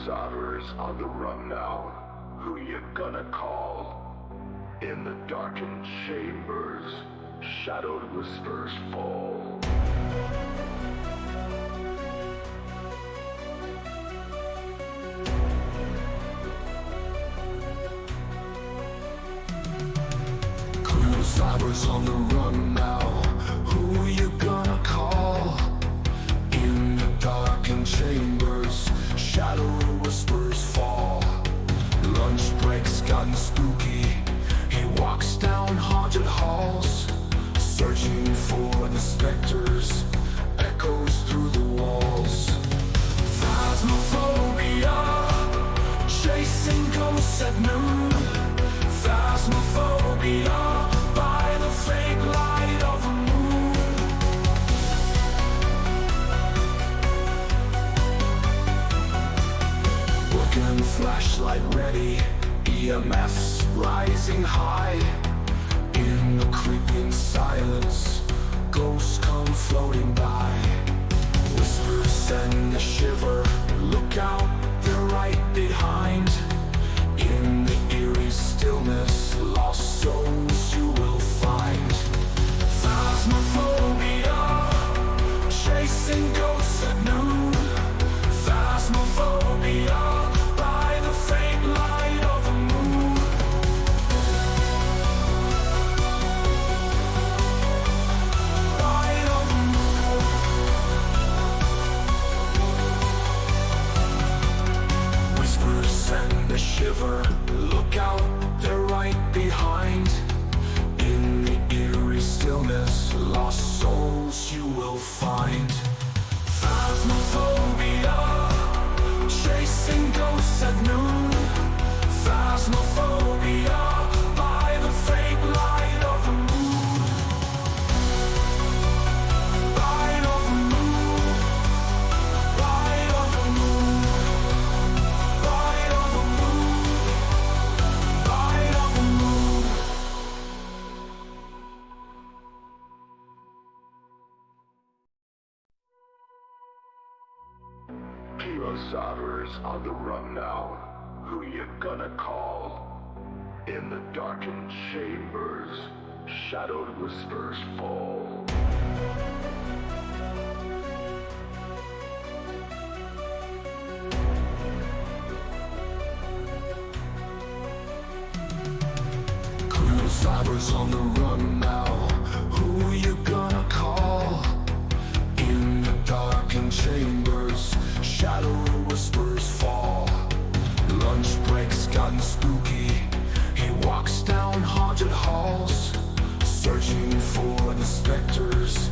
Survivors on the run now. Who you gonna call? In the darkened chambers, shadowed whispers fall. Survivors on the run now. Who you gonna call? In the darkened chambers, shadow whispers fall. Lunch breaks gotten spooky. He walks down haunted halls, searching for the specters, echoes through the walls. Phasmophobia, chasing ghosts at noon. Phasmophobia, by the fake light of the moon. Looking flashlight ready, EMFs rising high. In the creeping silence, ghosts come floating by. Whispers send a shiver, look out, they're right behind. In the eerie stillness, lost souls you will find. Phasmophobia, chasing ghosts at noon. Phasmophobia, by the faint light of the moon. Light of the moon. Whispers send a shiver, look out, they're right behind. In the eerie stillness, lost souls you will find. Phasmophobia, chasing ghosts at noon. Phasmophobia, by the fake light of the moon. Light of the moon. Light of the moon. Light of the moon. Light of the moon. Survivors on the run now. Who you gonna call? In the darkened chambers, shadowed whispers fall. Survivors on the run now. Who you gonna call? In the darkened chambers, shadow whispers fall. Lunch breaks gotten spooky. He walks down haunted halls, searching for the specters,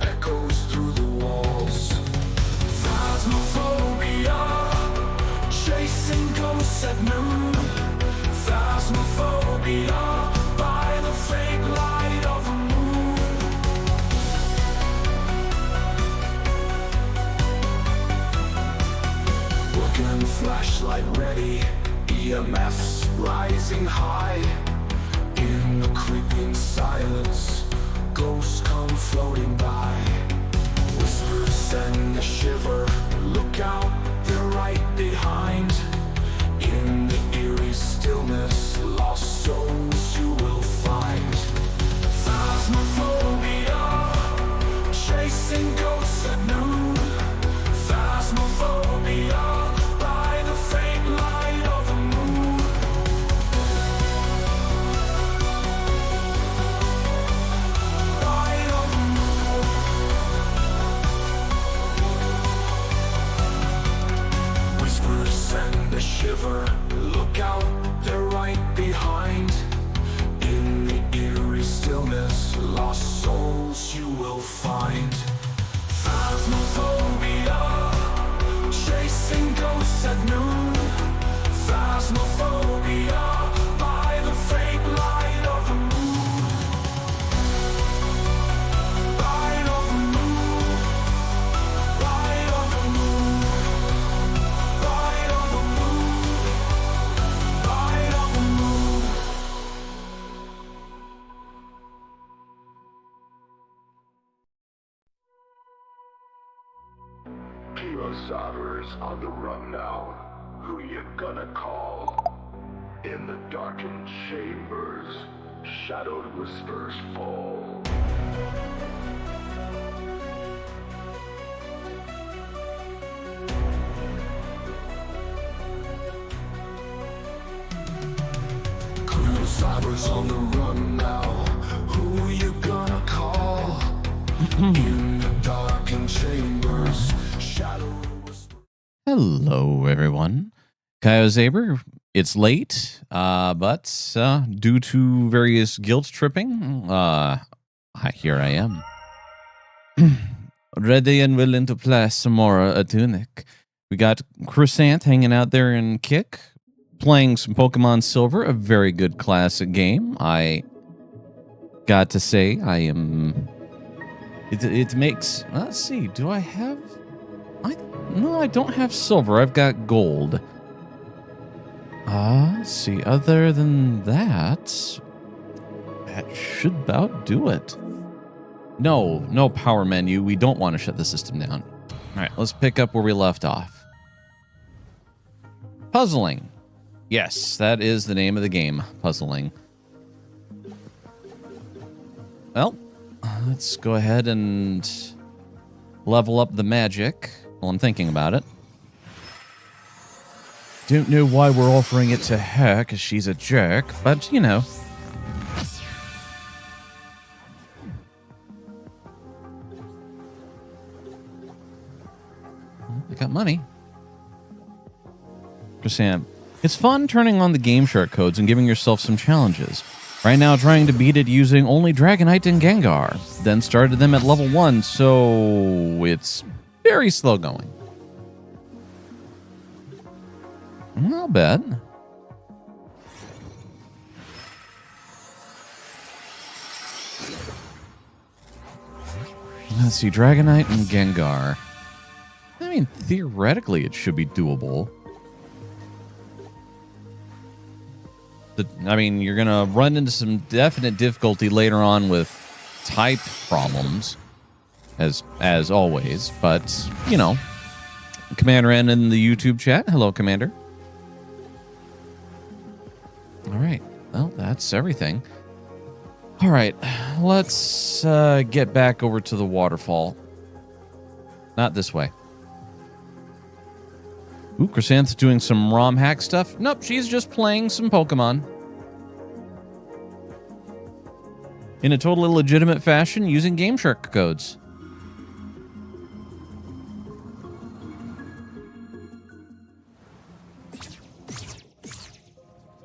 echoes through the walls. Phasmophobia, chasing ghosts at noon. Phasmophobia, by the fake light of the moon. Looking flashlight ready, EMFs rising high. In the creeping silence, ghosts come floating by. Whispers send a shiver, look out, they're right behind. In the eerie stillness, lost souls you will find. Phasmophobia, chasing ghosts at noon. Phasmophobia, by the faint light of the moon. Light of the moon. Whispers send a shiver, look out, they're right behind. In the eerie stillness, lost souls you will find. Phasmophobia, chasing ghosts at noon. Phasmophobia, by the fake light of the moon. Light of the moon. Light of the moon. Light of the moon. Light of the moon. Survivors on the run now. Who you gonna call? In the darkened chambers, shadowed whispers fall. Cybers on the run now. Who you gonna call? In the darkened chambers, shadow whispers. Hello, everyone. Kyle Zaber. It's late, but due to various guilt tripping, here I am. Ready and willing to play some more Tunic. We got Croissant hanging out there in Kick, playing some Pokemon Silver, a very good classic game. I got to say, I am... It makes... Let's see, do I have... No, I don't have silver. I've got gold. Let's see. Other than that should about do it. No power menu. We don't want to shut the system down. All right, let's pick up where we left off. Puzzling. Yes, that is the name of the game. Puzzling. Well, let's go ahead and level up the magic while I'm thinking about it. Don't know why we're offering it to her, because she's a jerk, but, you know. I got money. Sam, it's fun turning on the Game Shark codes and giving yourself some challenges. Right now, trying to beat it using only Dragonite and Gengar. Then started them at level 1, so it's very slow going. Not bad. Let's see, Dragonite and Gengar. I mean, theoretically, it should be doable. I mean, you're going to run into some definite difficulty later on with type problems, as always. But, you know, Commander N in the YouTube chat. Hello, Commander. All right. Well, that's everything. All right. Let's get back over to the waterfall. Not this way. Ooh, Chrysanth's doing some ROM hack stuff. Nope, she's just playing some Pokemon. In a totally legitimate fashion using Game Shark codes.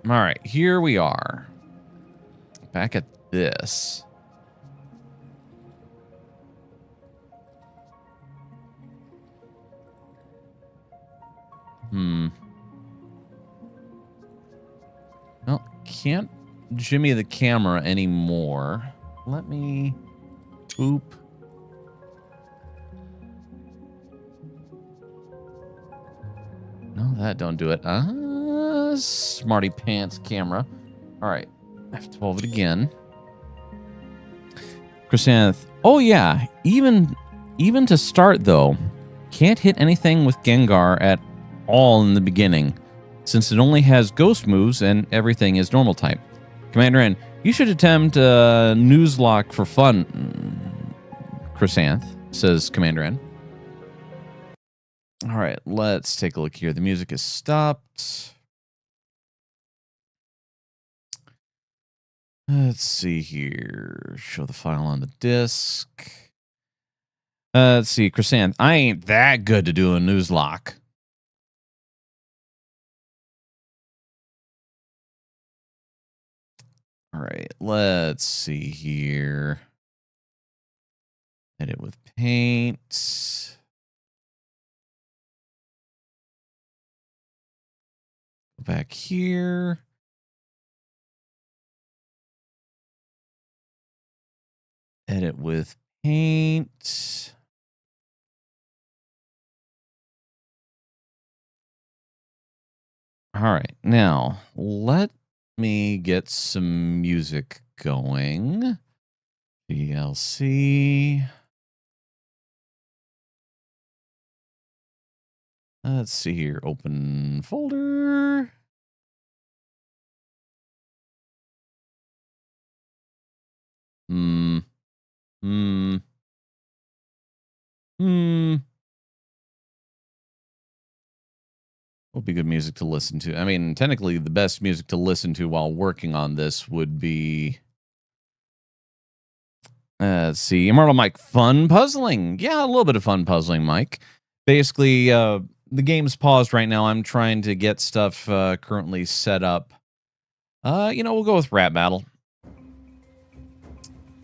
All right, here we are. Back at this. Well, can't jimmy the camera anymore. Let me... Oop. No, that don't do it. Smarty pants camera. All right. F12 it again. Chrysanth. Oh, yeah. Even to start, though, can't hit anything with Gengar at all in the beginning, since it only has ghost moves and everything is normal type. Commander N, you should attempt Nuzlocke for fun, Chrysanth, says Commander N. All right, let's take a look here. The music is stopped. Let's see here. Show the file on the disk. Let's see, Chrysanth. I ain't that good to do a Nuzlocke. All right, let's see here. Edit with paint. Go back here. Edit with paint. All right, now let me get some music going. DLC. Let's see here. Open folder. Hmm. Hmm. Hmm. Would be good music to listen to. I mean, technically, the best music to listen to while working on this would be. Let's see. Immortal Mike, fun puzzling. Yeah, a little bit of fun puzzling, Mike. Basically, the game's paused right now. I'm trying to get stuff currently set up. We'll go with Rap Battle.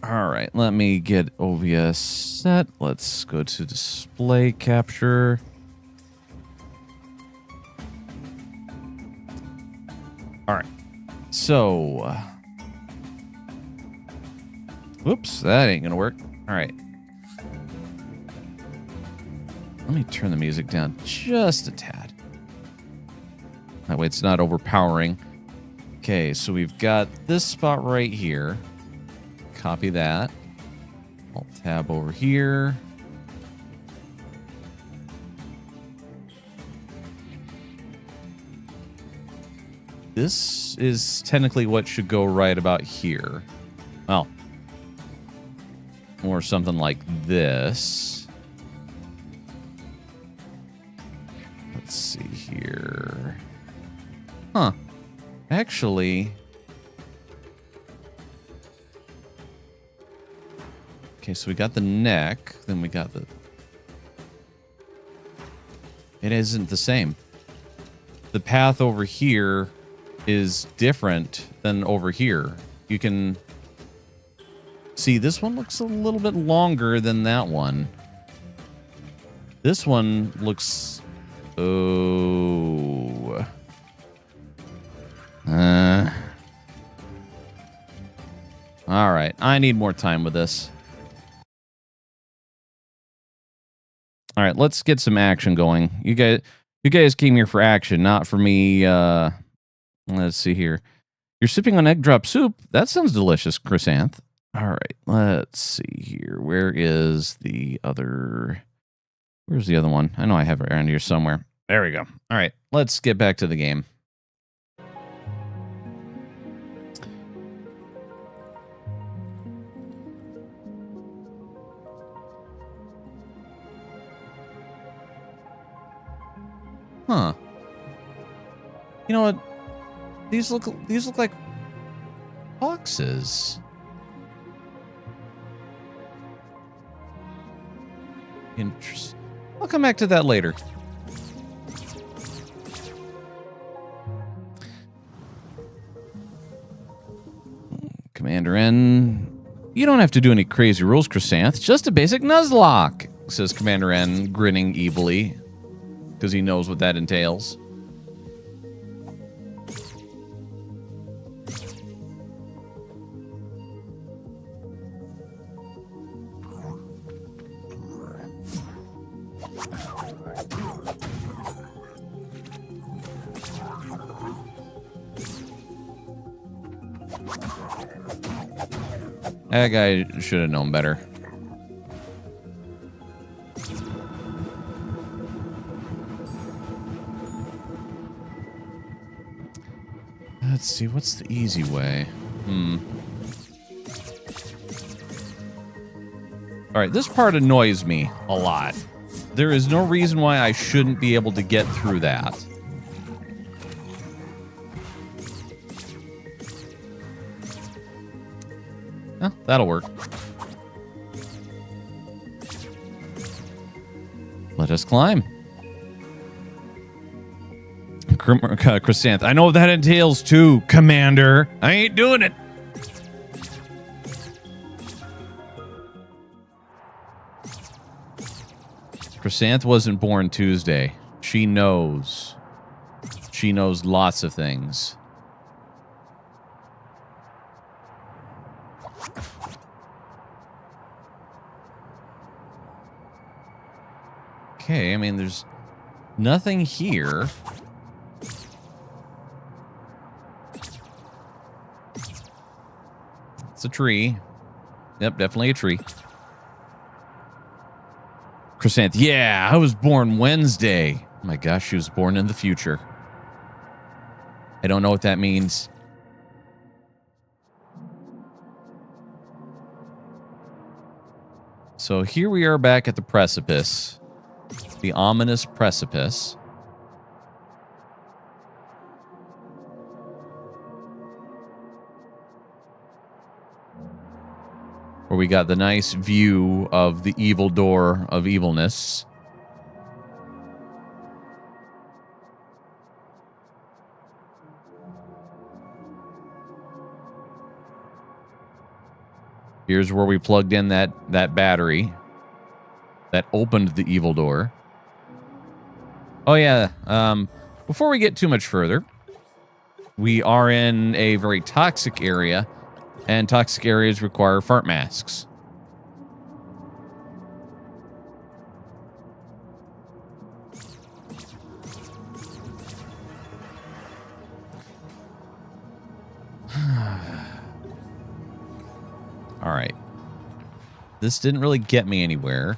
All right, let me get OBS set. Let's go to display capture. All right, so... whoops, that ain't gonna work. All right. Let me turn the music down just a tad. That way it's not overpowering. Okay, so we've got this spot right here. Copy that. Alt tab over here. This is technically what should go right about here. Well, or something like this. Let's see here. Huh. Actually... okay, so we got the neck, then we got the... it isn't the same. The path over here is different than over here. You can... see, this one looks a little bit longer than that one. This one looks... oh... alright, I need more time with this. Alright, let's get some action going. You guys came here for action, not for me, let's see here. You're sipping on egg drop soup? That sounds delicious, Chrysanth. Alright, let's see here. Where's the other one? I know I have it around here somewhere. There we go. Alright, let's get back to the game. Huh. You know what? These look like boxes. Interesting. I'll come back to that later. Commander N. You don't have to do any crazy rules, Chrysanth. Just a basic Nuzlocke, says Commander N, grinning evilly. Because he knows what that entails. That guy should have known better. Let's see, what's the easy way? Alright, this part annoys me a lot. There is no reason why I shouldn't be able to get through that. Oh, that'll work. Let us climb. Chrysanth, I know what that entails too, Commander. I ain't doing it. Chrysanth wasn't born Tuesday. She knows. She knows lots of things. Okay, I mean, there's nothing here. It's a tree. Yep, definitely a tree. Chrysanth, yeah, I was born Wednesday. Oh my gosh, she was born in the future. I don't know what that means. So here we are back at the precipice. The ominous precipice. Where we got the nice view of the evil door of evilness. Here's where we plugged in that battery that opened the evil door. Oh yeah, before we get too much further, we are in a very toxic area, and toxic areas require fart masks. All right. This didn't really get me anywhere.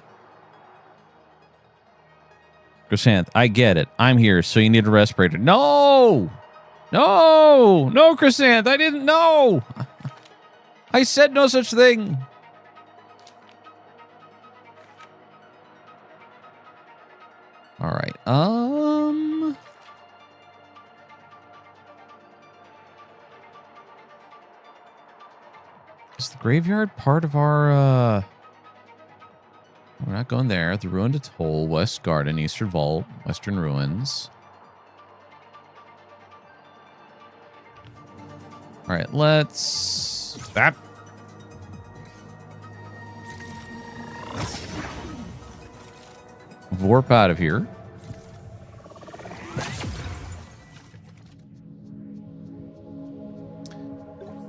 Chrysanth, I get it. I'm here, so you need a respirator. No! No! No, Chrysanth, I didn't know! I said no such thing! Alright, is the graveyard part of our, We're not going there. The Ruined Atoll, West Garden, Eastern Vault, Western Ruins. All right, let's... That. Warp out of here.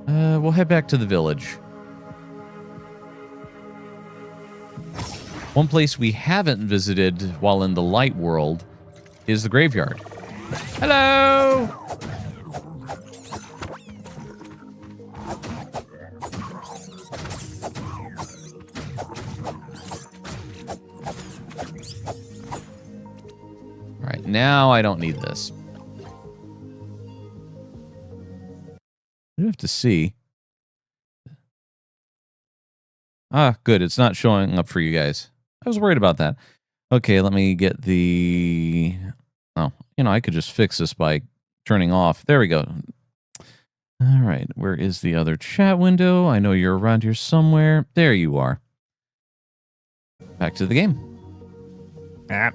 We'll head back to the village. One place we haven't visited while in the light world is the graveyard. Hello! All right, now I don't need this. I have to see. Ah, good. It's not showing up for you guys. I was worried about that. Okay, let me get the... Oh, you know, I could just fix this by turning off. There we go. All right, where is the other chat window? I know you're around here somewhere. There you are. Back to the game. Ah.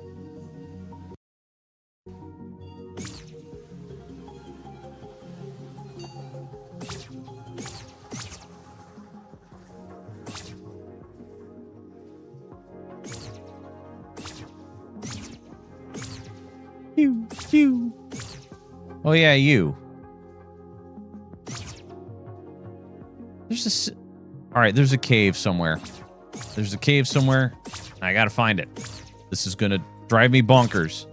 Oh yeah, you. There's a... All right, there's a cave somewhere. There's a cave somewhere. I gotta find it. This is gonna drive me bonkers.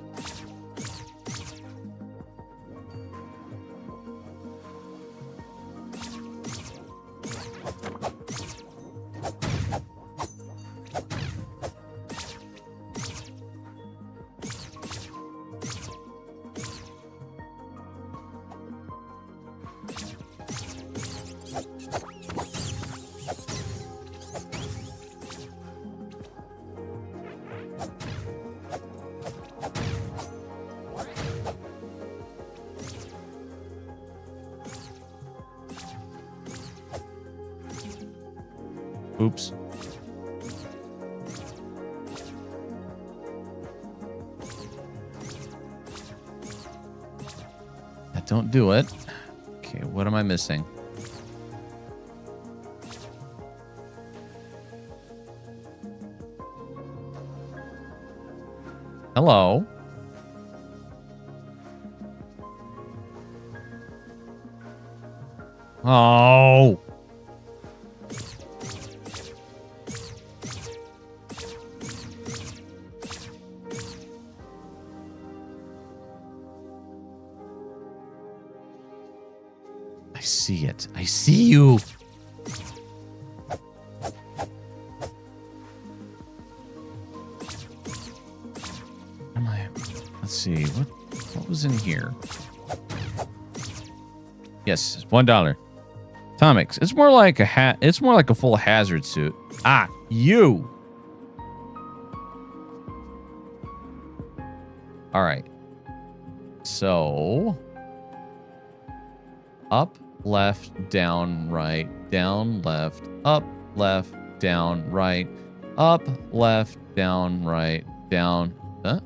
Oops. That don't do it. Okay, what am I missing? Hello? Oh. I see it. I see you. Am I? Let's see. was in here? Yes, $1. Tonics. It's more like a hat. It's more like a full hazard suit. Ah, you. All right. So up, left, down, right, down, left, up, left, down, right, up, left, down, right, down. Huh?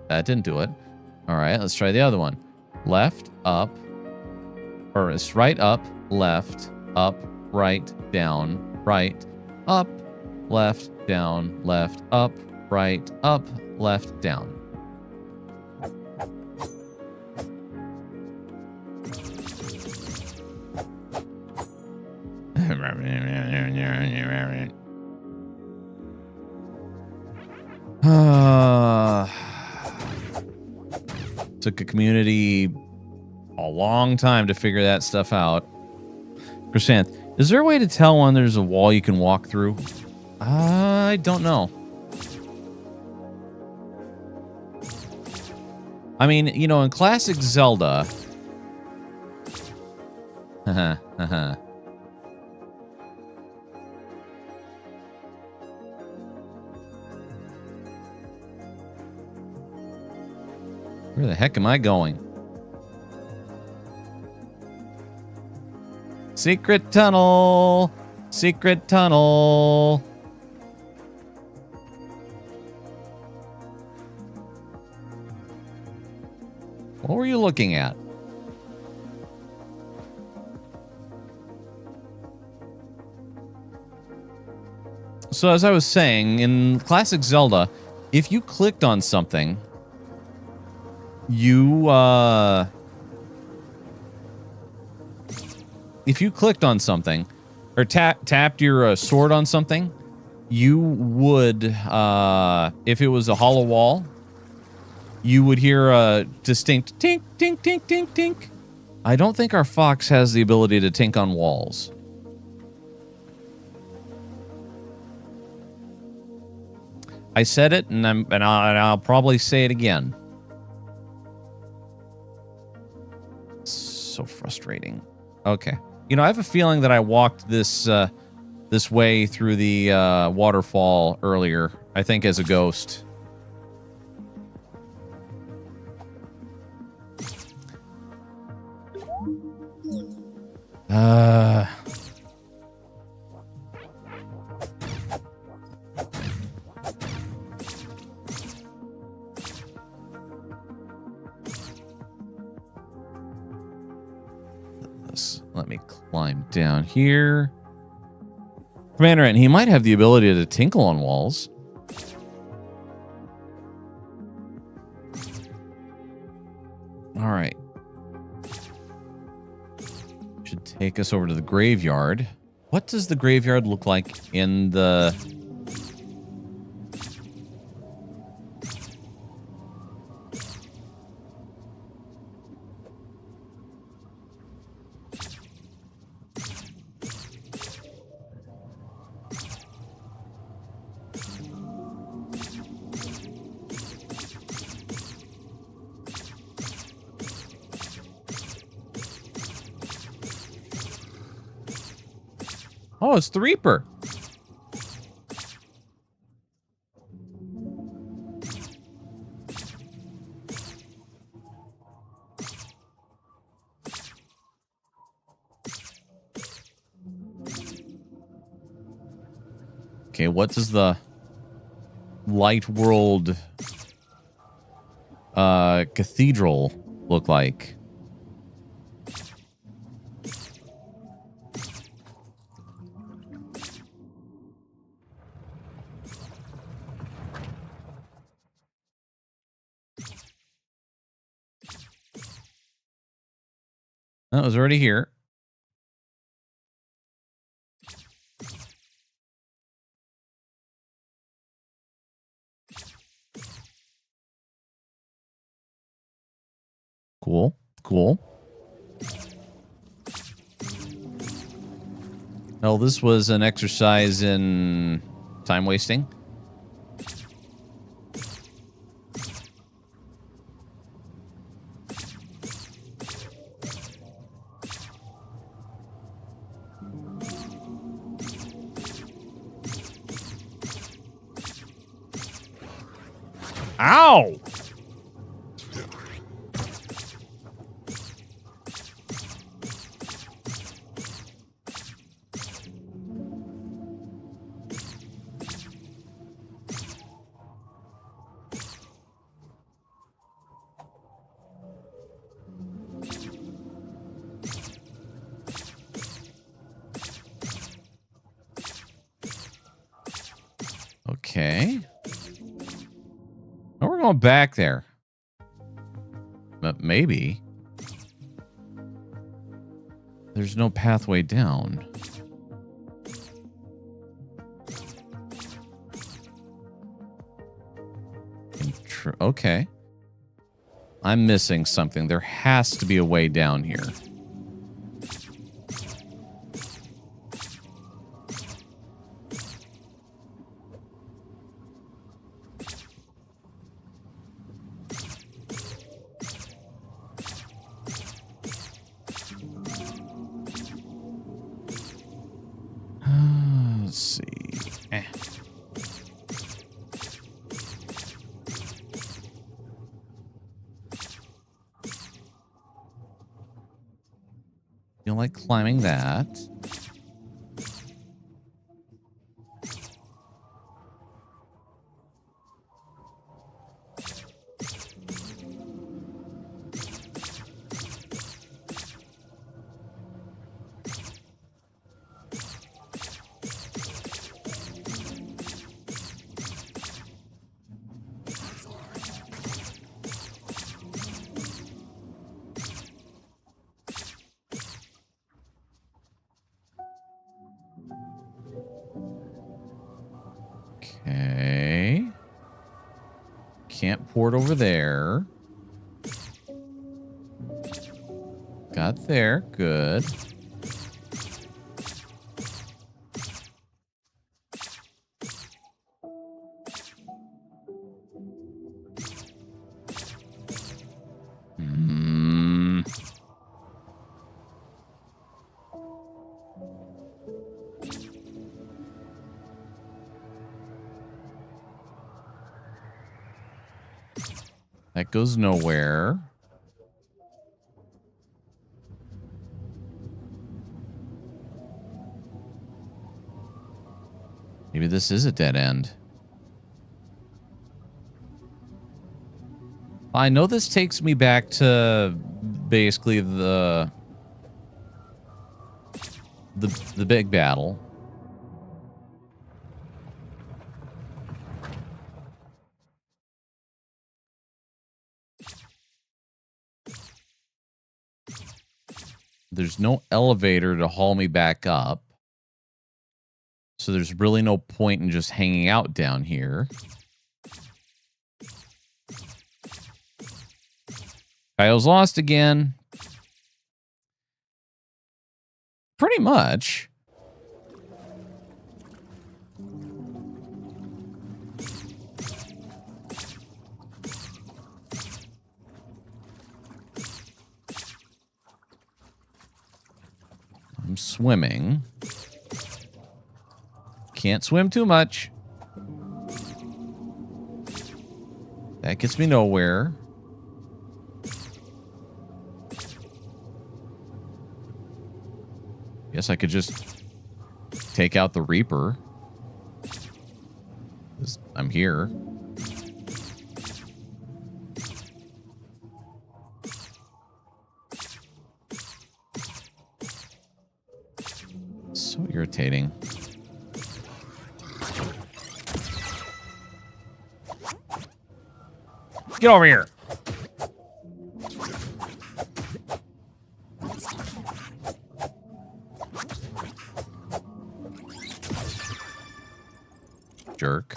That didn't do it. All right, let's try the other one. Left, up, or it's right, up, right, down, right, up, left, up, right, up, left, down. Took a community a long time to figure that stuff out. Chrysanth, is there a way to tell when there's a wall you can walk through? I don't know. I mean, you know, in classic Zelda... Where the heck am I going? Secret tunnel! Secret tunnel! What were you looking at? So as I was saying, in classic Zelda, if you clicked on something... if you clicked on something or tapped your sword on something, you would, if it was a hollow wall, you would hear a distinct tink, tink, tink, tink, tink. I don't think our fox has the ability to tink on walls. I said it, and I'll probably say it again. So frustrating. Okay. You know, I have a feeling that I walked this this way through the waterfall earlier. I think as a ghost. Let me climb down here. Commander, and he might have the ability to tinkle on walls. All right. Should take us over to the graveyard. What does the graveyard look like in the... Oh, it's the Reaper. Okay, what does the Light World Cathedral look like? That was already here. Cool. Cool. Well, this was an exercise in time wasting. Ow! Okay. Oh, we're going back there. But maybe. There's no pathway down. Okay. I'm missing something. There has to be a way down here. Let's see. Feel like climbing that. Okay. Can't port over there. Got there. Good. That goes nowhere. Maybe this is a dead end. I know this takes me back to basically the big battle. There's no elevator to haul me back up. So there's really no point in just hanging out down here. Kyle's lost again. Pretty much. I'm swimming. Can't swim too much. That gets me nowhere. Guess I could just take out the Reaper. 'Cause I'm here. So irritating. Get over here. Jerk.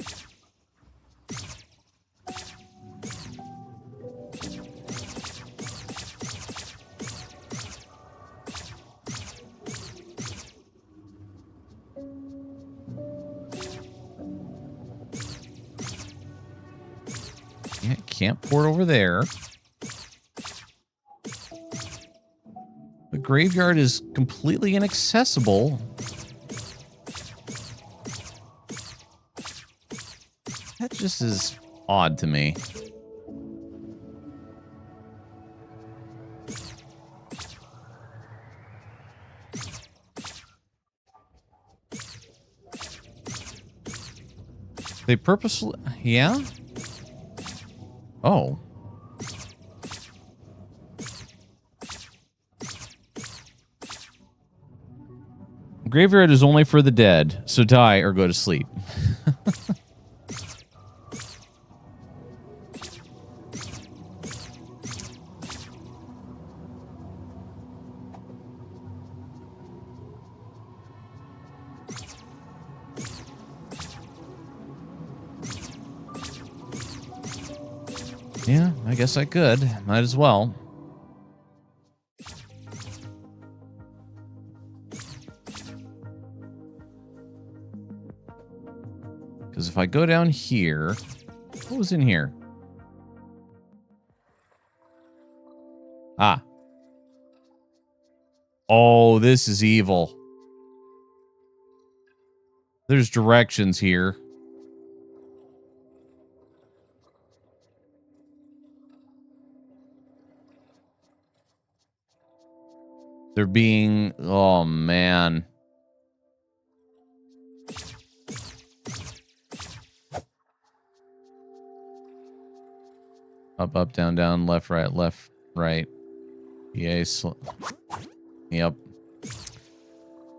Yeah, can't port over there. The graveyard is completely inaccessible. That just is odd to me. They purposely... Yeah? Oh. Graveyard is only for the dead, so die or go to sleep. Yeah, I guess I could. Might as well. Because if I go down here... What was in here? Ah. Oh, this is evil. There's directions here. They're being... Oh, man. Up, up, down, down, left, right. Yay. Yep.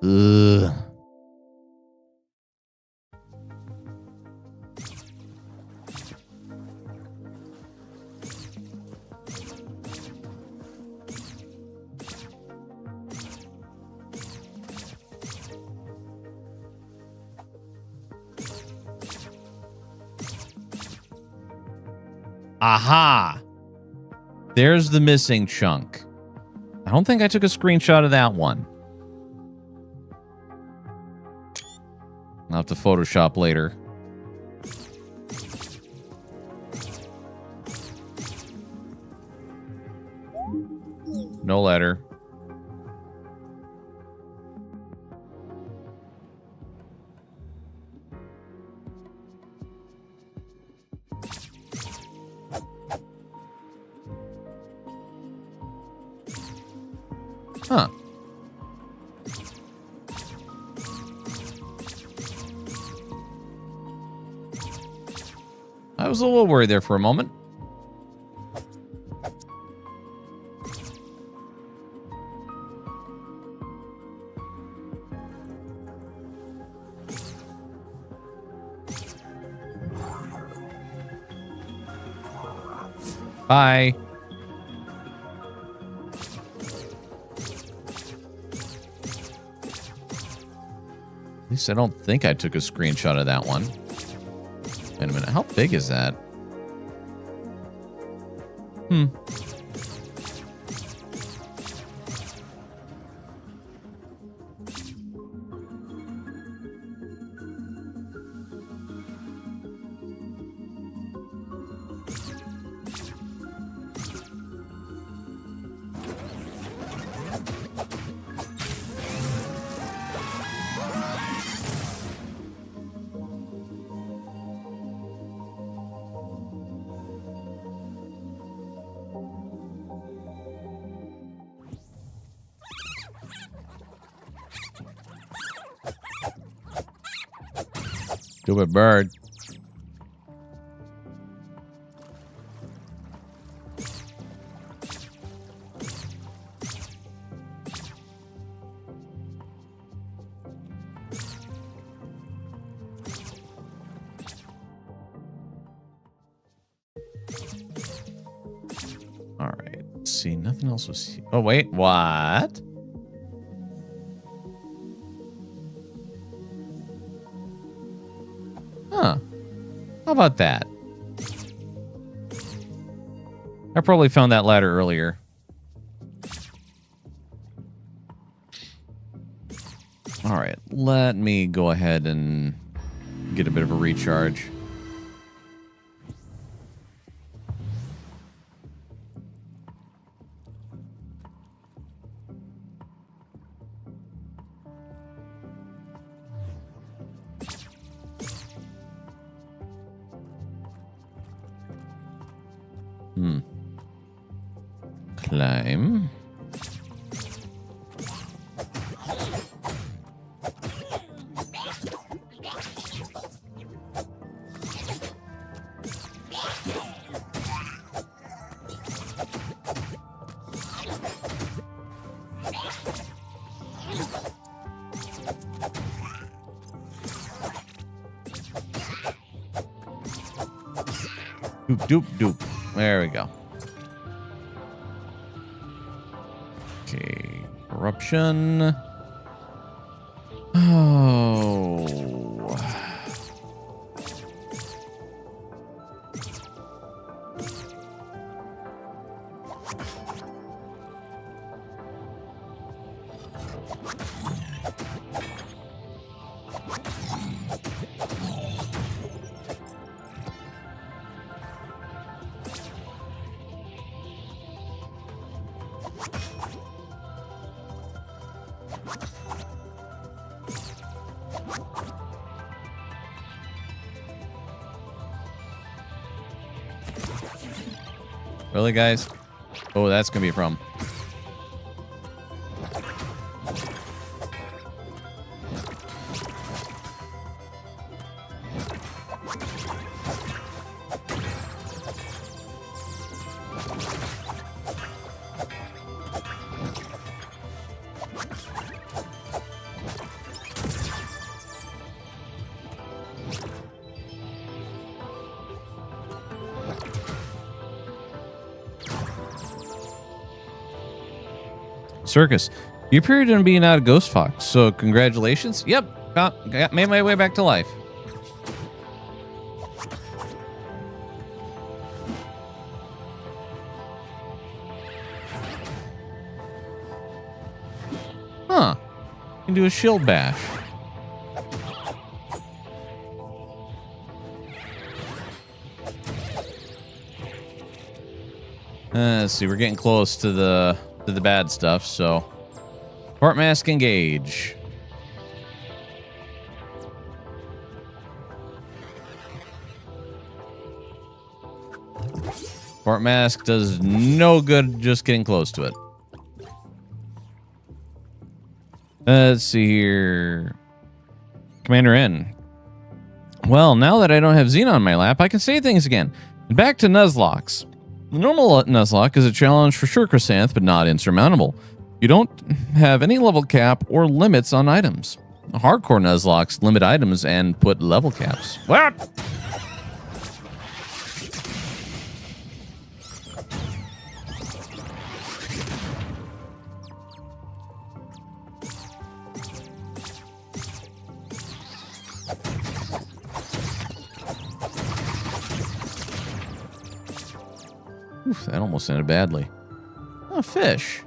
Ugh. Aha! There's the missing chunk. I don't think I took a screenshot of that one. I'll have to Photoshop later. No letter. Huh. I was a little worried there for a moment. Bye. At least I don't think I took a screenshot of that one. Wait a minute. How big is that? Stupid bird. All right. Let's see. Nothing else was here. Oh, wait. What? Huh. How about that? I probably found that ladder earlier. All right. Let me go ahead and get a bit of a recharge. climb. Doop, doop, doop. There we go. Okay. Corruption. Oh. Really, guys? Oh, that's gonna be a problem. Circus, you appeared in being out of Ghost Fox, so congratulations. Yep, made my way back to life. Huh. You can do a shield bash. Let's see, we're getting close to the bad stuff, so Fart Mask engage. Fart Mask does no good just getting close to it. Let's see here. Commander N. Well, now that I don't have Xena on my lap, I can say things again. Back to Nuzlocks. The normal Nuzlocke is a challenge for sure, Chrysanth, but not insurmountable. You don't have any level cap or limits on items. Hardcore Nuzlocks limit items and put level caps. What? Oof, that almost ended badly. Oh, fish.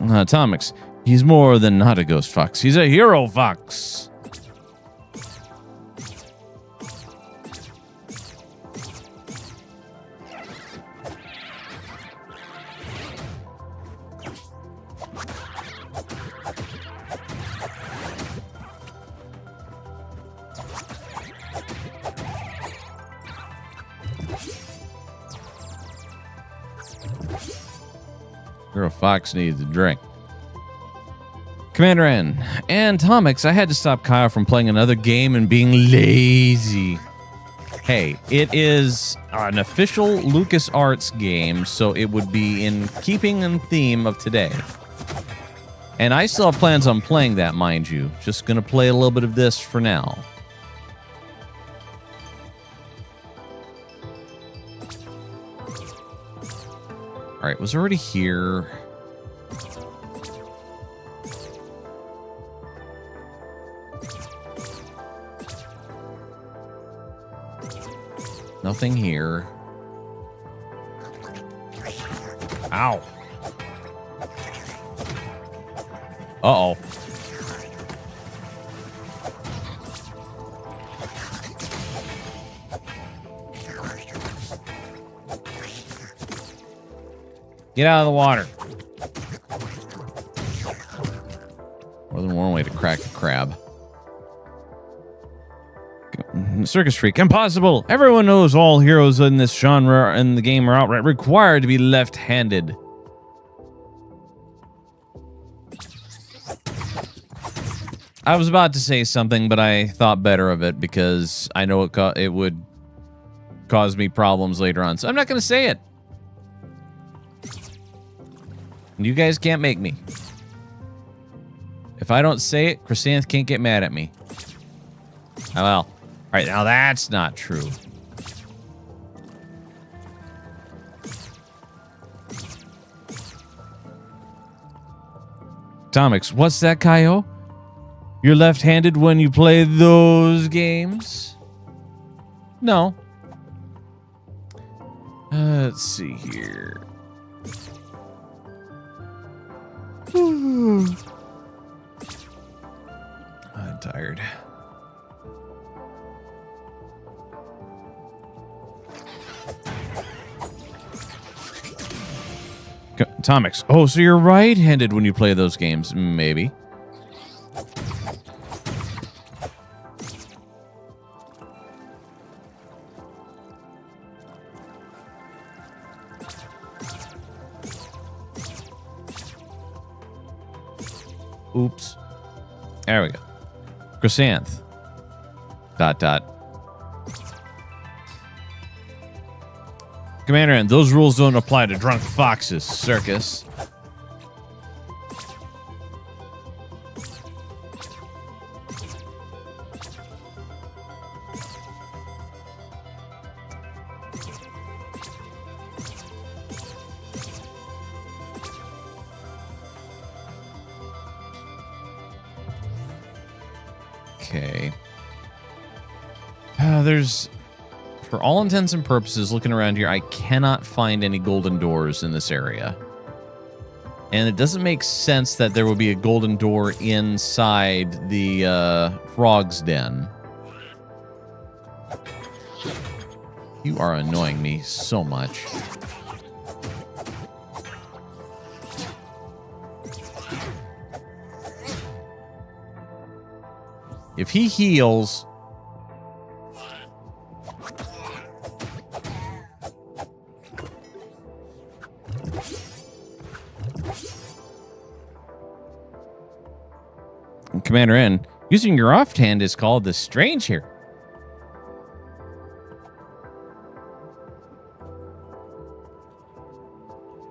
Atomics. He's more than not a ghost fox. He's a hero fox. Hero Fox needs a drink. Commander N. And Atomics, I had to stop Kyle from playing another game and being lazy. Hey, it is an official LucasArts game, so it would be in keeping and theme of today. And I still have plans on playing that, mind you. Just gonna play a little bit of this for now. All right, was already here. Nothing here. Ow. Uh-oh. Get out of the water. More than one way to crack a crab. Circus freak. Impossible! Everyone knows all heroes in this genre in the game are outright required to be left-handed. I was about to say something, but I thought better of it because I know it would cause me problems later on. So I'm not going to say it. You guys can't make me. If I don't say it, Chrysanth can't get mad at me. Oh, well. All right, now that's not true. Tonic, what's that, Kaio? You're left-handed when you play those games? No. Let's see here. I'm tired. Tonic. Oh, so you're right-handed when you play those games? Maybe. Oops. There we go. Chrysanth. ... Commander, and those rules don't apply to drunk foxes, circus. Okay. There's, for all intents and purposes, looking around here, I cannot find any golden doors in this area. And it doesn't make sense that there would be a golden door inside the frog's den. You are annoying me so much. If he heals... Commander N, using your offhand is called the strange here.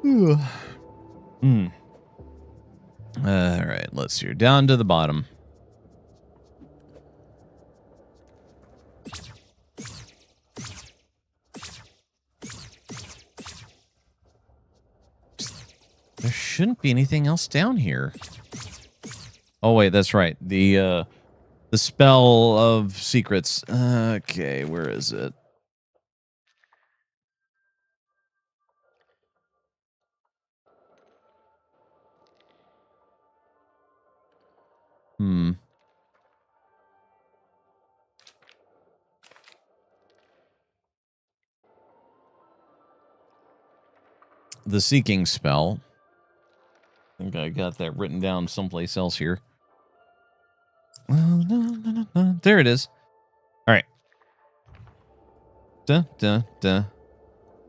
All right, let's see. Down to the bottom. There shouldn't be anything else down here. Oh wait, that's right. The spell of secrets. Okay, where is it? The seeking spell. I think I got that written down someplace else here. There it is. All right. All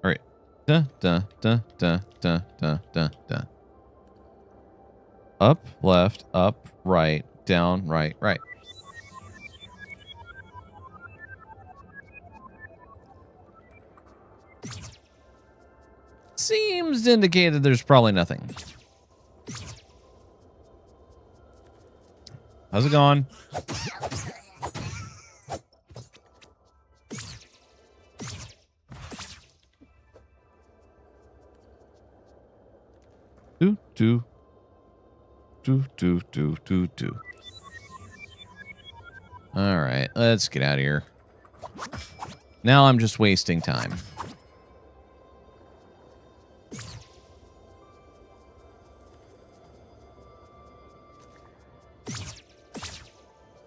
right. Up, left, up, right, down, right, right. Seems to indicate that there's probably nothing. How's it going? Do. All right, let's get out of here. Now I'm just wasting time.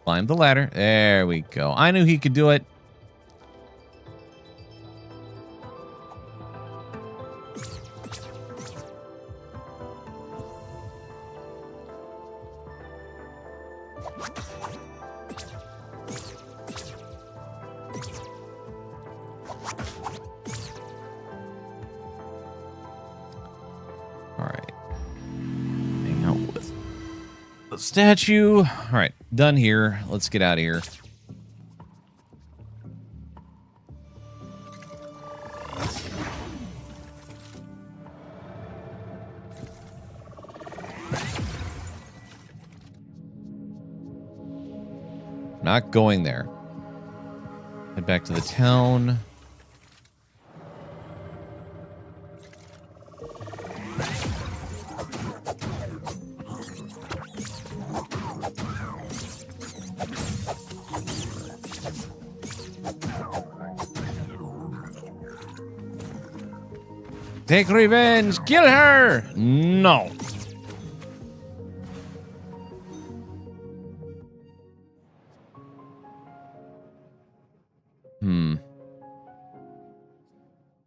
Climb the ladder. There we go. I knew he could do it. All right. Hang out with the statue. All right, done here. Let's get out of here. Not going there. Head back to the town. Take revenge! Kill her! No.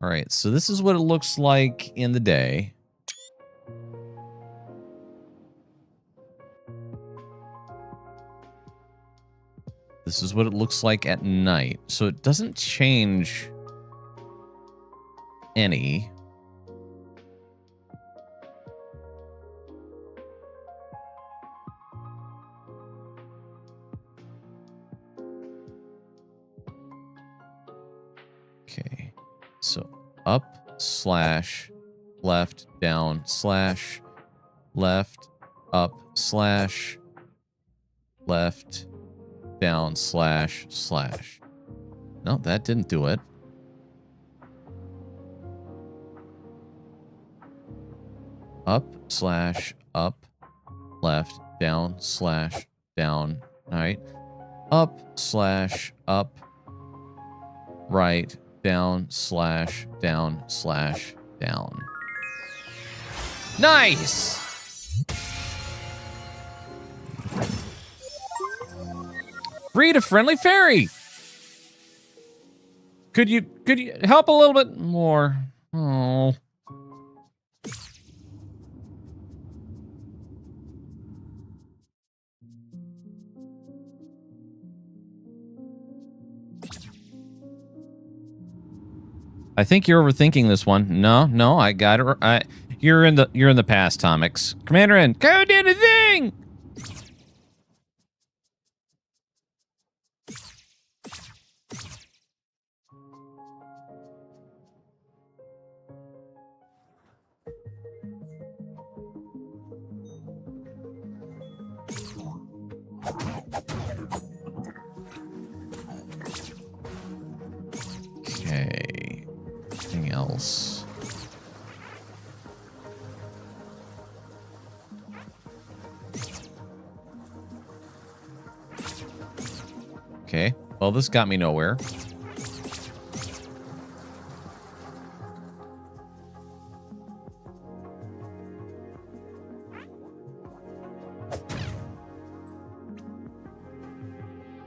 All right, so this is what it looks like in the day. This is what it looks like at night. So it doesn't change any. Okay, so up slash left down slash left up slash left down slash slash. No, that didn't do it. Up slash up left down slash down. All right. Up slash up right down slash down slash down. Nice. Read a friendly fairy. Could you help a little bit more? Oh. I think you're overthinking this one. No, I got it. You're in the past, Tomix. Commander N, go do the thing. Okay. Anything else? Okay. Well, this got me nowhere.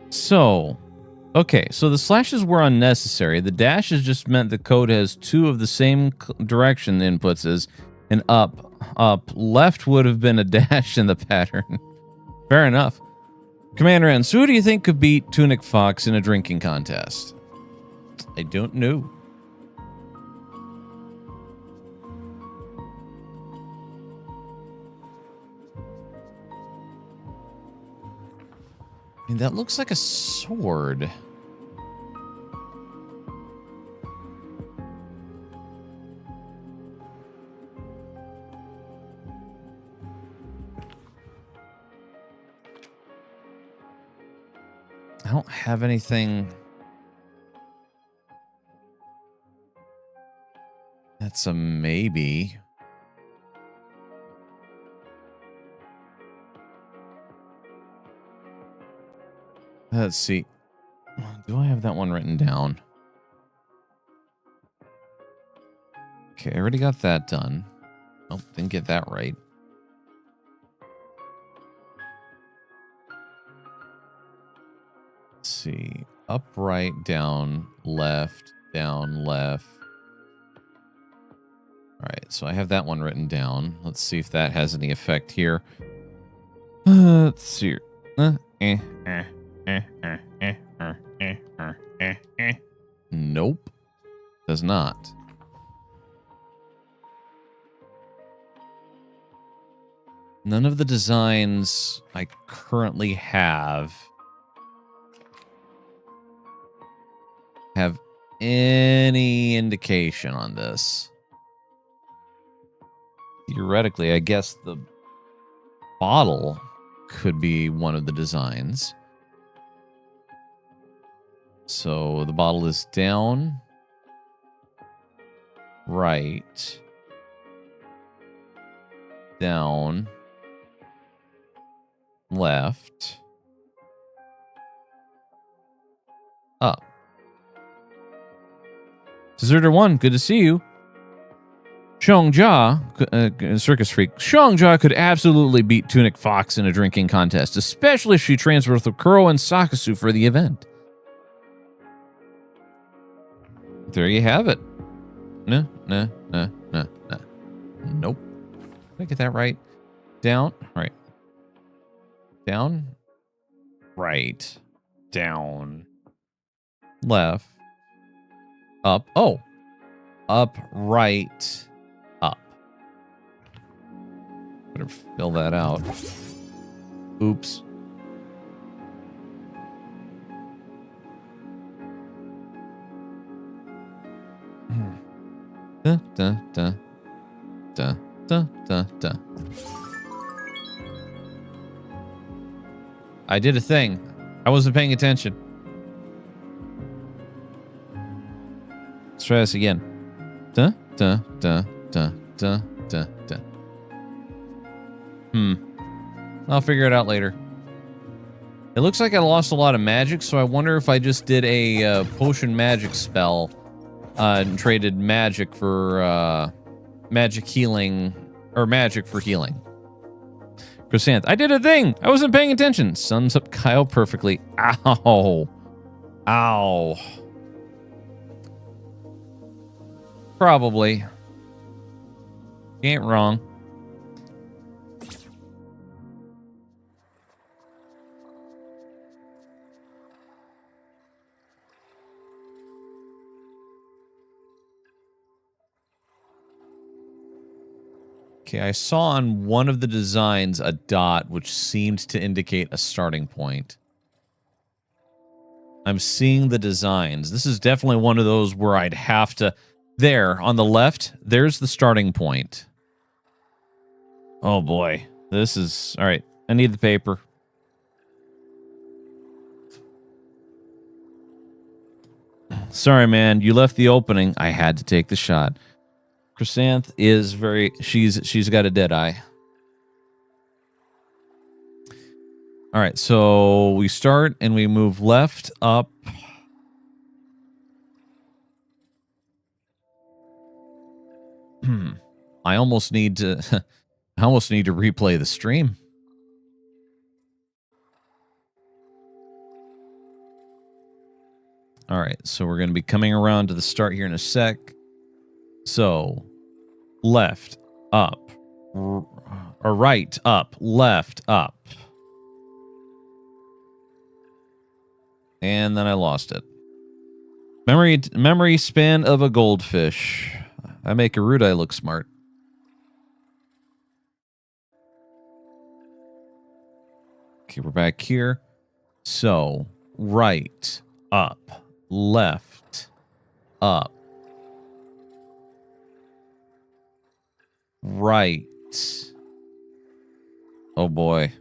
So, okay, so the slashes were unnecessary. The dashes just meant the code has two of the same direction inputs as an up. Left would have been a dash in the pattern. Fair enough. Commander N, so who do you think could beat Tunic Fox in a drinking contest? I don't know. I mean, that looks like a sword. I don't have anything. That's a maybe. Let's see. Do I have that one written down? Okay, I already got that done. Oh, didn't get that right. Let's see. Up, right, down, left, down, left. All right, so I have that one written down. Let's see if that has any effect here. Let's see. Nope. Does not. None of the designs I currently have any indication on this. Theoretically, I guess the bottle could be one of the designs. So the bottle is down, right, down, left, up. Deserter 1, good to see you. Xiangjia, Circus Freak. Xiangjia could absolutely beat Tunic Fox in a drinking contest, especially if she trains with Kuro and Sakasu for the event. There you have it. No. Nope. Did I get that right? Down, right. Down, right. Down, left, up. Oh, up, right, up. Better fill that out. Oops. Da, da, da. Da, da, da, da. I did a thing. I wasn't paying attention. Let's try this again. Da, da, da, da, da, da, da. I'll figure it out later. It looks like I lost a lot of magic, so I wonder if I just did a potion magic spell and traded magic for magic healing, or magic for healing. Chrysanth, I did a thing! I wasn't paying attention. Sums up Kyle perfectly. Ow. Ow. Probably. You ain't wrong. Okay, I saw on one of the designs a dot which seemed to indicate a starting point. I'm seeing the designs. This is definitely one of those where I'd have to... There, on the left, there's the starting point. Oh boy. This is... Alright, I need the paper. Sorry, man. You left the opening. I had to take the shot. Chrysanth is very... She's got a dead eye. Alright, so we start and we move left, up... I almost need to replay the stream. All right, so we're going to be coming around to the start here in a sec. So, left, up, or right, up, left, up. And then I lost it. Memory span of a goldfish. I make Erudite look smart. Okay, we're back here. So, right, up, left, up, right. Oh boy.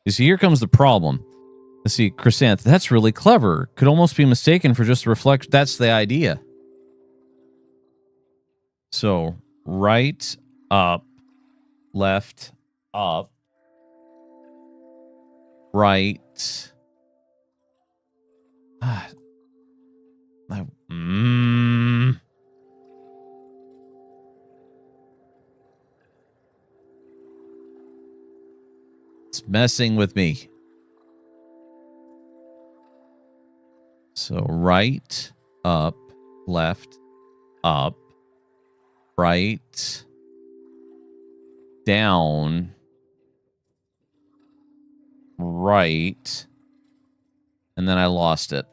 You see, here comes the problem. Let's see, Chrysanth, that's really clever. Could almost be mistaken for just reflect. That's the idea. So, right, up, left, up, right. It's messing with me. So right, up, left, up, right. down, right, and then I lost it.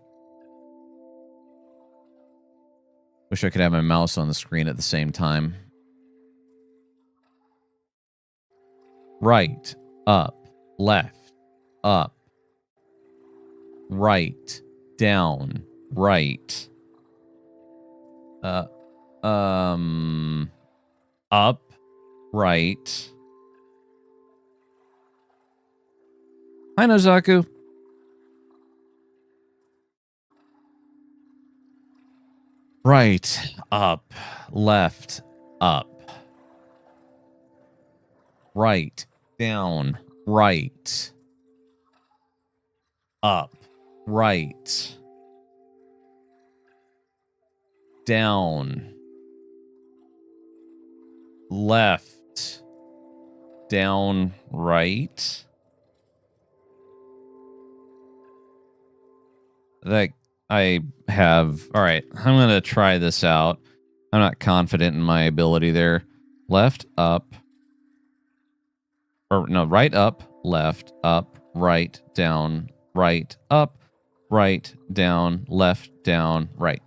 Wish I could have my mouse on the screen at the same time. Right, up, left, up, right, down, right. Up, right. Hi, Nozaku. Right, up, left, up. Right, down, right. Up, right. Down, left, down, right. That I have. All right, I'm going to try this out. I'm not confident in my ability there. Left, up. Or no, right, up, right, down, right, up, right, down, left, down, right.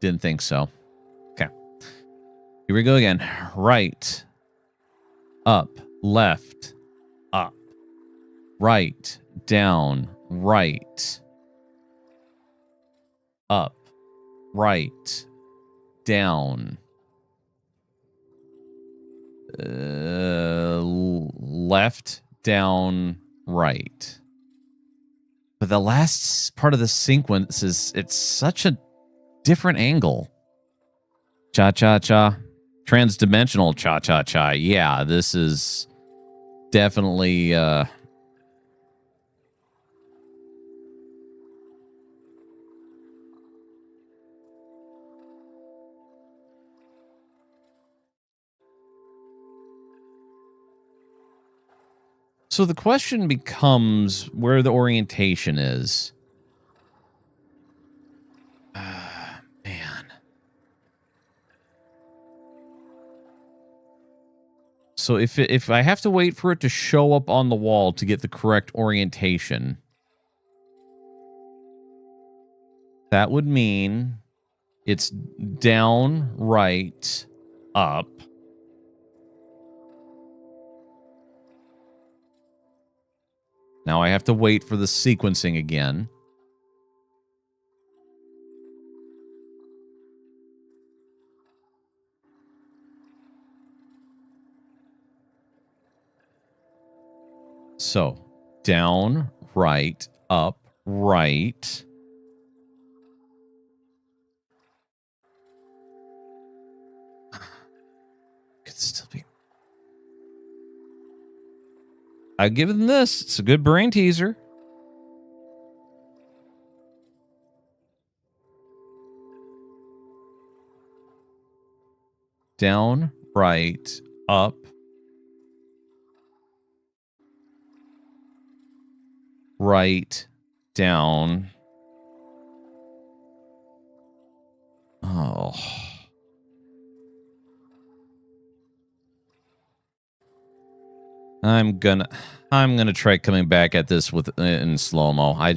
Didn't think so. Okay. Here we go again. Right, up, left, up, right, down, right, up, right, down, left, down, right. But the last part of the sequence it's such a different angle. Cha-cha-cha. Transdimensional cha-cha-cha. Yeah, this is definitely So the question becomes where the orientation is. Man. So if I have to wait for it to show up on the wall to get the correct orientation, that would mean it's down, right, up. Now I have to wait for the sequencing again. So, down, right, up, right. Could still be. I've given this. It's a good brain teaser. Down, right, up. Right, down. Oh. I'm gonna try coming back at this with in slow-mo. I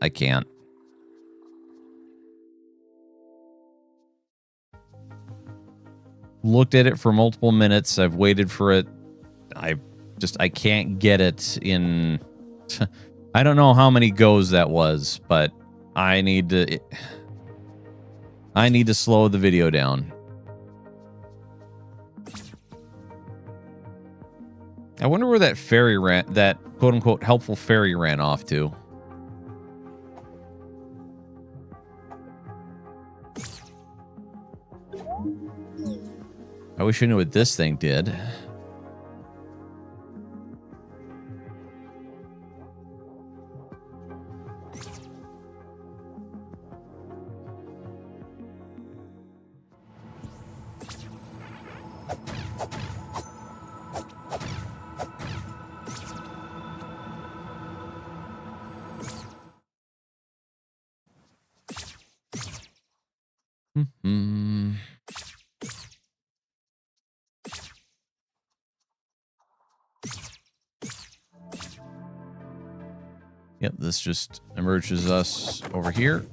can't. Looked at it for multiple minutes. I've waited for it. I can't get it in. I don't know how many goes that was, but I need to slow the video down. I wonder where that fairy that quote unquote helpful fairy ran off to. I wish I knew what this thing did. Yep, this just emerges us over here.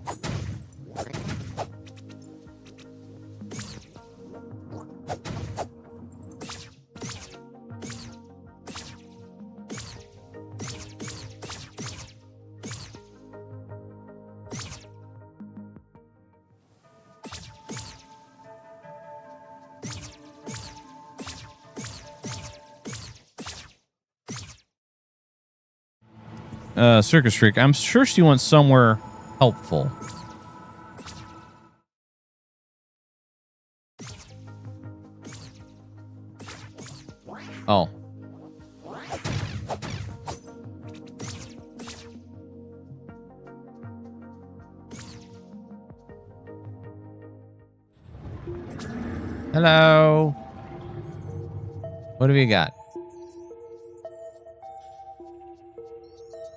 Circus Freak, I'm sure she wants somewhere helpful. Oh. Hello. What have you got?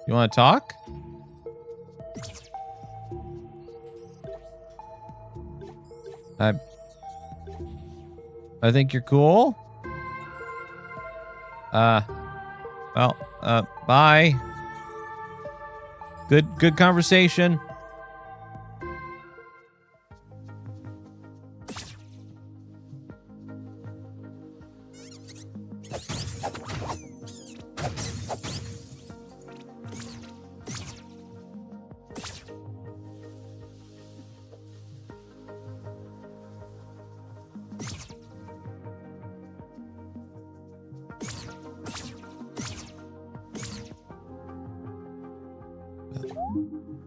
You want to talk? I think you're cool. Well, bye. Good conversation.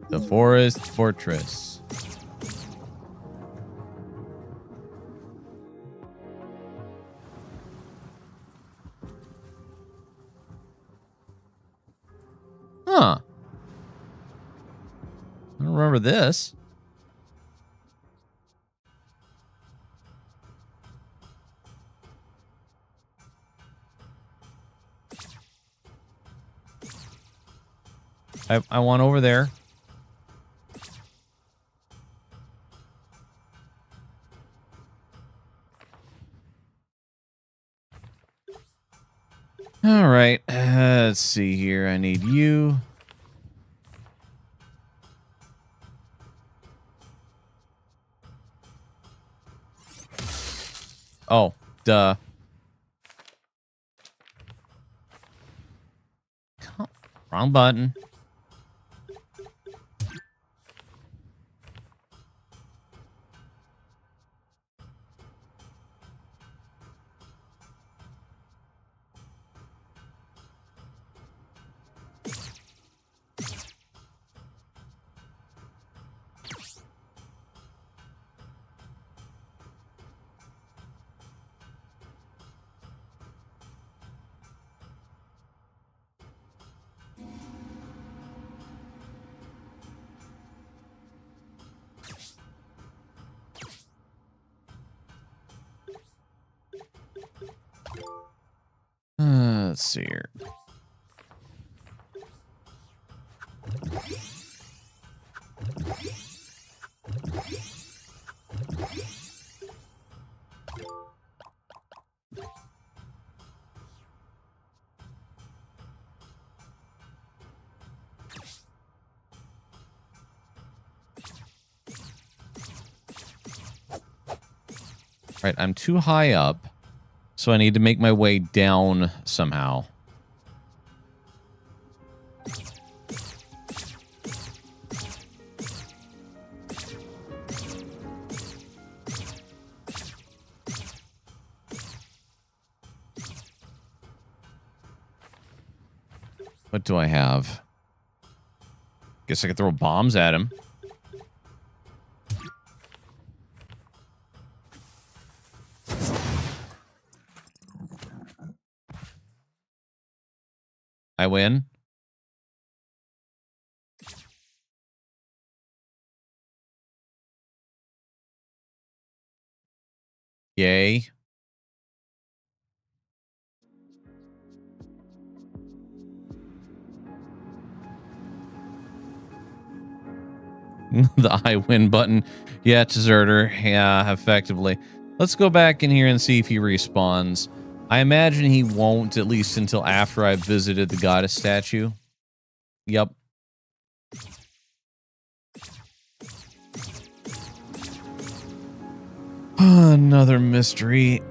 The Forest Fortress. Huh. I don't remember this. I want over there. All right. Let's see here. I need you. Oh, duh. Wrong button. Let's see here. Right, I'm too high up, so I need to make my way down somehow. What do I have? Guess I could throw bombs at him. I win. Yay. The I win button. Yeah, deserter. Yeah, effectively. Let's go back in here and see if he respawns. I imagine he won't, at least until after I've visited the goddess statue. Yep. Another mystery.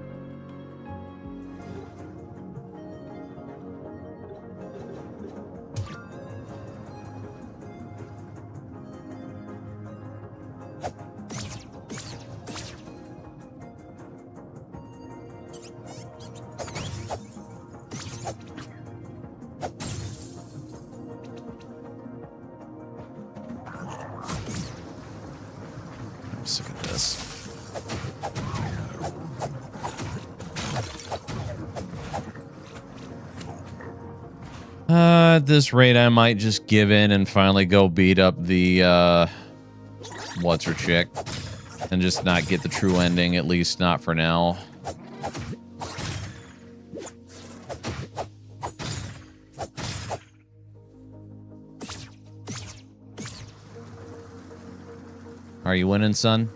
I'm sick of this. At this rate, I might just give in and finally go beat up the, what's her chick. And just not get the true ending, at least not for now. Are you winning, son?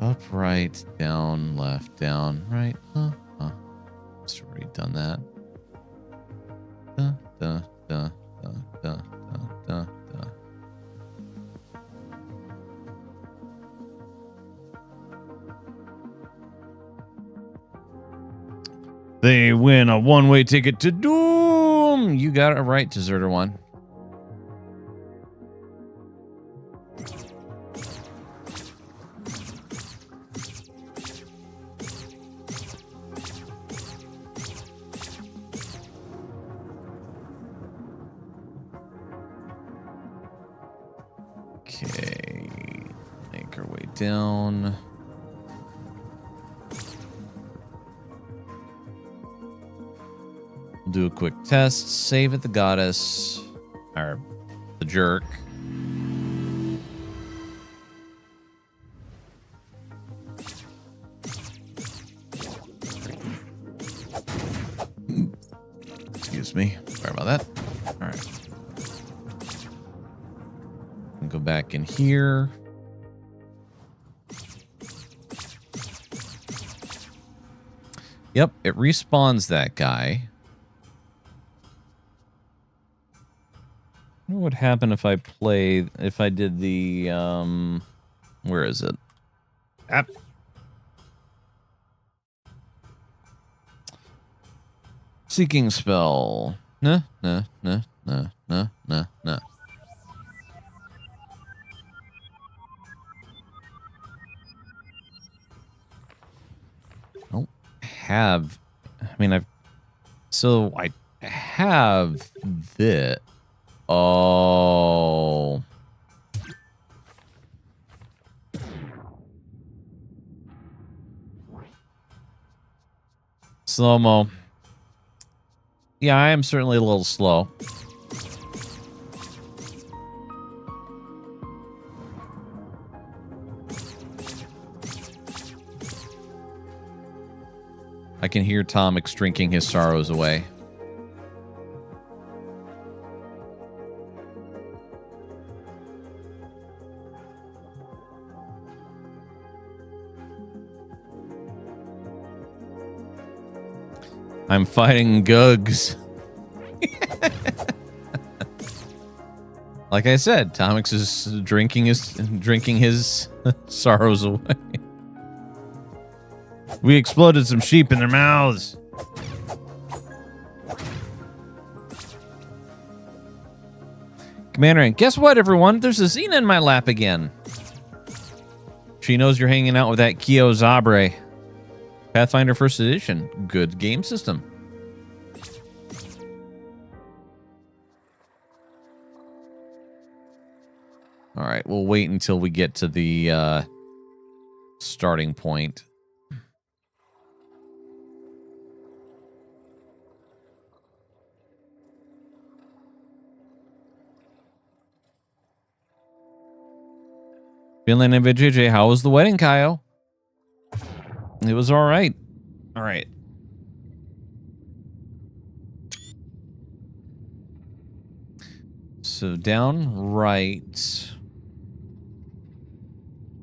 Up, right, down, left, down, right. It's already done that. Da, da, da, da, da, da, da. They win a one-way ticket to doom. You got it right, Deserter One. Okay, make our way down. We'll do a quick test. Save at the goddess, or the jerk. Excuse me. Sorry about that. All right. Go back in here. Yep, it respawns that guy. What would happen if I did the, where is it? App. Seeking spell. Nah. I have this. Oh. Slow-mo. Yeah, I am certainly a little slow. I can hear Tonic drinking his sorrows away. I'm fighting Gugs. Like I said, Tomix is drinking his sorrows away. We exploded some sheep in their mouths. Commander, and guess what, everyone? There's a Xena in my lap again. She knows you're hanging out with that Kyo Zabre. Pathfinder First Edition. Good game system. All right, we'll wait until we get to the starting point. Finland and VJJ, how was the wedding, Kyle? It was all right. All right. So down right.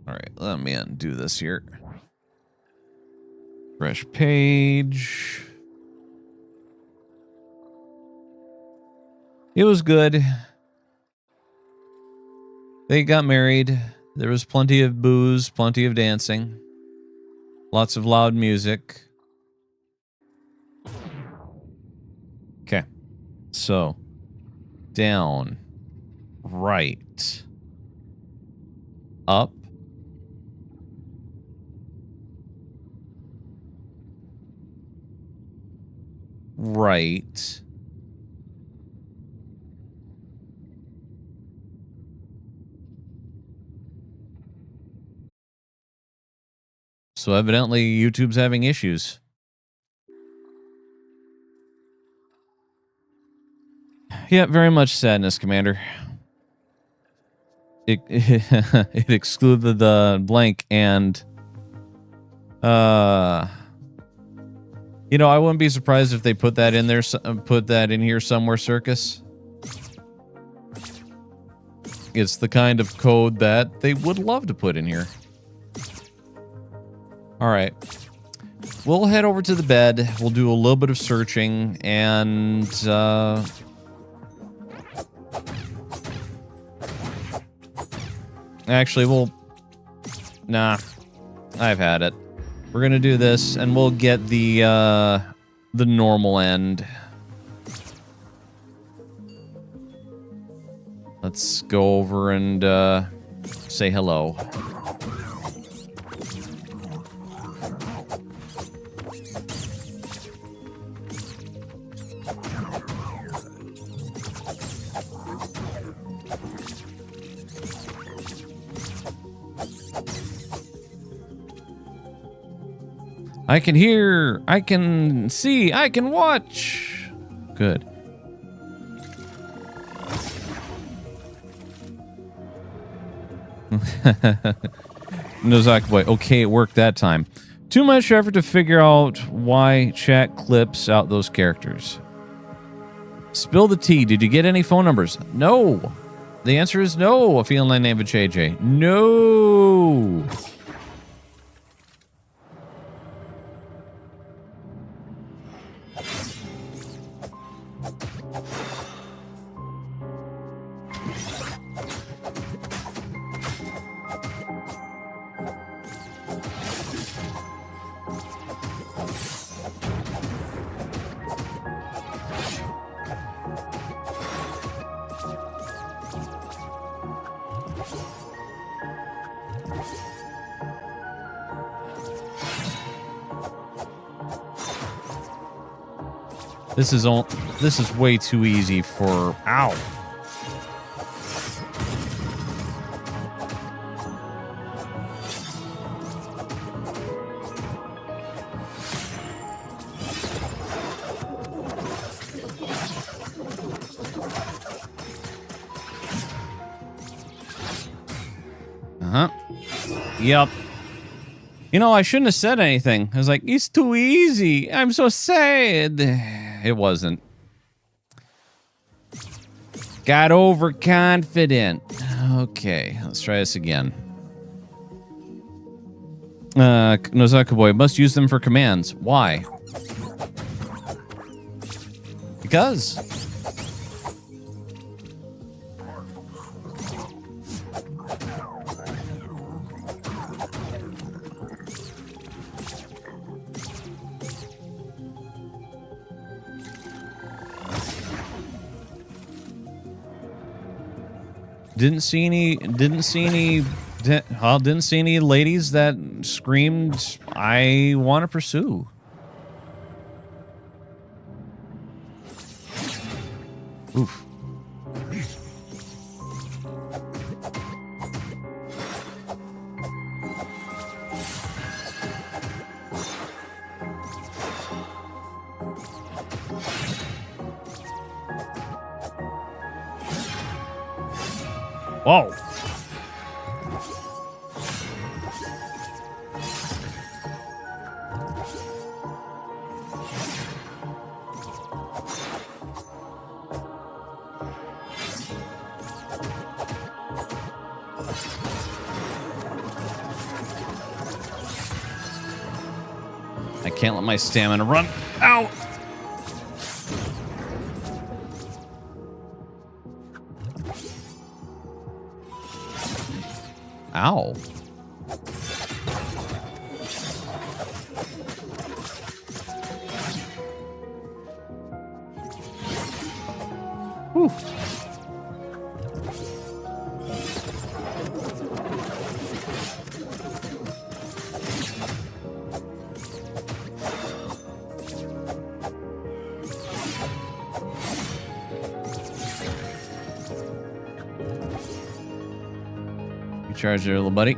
All right, let me undo this here. Fresh page. It was good. They got married. There was plenty of booze, plenty of dancing, lots of loud music. Okay. So, down, right, up, right, so evidently YouTube's having issues. Yeah, very much sadness, Commander. It excluded the blank and you know, I wouldn't be surprised if they put that in there, put that in here somewhere, Circus. It's the kind of code that they would love to put in here. All right. We'll head over to the bed. We'll do a little bit of searching and actually, nah, I've had it. We're gonna do this, and we'll get the normal end. Let's go over and say hello. I can hear, I can see, I can watch. Good. Nozaki boy. Okay, it worked that time. Too much effort to figure out why chat clips out those characters. Spill the tea. Did you get any phone numbers? No. The answer is no. A feeling name of JJ. No. This is way too easy for... Ow. Uh-huh. Yep. You know, I shouldn't have said anything. I was like, it's too easy. I'm so sad. It wasn't. Got overconfident. Okay, let's try this again. Nozaka boy, must use them for commands. Why? Because. Didn't see any ladies that screamed, I want to pursue. Oof. Whoa. I can't let my stamina run out. Ow. Whew. Recharge there, little buddy.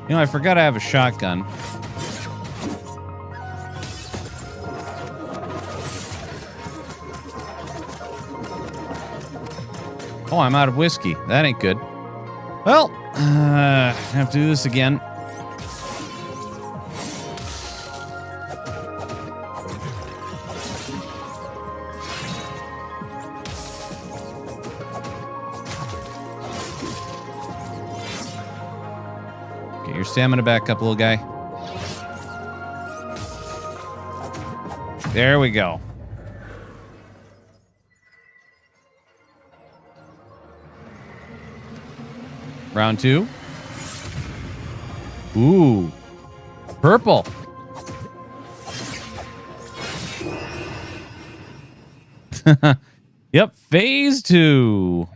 You know, I forgot I have a shotgun. Oh, I'm out of whiskey. That ain't good. Well, I have to do this again. Get your stamina back up, little guy. There we go. Round 2. Ooh. Purple. Yep, phase 2.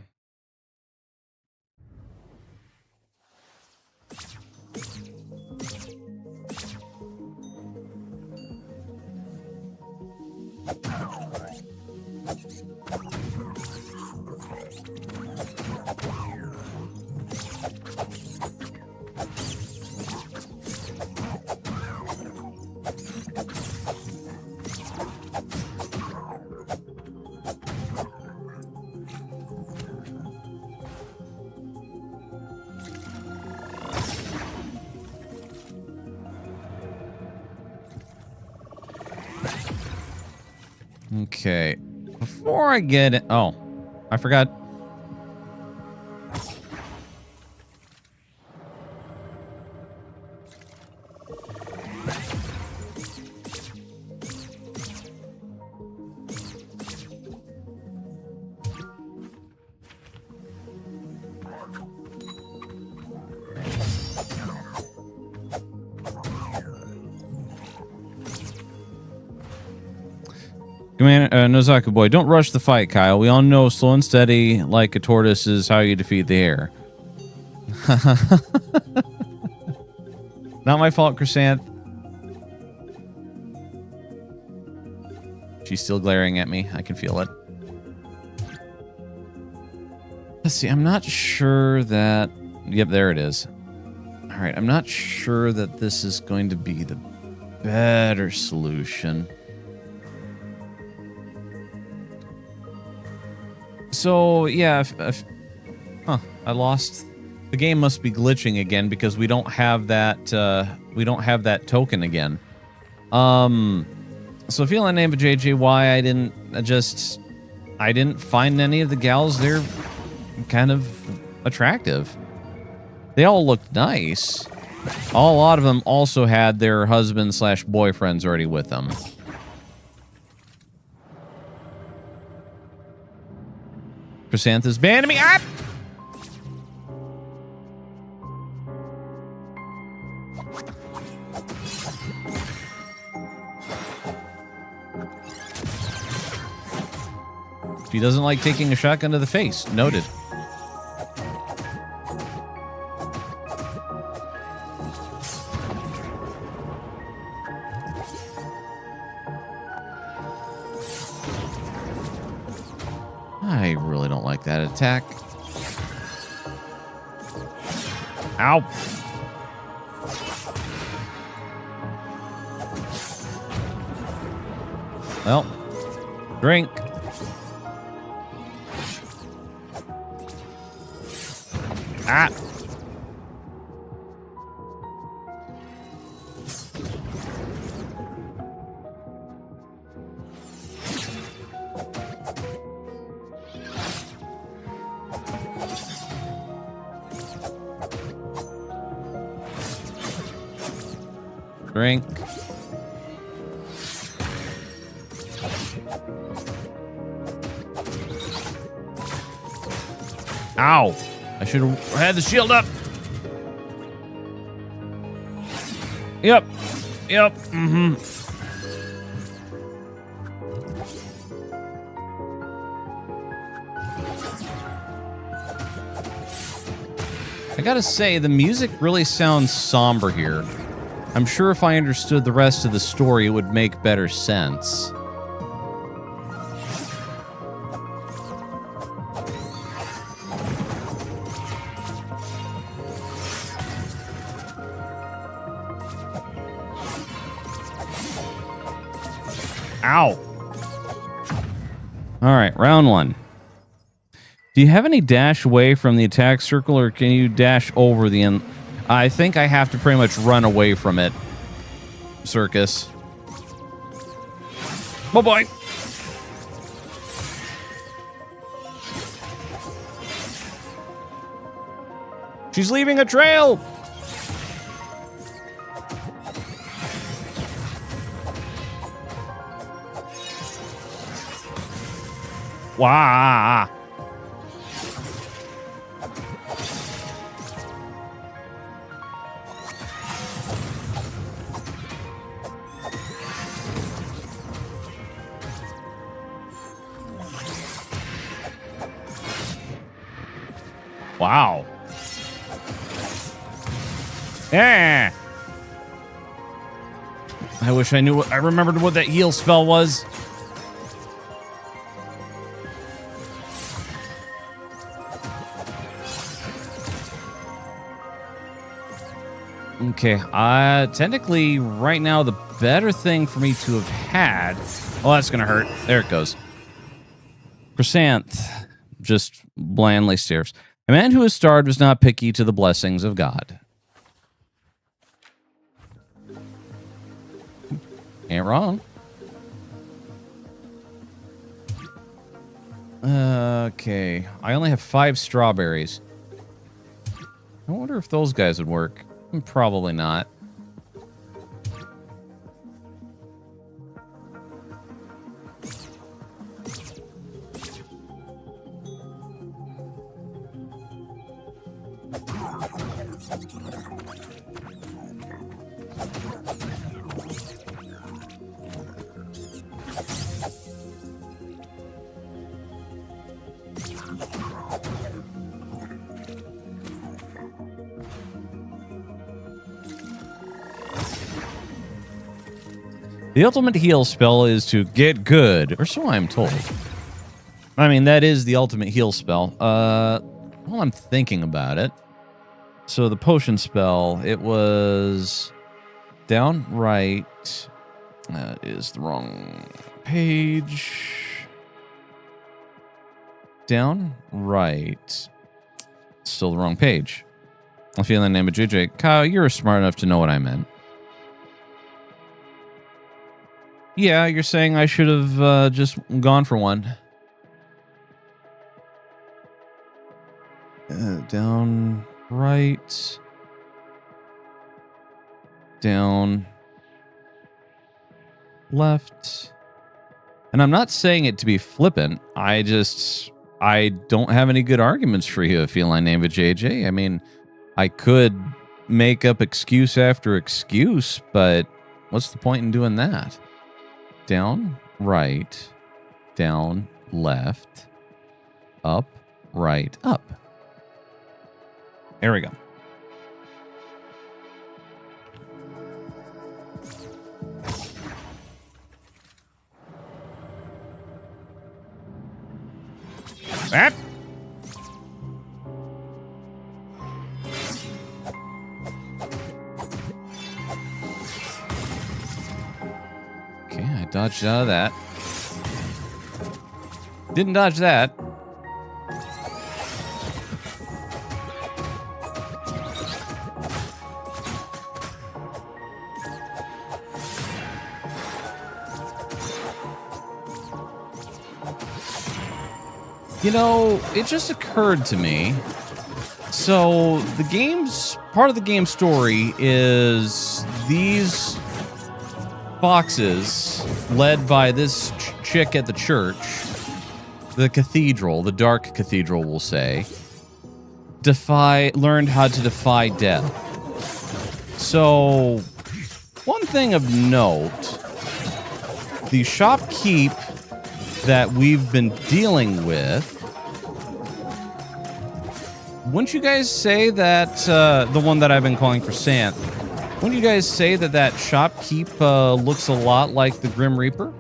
Okay. Before I get it... Oh, I forgot. Commander Nozaku boy, don't rush the fight, Kyle. We all know slow and steady like a tortoise is how you defeat the hare. Not my fault, Chrysanth. She's still glaring at me. I can feel it. Let's see. I'm not sure that... Yep, there it is. All right. I'm not sure that this is going to be the better solution. So, yeah, I lost. The game must be glitching again because we don't have that token again. So feeling name of JJY, I didn't find any of the gals there kind of attractive. They all looked nice. A lot of them also had their husbands / boyfriends already with them. Chrysanthus banning me. Ah! She doesn't like taking a shotgun to the face. Noted. I really don't like that attack. Ow. Well, drink. Ah! Drink. Ow! I should have had the shield up. Yep. Yep. Mm-hmm. I gotta say, the music really sounds somber here. I'm sure if I understood the rest of the story, it would make better sense. Ow. All right, round one. Do you have any dash away from the attack circle, or can you dash over the end? I think I have to pretty much run away from it. Circus. Oh boy. She's leaving a trail. Wow. Wow. Yeah. I wish I knew I remembered what that heal spell was. Okay, technically right now the better thing for me to have had. Oh, that's gonna hurt. There it goes. Chrysanth just blandly stares. A man who is starved is not picky to the blessings of God. Ain't wrong. Okay, I only have 5 strawberries. I wonder if those guys would work. Probably not. The ultimate heal spell is to get good, or so I'm told. I mean, that is the ultimate heal spell. Well, I'm thinking about it. So the potion spell, it was down right. That is the wrong page. Down right. Still the wrong page. I'm feeling the name of JJ. Kyle, you're smart enough to know what I meant. Yeah, you're saying I should have just gone for one. Down right. Down left. And I'm not saying it to be flippant. I don't have any good arguments for you, feline name of JJ. I mean, I could make up excuse after excuse, but what's the point in doing that? Down, right, down, left, up, right, up. There we go. That. Okay, I dodged out of that. Didn't dodge that. You know, it just occurred to me. So the game's part of the game story is these foxes led by this chick at the church, the cathedral, the dark cathedral, we'll say, learned how to defy death. So one thing of note, the shopkeep that we've been dealing with, wouldn't you guys say that, the one that I've been calling Croissant, wouldn't you guys say that that shopkeep looks a lot like the Grim Reaper?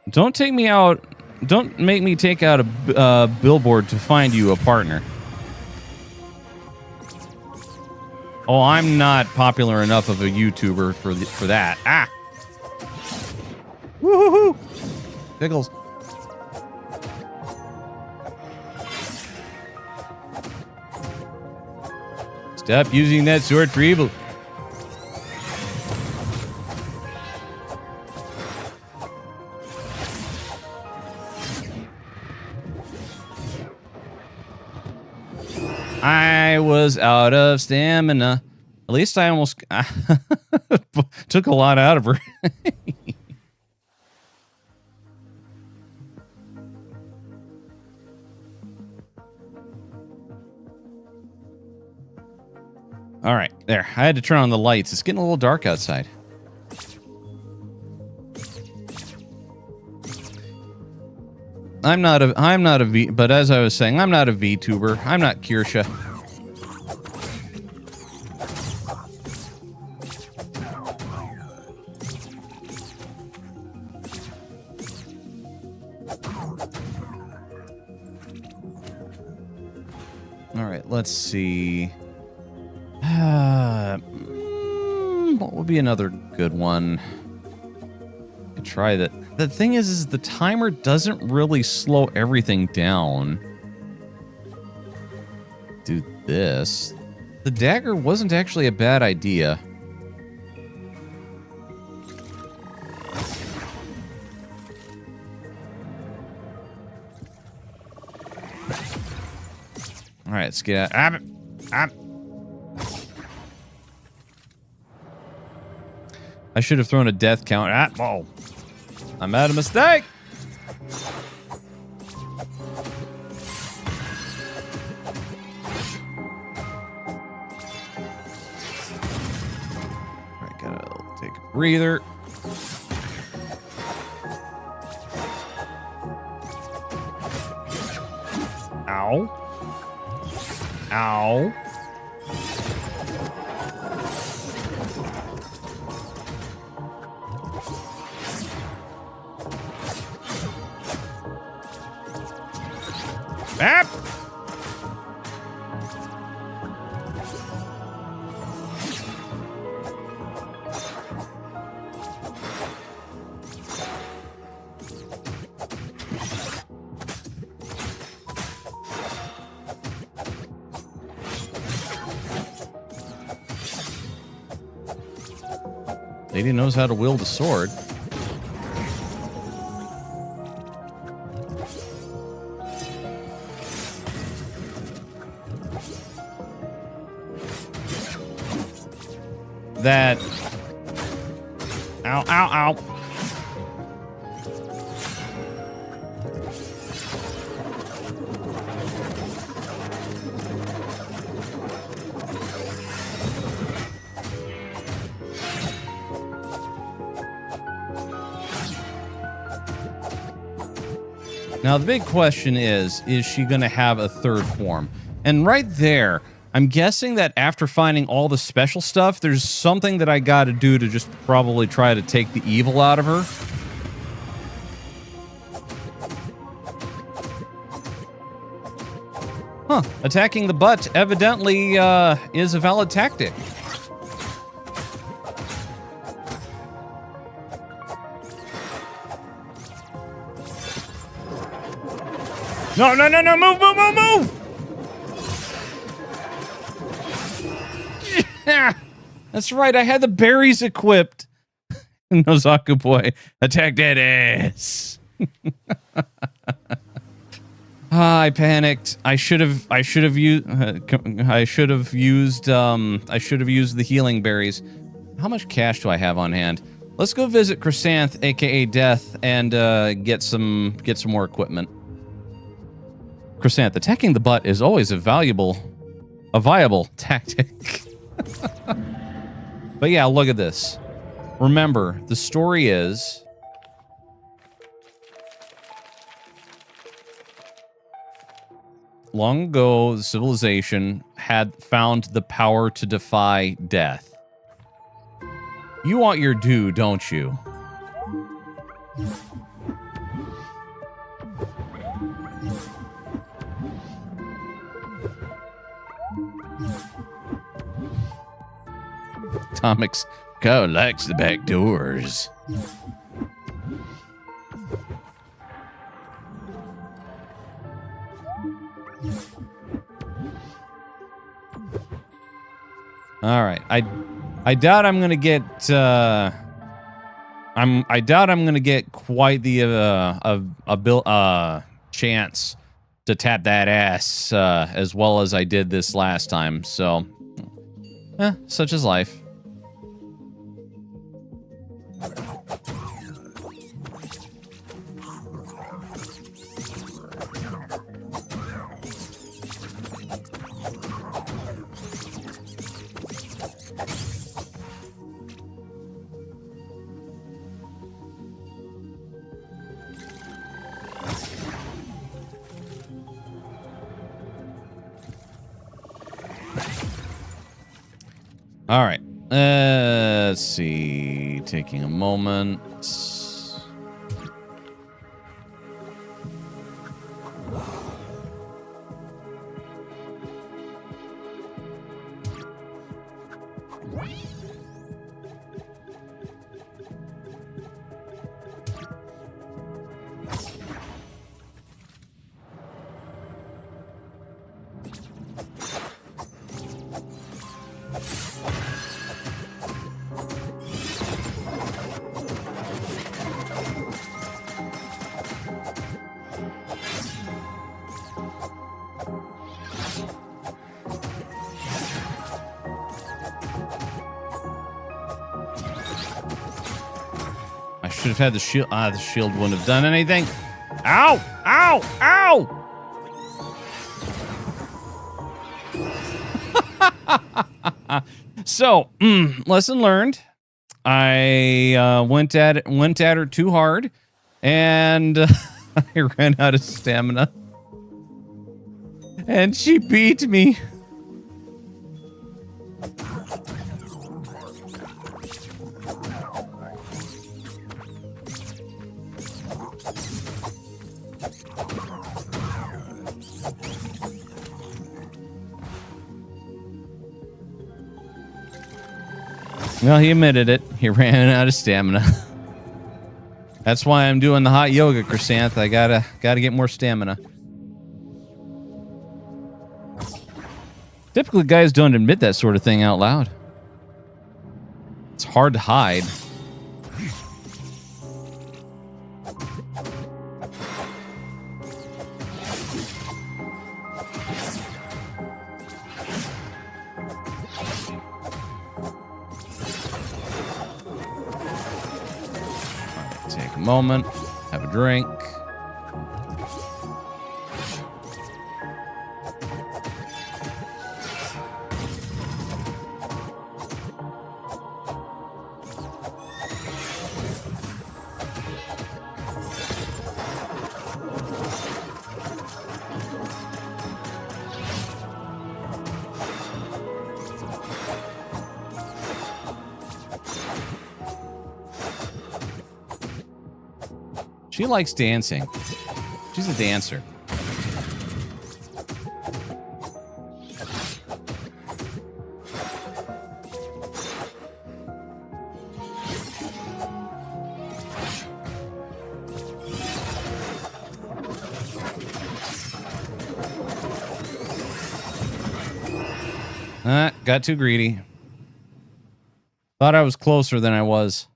Don't take me out. Don't make me take out a billboard to find you a partner. Oh, I'm not popular enough of a YouTuber for that. Ah! Woohoo! Pickles. Stop using that sword for evil. I was out of stamina. At least I almost took a lot out of her. All right, there. I had to turn on the lights. It's getting a little dark outside. I'm not a V, but as I was saying, I'm not a VTuber. I'm not Kirsha. All right, let's see. What would be another good one? Could try that. The thing is the timer doesn't really slow everything down. Do this. The dagger wasn't actually a bad idea. All right, let's get out. I should have thrown a death count. Whoa. I made a mistake. All right, gotta take a breather. Ow. Ow. Ah! Lady knows how to wield a sword. That. Ow, ow, ow. Now, the big question is she going to have a third form? And right there, I'm guessing that after finding all the special stuff, there's something that I got to do to just probably try to take the evil out of her. Huh. Attacking the butt evidently is a valid tactic. No, no, no, no, move, move, move, move! Yeah, that's right, I had the berries equipped. Nozaku boy, attack that ass. I panicked. I should have used the healing berries. How much cash do I have on hand? Let's go visit Chrysanth, aka Death, and get some more equipment. Chrysanth, attacking the butt is always a viable tactic. But yeah, look at this. Remember, the story is long ago, the civilization had found the power to defy death. You want your due, don't you? Tomix Cow likes the back doors. All right, I doubt I'm gonna get I doubt I'm gonna get quite the chance to tap that ass as well as I did this last time. So, such is life. All right. Let's see. Taking a moment. I should have had the shield. Ah, the shield wouldn't have done anything. Ow! Ow! Ow! So, lesson learned. I went at her too hard, and I ran out of stamina, and she beat me. Well, he admitted it. He ran out of stamina. That's why I'm doing the hot yoga, Chrysanth. I gotta get more stamina. Typically, guys don't admit that sort of thing out loud. It's hard to hide. Take a moment, have a drink. She likes dancing. She's a dancer. got too greedy. Thought I was closer than I was.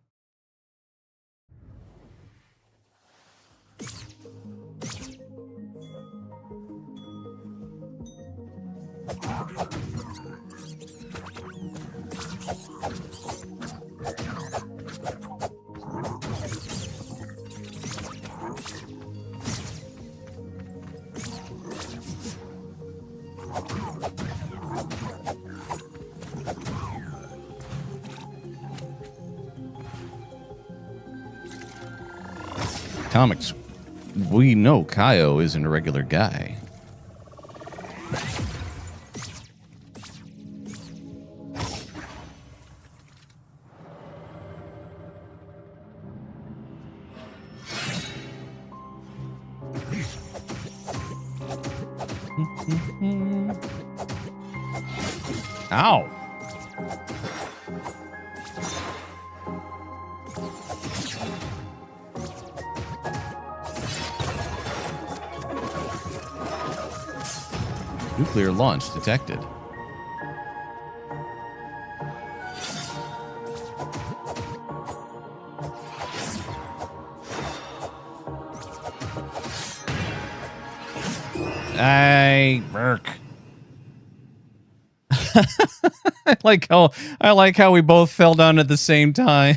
Comics, we know Kaio isn't a regular guy. Ow. Nuclear launch detected. Burk. I like how we both fell down at the same time.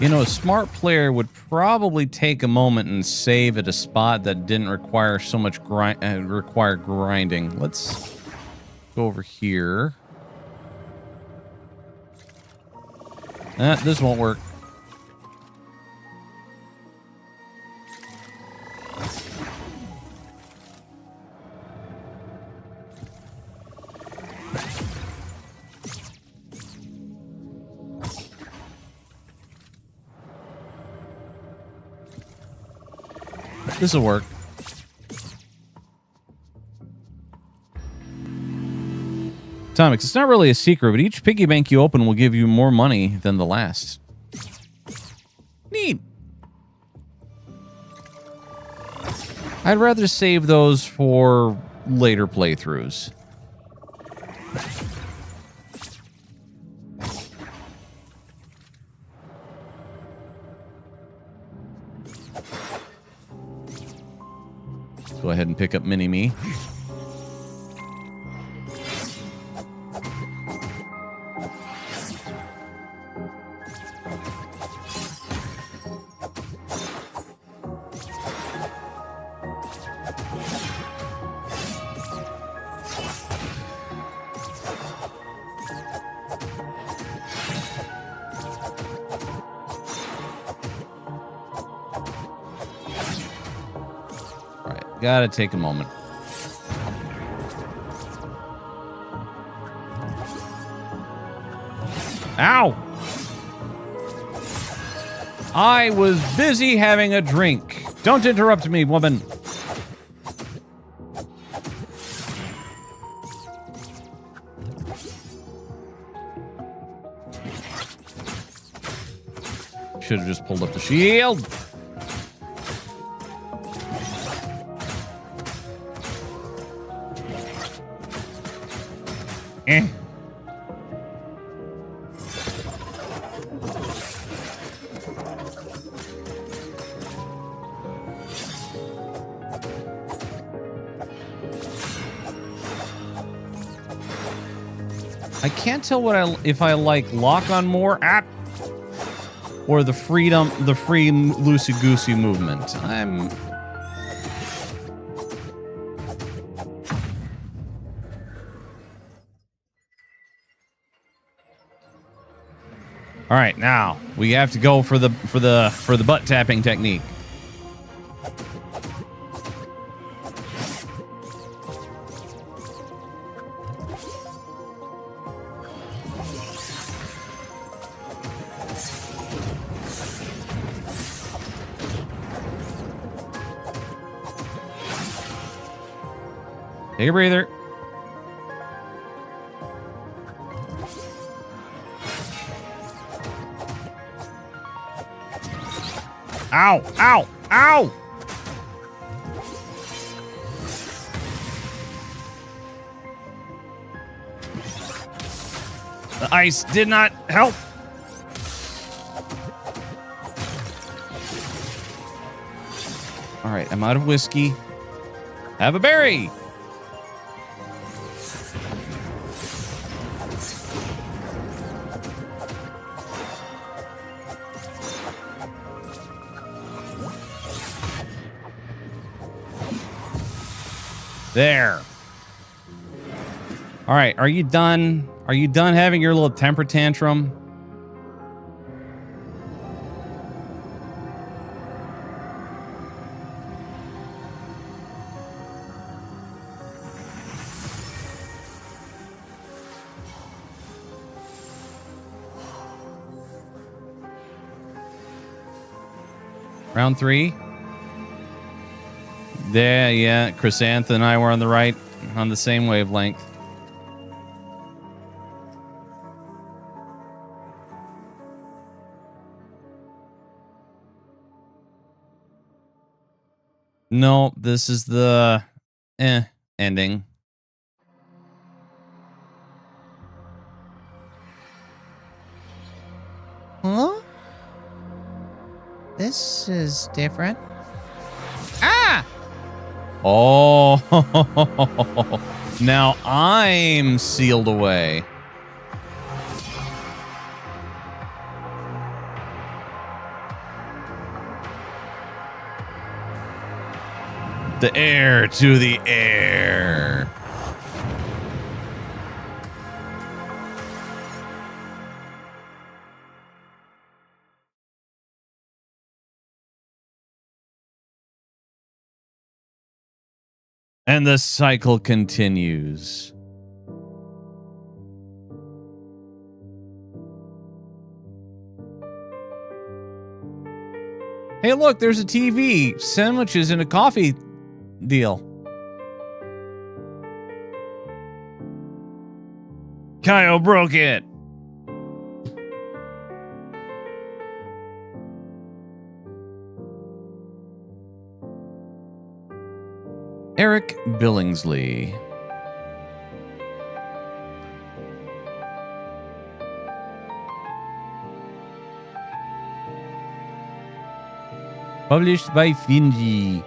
You know, a smart player would probably take a moment and save at a spot that didn't require so much grinding. Let's go over here. This won't work. This'll work. Atomics, it's not really a secret, but each piggy bank you open will give you more money than the last. Neat. I'd rather save those for later playthroughs. Go ahead and pick up Mini-Me. Gotta take a moment. Ow! I was busy having a drink. Don't interrupt me, woman. Should have just pulled up the shield. I can't tell if I like lock on more or the free loosey-goosey movement. All right, now we have to go for the butt tapping technique. Take a breather. Ow! Ow! Ow! The ice did not help. All right, I'm out of whiskey. Have a berry. There. All right, are you done? Are you done having your little temper tantrum? Round 3. There, yeah. Chrysanth and I were on the right, on the same wavelength. No, this is the ending. Huh? This is different. Ah! Oh, now I'm sealed away. The heir to the air. And the cycle continues. Hey, look, there's a TV, sandwiches, and a coffee deal. Kyle broke it. Eric Billingsley. Published by Finji.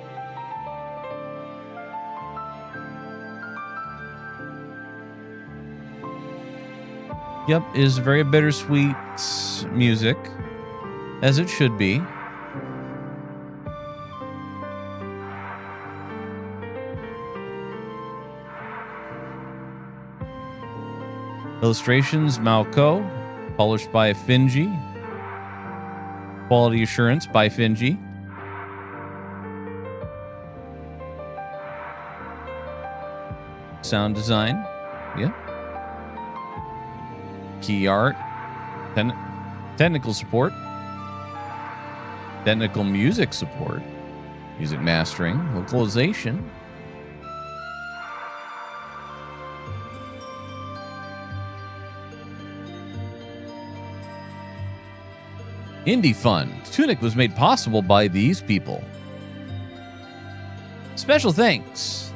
Yep, is very bittersweet music, as it should be. Illustrations, Malco, published by Finji. Quality assurance by Finji. Sound design, yeah. Key art, technical support, technical music support, music mastering, localization. Indie Fund. Tunic was made possible by these people. Special thanks.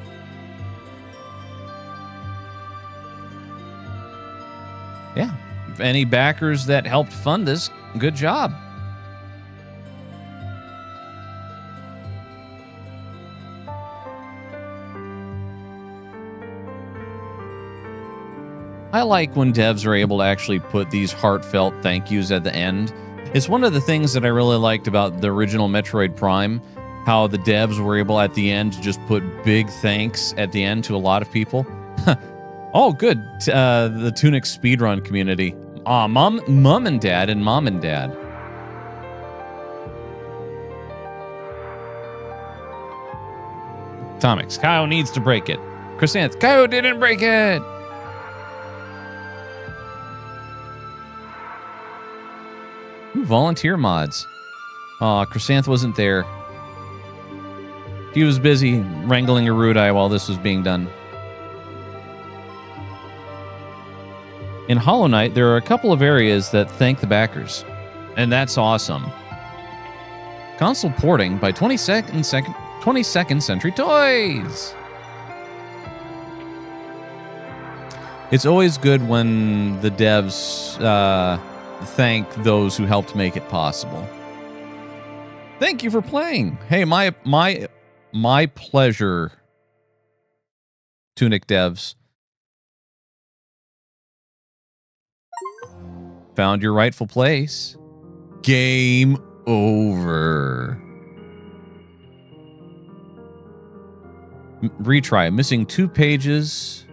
Yeah. If any backers that helped fund this, good job. I like when devs are able to actually put these heartfelt thank yous at the end. It's one of the things that I really liked about the original Metroid Prime, how the devs were able at the end to just put big thanks at the end to a lot of people. Oh, good. The Tunic speedrun community. Mom and Dad and Mom and Dad. Atomics. Kyle needs to break it. Chrysanth. Kyle didn't break it. Ooh, volunteer mods. Aw, Chrysanth wasn't there. He was busy wrangling a Rudai while this was being done. In Hollow Knight, there are a couple of areas that thank the backers, and that's awesome. Console porting by 22nd Century Toys. It's always good when the devs thank those who helped make it possible. Thank you for playing. Hey, my pleasure, Tunic devs. Found your rightful place. Game over. Retry. Missing 2 pages.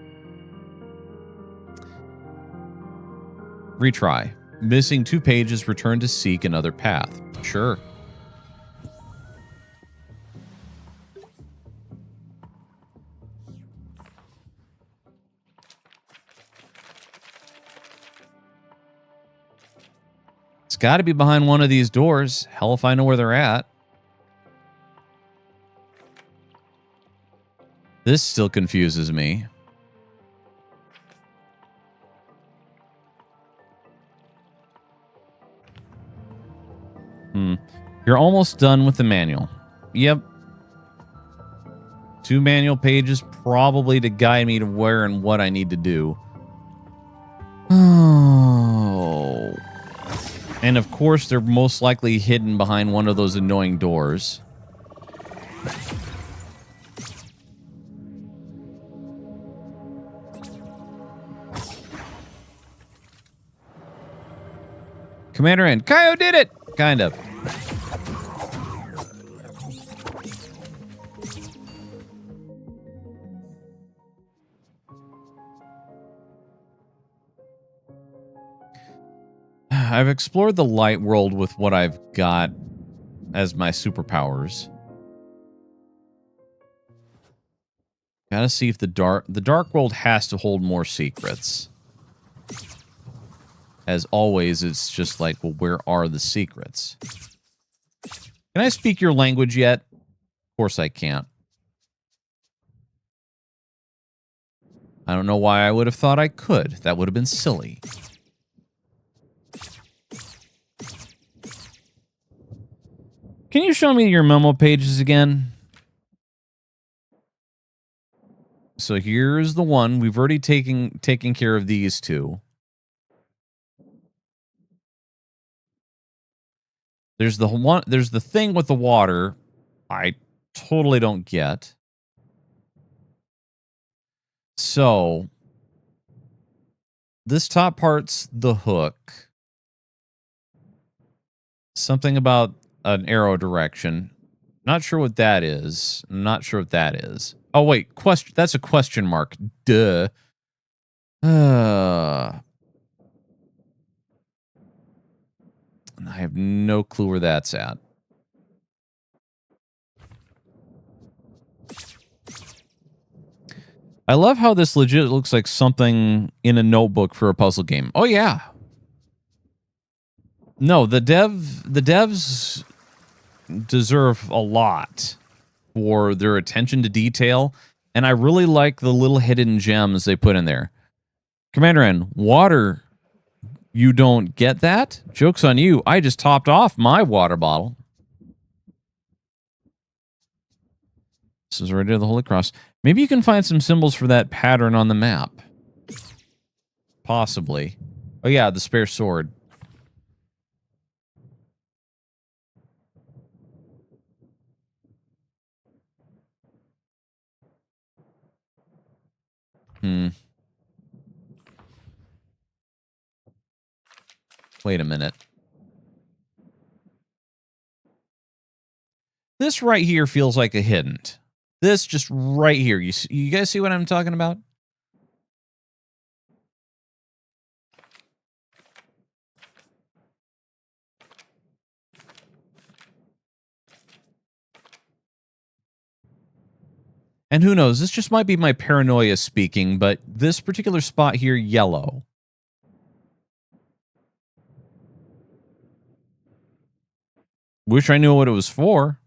Retry. Missing 2 pages. Return to seek another path. Sure. It's got to be behind one of these doors. Hell if I know where they're at. This still confuses me. You're almost done with the manual. Yep. 2 manual pages probably to guide me to where and what I need to do. Oh. And of course, they're most likely hidden behind one of those annoying doors. Commander N. Kaio did it! Kind of. I've explored the light world with what I've got as my superpowers. Gotta see if the dark world has to hold more secrets. As always, it's just like, well, where are the secrets? Can I speak your language yet? Of course I can't. I don't know why I would have thought I could. That would have been silly. Can you show me your memo pages again? So here's the one. We've already taken care of these 2. There's the one. There's the thing with the water. I totally don't get. So this top part's the hook. Something about an arrow direction. Not sure what that is. Not sure what that is. Oh wait, question. That's a question mark. Duh. I have no clue where that's at. I love how this legit looks like something in a notebook for a puzzle game. Oh yeah. No, the devs deserve a lot for their attention to detail, and I really like the little hidden gems they put in there. Commander N, water. You don't get that? Joke's on you. I just topped off my water bottle. This is right near the Holy Cross. Maybe you can find some symbols for that pattern on the map. Possibly. Oh yeah, the spare sword. Wait a minute. This right here feels like a hidden. This just right here. You guys see what I'm talking about? And who knows, this just might be my paranoia speaking, but this particular spot here, yellow. Wish I knew what it was for.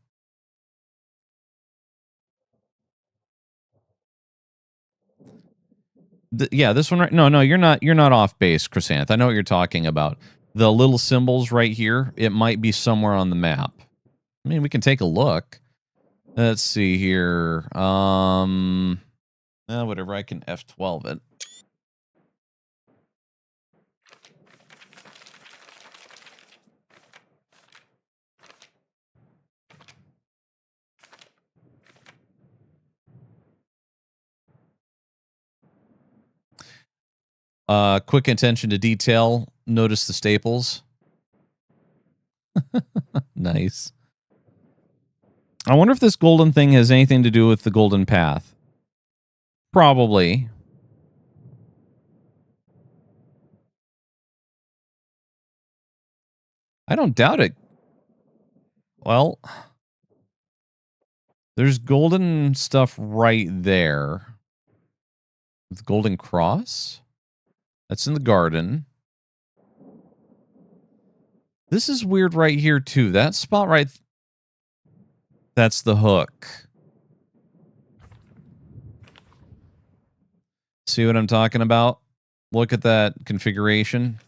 Yeah, this one right. No, you're not. You're not off base, Chrysanth. I know what you're talking about. The little symbols right here. It might be somewhere on the map. I mean, we can take a look. Let's see here. Whatever. I can F12 it. Quick attention to detail. Notice the staples. Nice. I wonder if this golden thing has anything to do with the golden path. Probably. I don't doubt it. Well, there's golden stuff right there. The golden cross? That's in the garden. This is weird right here, too. That spot right... That's the hook. See what I'm talking about? Look at that configuration.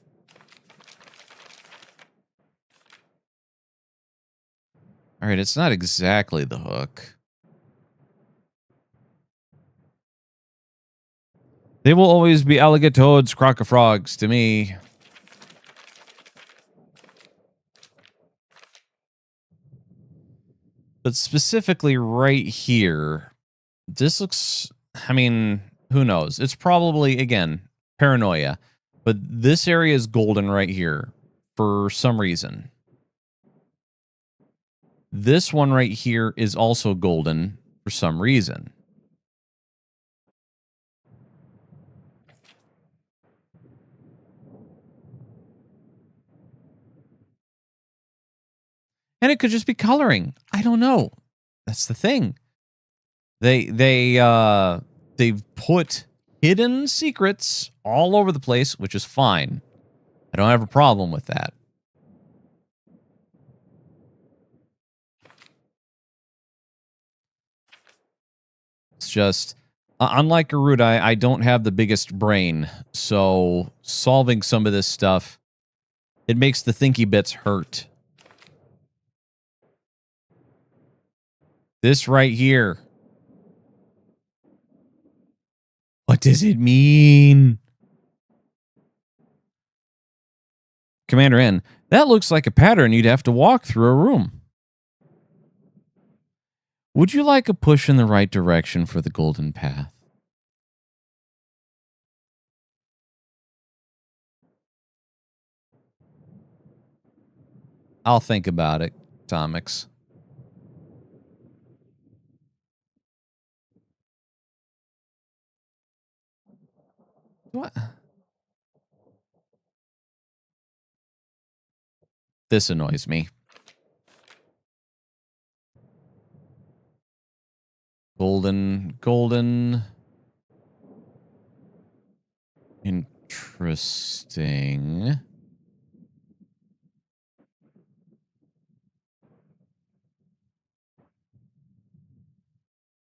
All right, it's not exactly the hook. They will always be alligatoads, crocofrogs to me. But specifically right here, this looks, I mean, who knows? It's probably, again, paranoia. But this area is golden right here for some reason. This one right here is also golden for some reason. And it could just be coloring. I don't know. That's the thing. They've put hidden secrets all over the place, which is fine. I don't have a problem with that. It's just, unlike Garuda, I don't have the biggest brain, so solving some of this stuff, it makes the thinky bits hurt. This right here. What does it mean? Commander N, that looks like a pattern you'd have to walk through a room. Would you like a push in the right direction for the golden path? I'll think about it, Atomics. What? This annoys me. Golden. Interesting.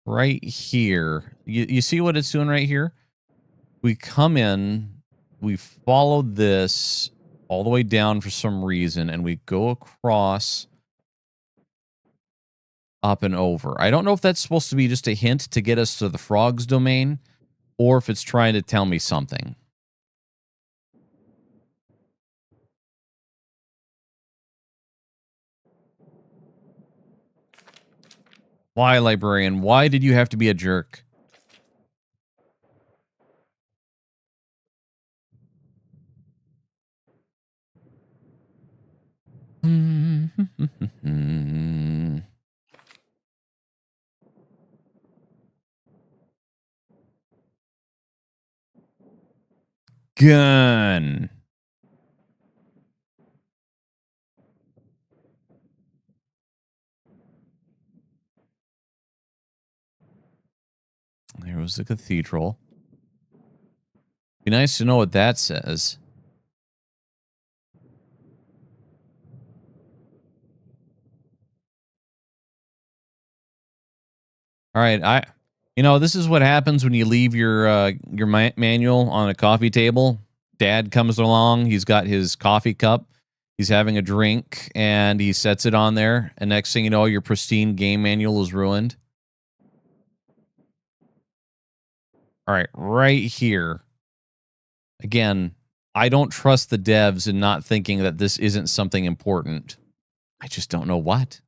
Right here. You see what it's doing right here? We come in, we follow this all the way down for some reason, and we go across, up and over. I don't know if that's supposed to be just a hint to get us to the frog's domain, or if it's trying to tell me something. Why, librarian? Why did you have to be a jerk? Gun. There was the cathedral. Be nice to know what that says. All right, You know, this is what happens when you leave your manual on a coffee table. Dad comes along. He's got his coffee cup. He's having a drink, and he sets it on there. And next thing you know, your pristine game manual is ruined. All right, right here. Again, I don't trust the devs in not thinking that this isn't something important. I just don't know what.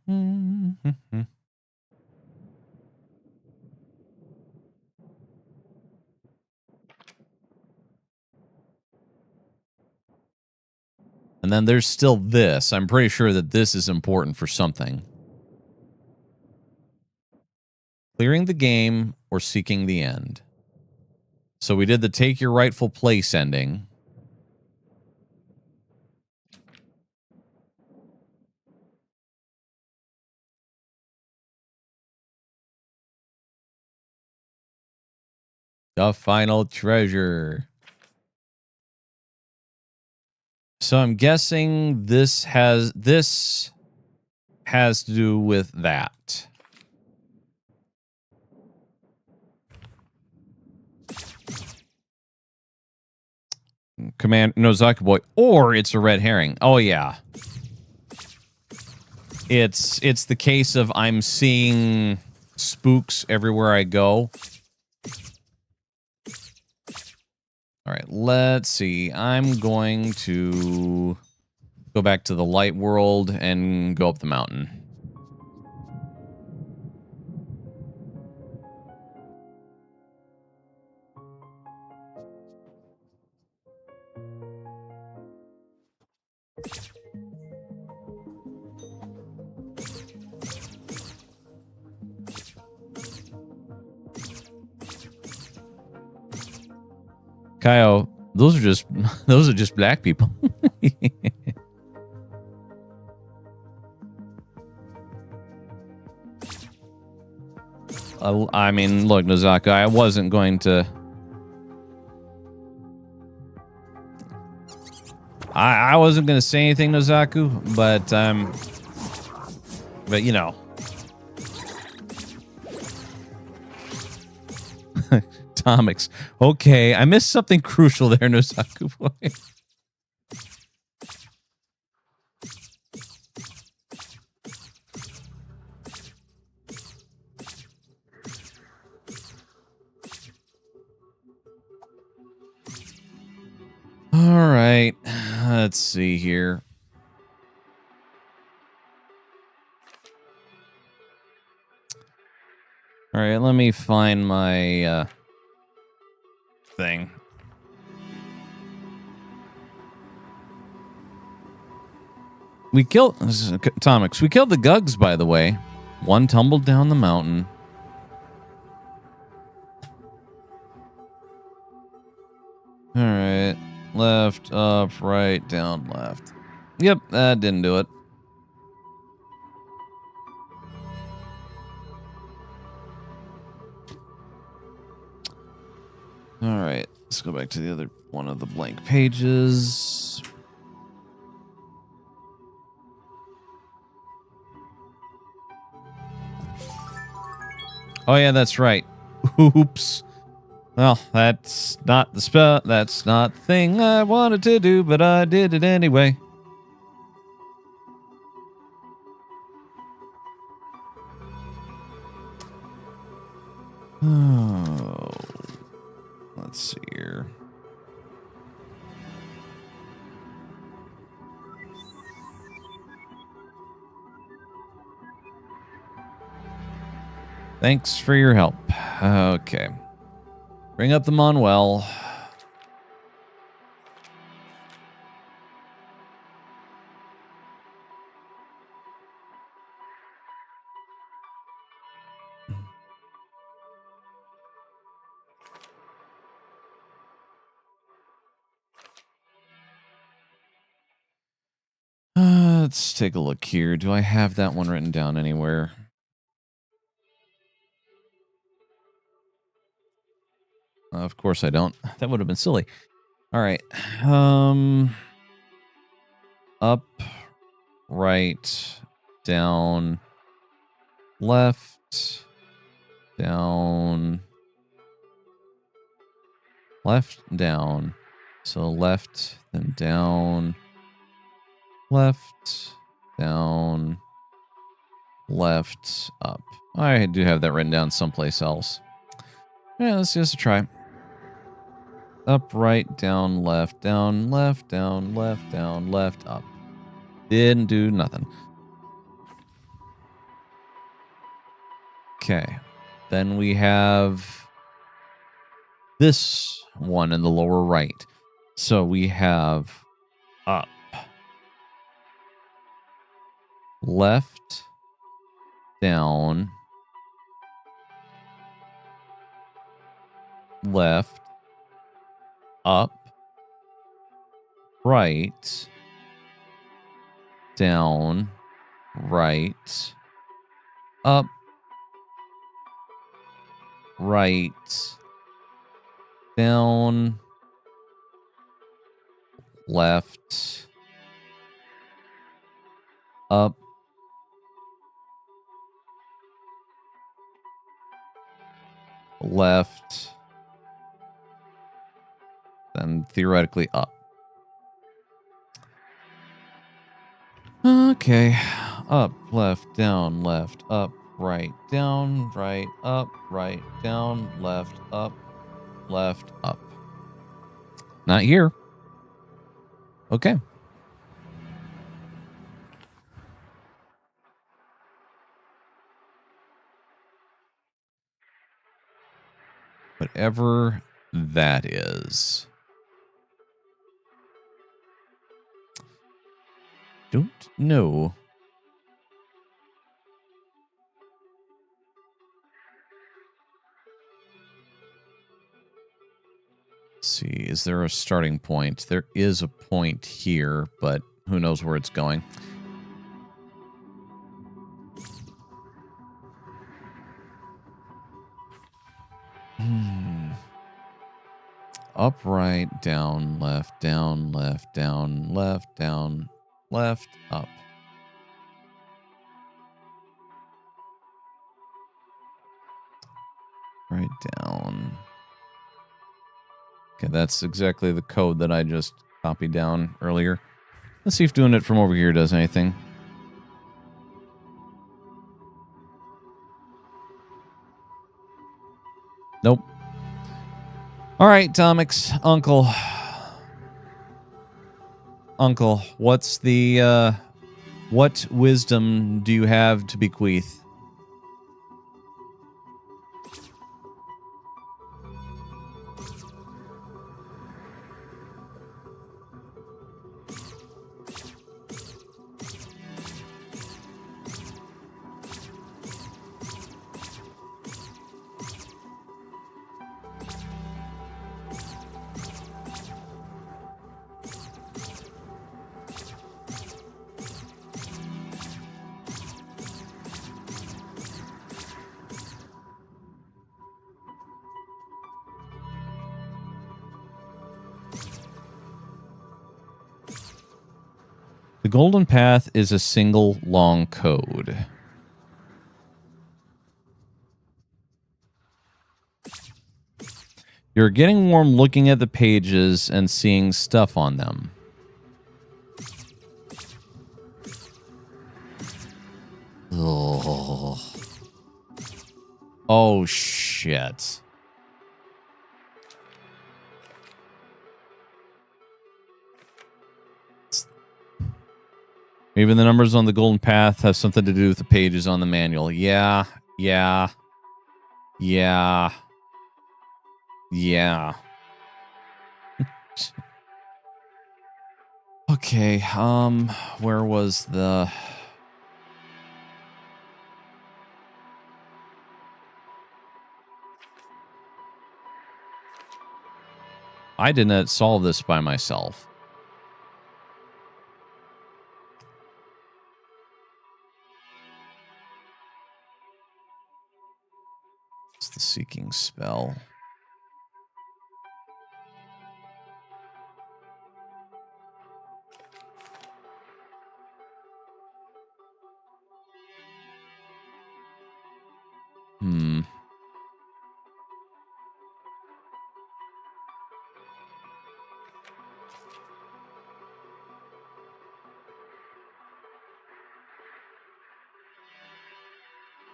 And then there's still this. I'm pretty sure that this is important for something. Clearing the game or seeking the end. So we did the take your rightful place ending. The final treasure. So I'm guessing this has to do with that. Command Nozaki boy, or it's a red herring. Oh yeah. It's the case of I'm seeing spooks everywhere I go. All right, let's see. I'm going to go back to the light world and go up the mountain. Kaio, those are just black people. I mean, look, Nozaka, I wasn't going to. I wasn't going to say anything, Nozaku, but you know. Atomics. Okay, I missed something crucial there, Nozaku boy. All right, let's see here. All right, let me find my thing. We killed Atomics. We killed the Gugs, by the way. One tumbled down the mountain. All right. Left, up, right, down, left. Yep, that didn't do it. All right. Let's go back to the other one of the blank pages. Oh, yeah, that's right. Oops. Well, that's not the spell. That's not the thing I wanted to do, but I did it anyway. Oh, let's see here. Thanks for your help. Okay. Bring up the Manuel. Let's take a look here. Do I have that one written down anywhere? Of course I don't. That would have been silly. All right. Up, right, down, left, down, left, down. So left, then down, left, down, left, up. I do have that written down someplace else. Yeah, let's just try. Up, right, down, left, down, left, down, left, down, left, up. Didn't do nothing. Okay. Then we have this one in the lower right. So we have up, left, down, left, up, right, down, right, up, right, down, left, up, left, then theoretically up. Okay. Up, left, up, right, down, right, up, right, down, left, up, up. Not here. Okay. Whatever that is. Don't know. Let's see, is there a starting point? There is a point here, but who knows where it's going. Up, right, down, left, down, left, down, left, down, left, up. Right, down. Okay, that's exactly the code that I just copied down earlier. Let's see if doing it from over here does anything. Nope. All right, Tomix, Uncle. Uncle, what's the, what wisdom do you have to bequeath? The golden path is a single long code. You're getting warm looking at the pages and seeing stuff on them. Ugh. Oh, shit. Maybe the numbers on the golden path have something to do with the pages on the manual. Yeah. Okay, where was the... I didn't solve this by myself. It's the seeking spell. Hmm.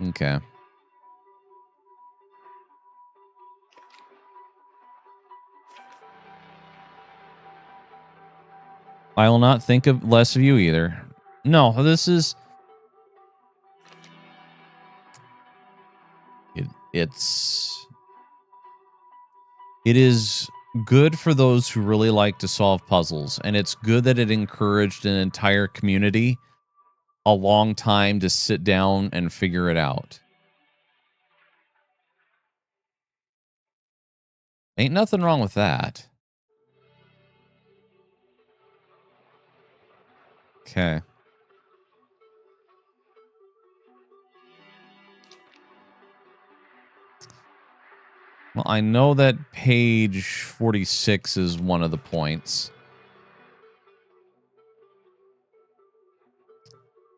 Okay. I will not think of less of you either. No, this is... It's... It is good for those who really like to solve puzzles, and it's good that it encouraged an entire community a long time to sit down and figure it out. Ain't nothing wrong with that. Okay. Well, I know that page 46 is one of the points.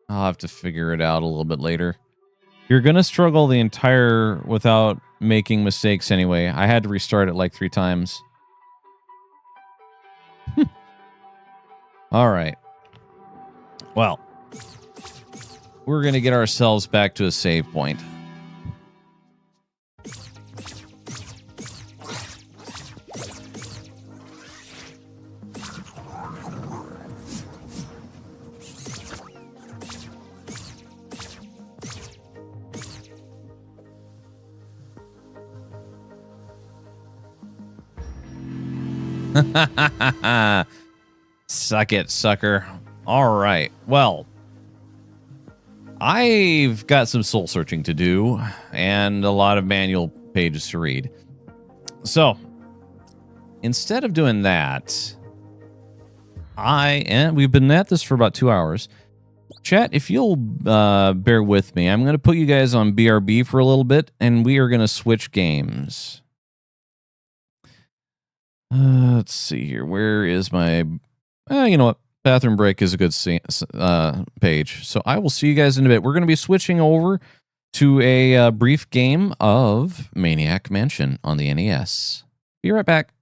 I'll have to figure it out a little bit later. You're going to struggle the entire without making mistakes anyway. I had to restart it like 3 times. All right. Well, we're going to get ourselves back to a save point. Suck it, sucker. All right. Well, I've got some soul searching to do and a lot of manual pages to read. So, instead of doing that, we've been at this for about 2 hours. Chat, if you'll bear with me, I'm going to put you guys on BRB for a little bit, and we are going to switch games. Let's see here. Where is my... you know what? Bathroom break is a good page. So I will see you guys in a bit. We're going to be switching over to a brief game of Maniac Mansion on the NES. Be right back.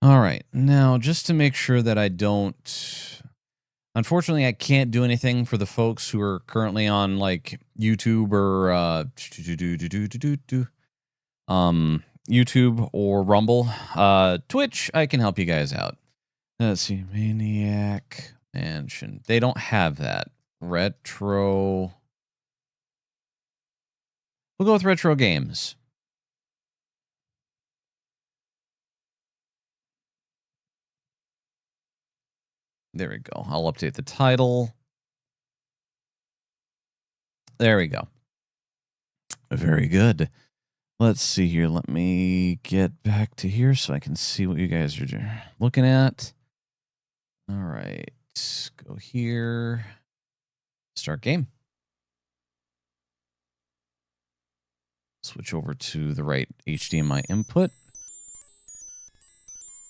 All right. Now, just to make sure that I don't... Unfortunately, I can't do anything for the folks who are currently on, like, YouTube or... YouTube or Rumble. Twitch, I can help you guys out. Let's see. Maniac Mansion. They don't have that. Retro... We'll go with retro games. There we go. I'll update the title. There we go. Very good. Let's see here. Let me get back to here so I can see what you guys are looking at. All right. Go here. Start game. Switch over to the right HDMI input.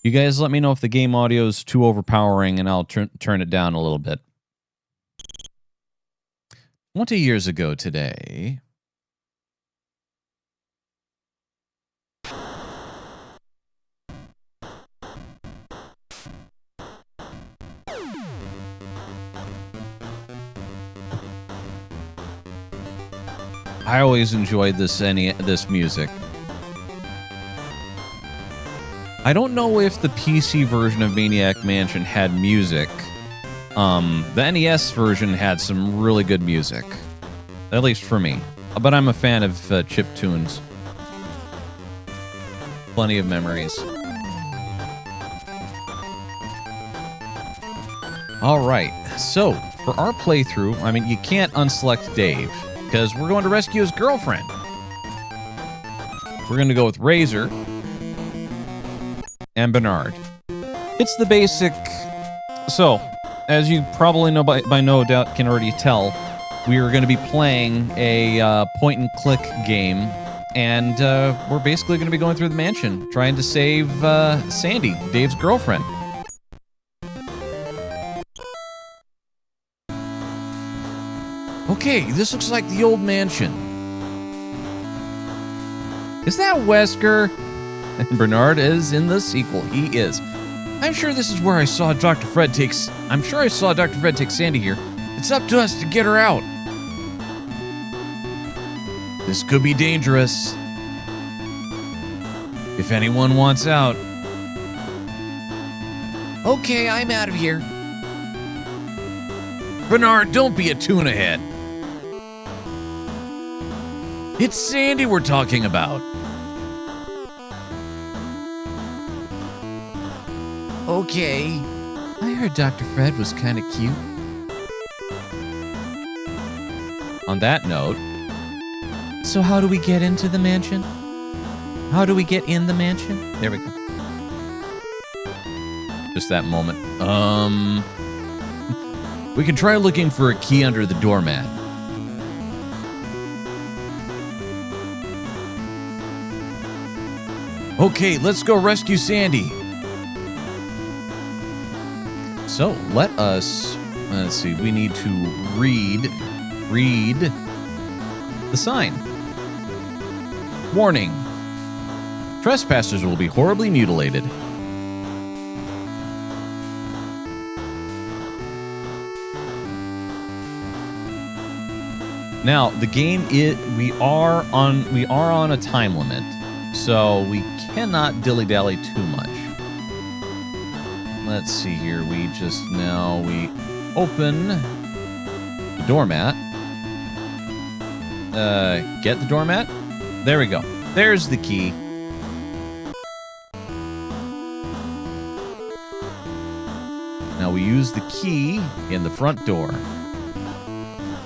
You guys let me know if the game audio is too overpowering, and I'll turn it down a little bit. 20 years ago today... I always enjoyed this music. I don't know if the PC version of Maniac Mansion had music. The NES version had some really good music, at least for me. But I'm a fan of chip tunes. Plenty of memories. All right, so for our playthrough, I mean, you can't unselect Dave, because we're going to rescue his girlfriend. We're going to go with Razor and Bernard. It's the basic... So, as you probably know by no doubt can already tell, we are going to be playing a point-and-click game, and we're basically going to be going through the mansion, trying to save Sandy, Dave's girlfriend. Okay, this looks like the old mansion. Is that Wesker? And Bernard is in the sequel. He is. I'm sure this is where I saw Dr. Fred take Sandy here. It's up to us to get her out. This could be dangerous. If anyone wants out. Okay, I'm out of here. Bernard, don't be a tuna head. It's Sandy we're talking about. Okay. I heard Dr. Fred was kind of cute. On that note, so how do we get into the mansion? How do we get in the mansion? There we go. Just that moment. We can try looking for a key under the doormat. Okay, let's go rescue Sandy. So, let's see, we need to read the sign. Warning. Trespassers will be horribly mutilated. Now, the game we are on a time limit, so we cannot dilly-dally too much. Let's see here. We open the doormat. Get the doormat. There we go. There's the key. Now we use the key in the front door.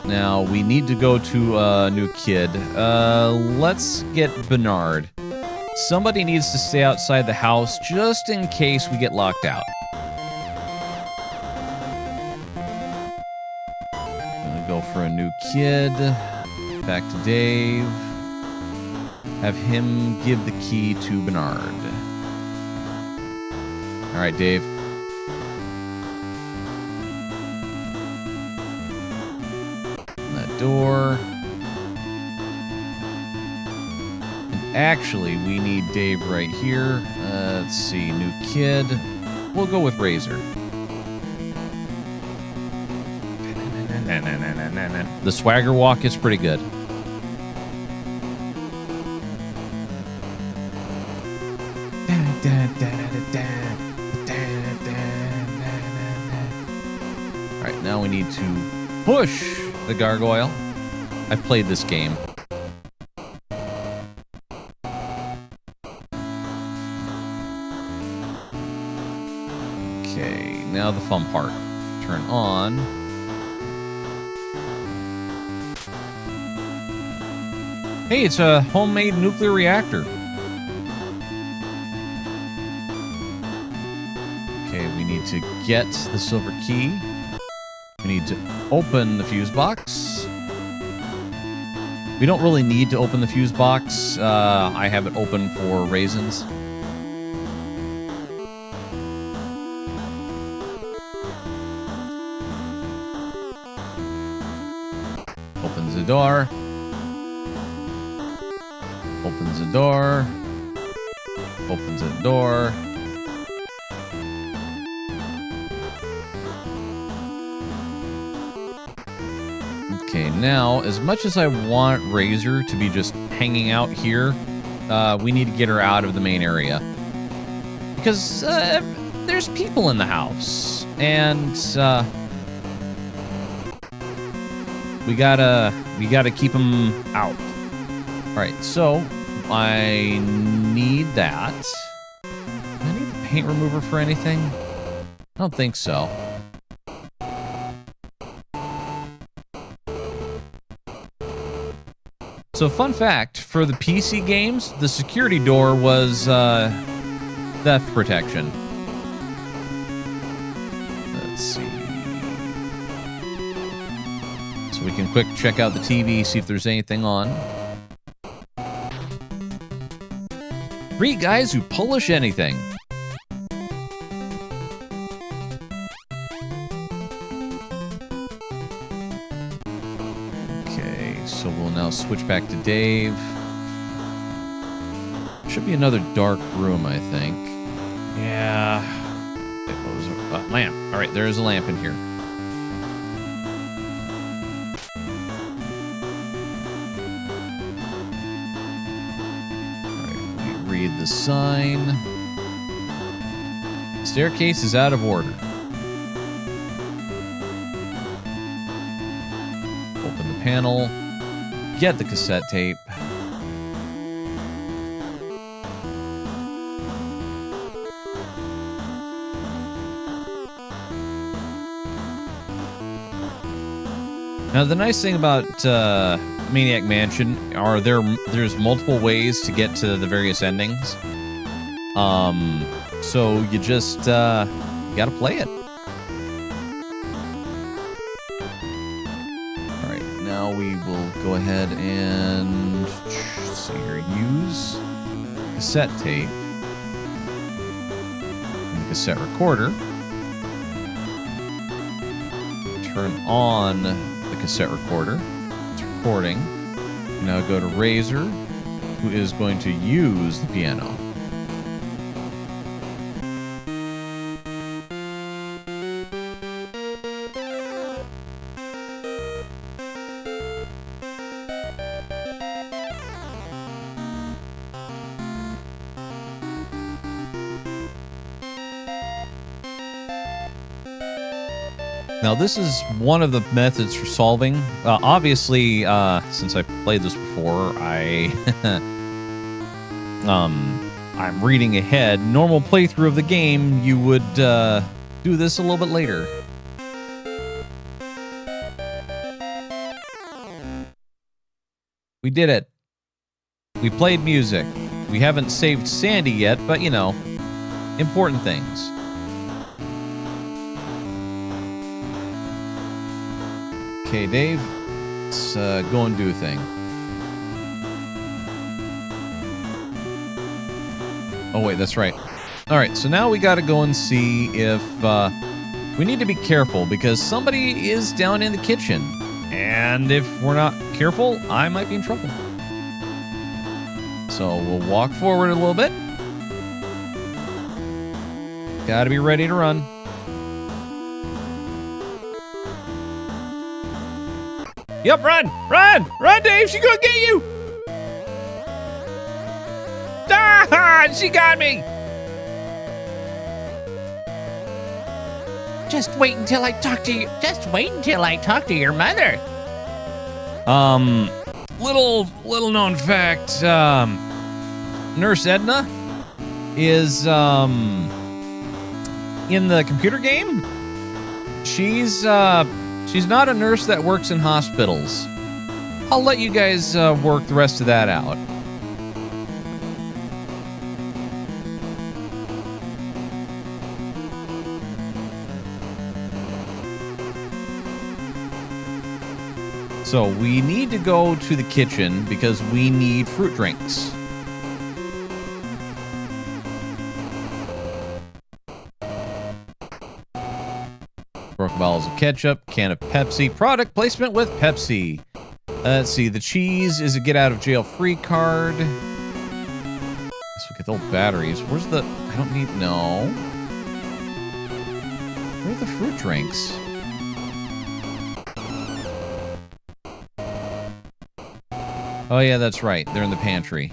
Now we need to go to a new kid. Let's get Bernard. Somebody needs to stay outside the house just in case we get locked out. Gonna go for a new kid. Back to Dave. Have him give the key to Bernard. All right, Dave. Door. And actually, we need Dave right here. Let's see, new kid. We'll go with Razor. The swagger walk is pretty good. All right, now we need to push the gargoyle. I've played this game. Okay, now the fun part. Turn on. Hey, it's a homemade nuclear reactor. Okay, we need to get the silver key. We need to open the fuse box. We don't really need to open the fuse box. I have it open for raisins. Opens the door. Opens the door. Opens the door. Okay, now, as much as I want Razor to be just hanging out here, we need to get her out of the main area. Because there's people in the house. And we gotta keep them out. Alright, so I need that. Do I need the paint remover for anything? I don't think so. So, fun fact, for the PC games, the security door was theft protection. Let's see. So we can quick check out the TV, see if there's anything on. 3 guys who polish anything. So we'll now switch back to Dave. Should be another dark room, I think. Yeah. What was it? Lamp. All right, there is a lamp in here. All right, we read the sign. Staircase is out of order. Open the panel. Get the cassette tape. Now, the nice thing about Maniac Mansion are there's multiple ways to get to the various endings. So you just gotta play it. Now we will go ahead and, let's see here, use cassette tape and cassette recorder. Turn on the cassette recorder. It's recording. Now go to Razor, who is going to use the piano. Now, this is one of the methods for solving. Obviously, since I played this before, I'm reading ahead. Normal playthrough of the game, you would do this a little bit later. We did it. We played music. We haven't saved Sandy yet, but, you know, important things. Okay, Dave, let's go and do a thing. Oh, wait, that's right. All right, so now we got to go and see if we need to be careful because somebody is down in the kitchen. And if we're not careful, I might be in trouble. So we'll walk forward a little bit. Got to be ready to run. Yep, run! Run! Run, Dave! She's gonna get you! Ah! She got me! Just wait until I talk to you. Just wait until I talk to your mother. Little known fact, Nurse Edna is, in the computer game, she's not a nurse that works in hospitals. I'll let you guys work the rest of that out. So we need to go to the kitchen because we need fruit drinks. Broken bottles of ketchup, can of Pepsi, product placement with Pepsi. Let's see, the cheese is a get out of jail free card. Let's look at the old batteries. Where's the, I don't need, no. Where are the fruit drinks? Oh yeah, that's right. They're in the pantry.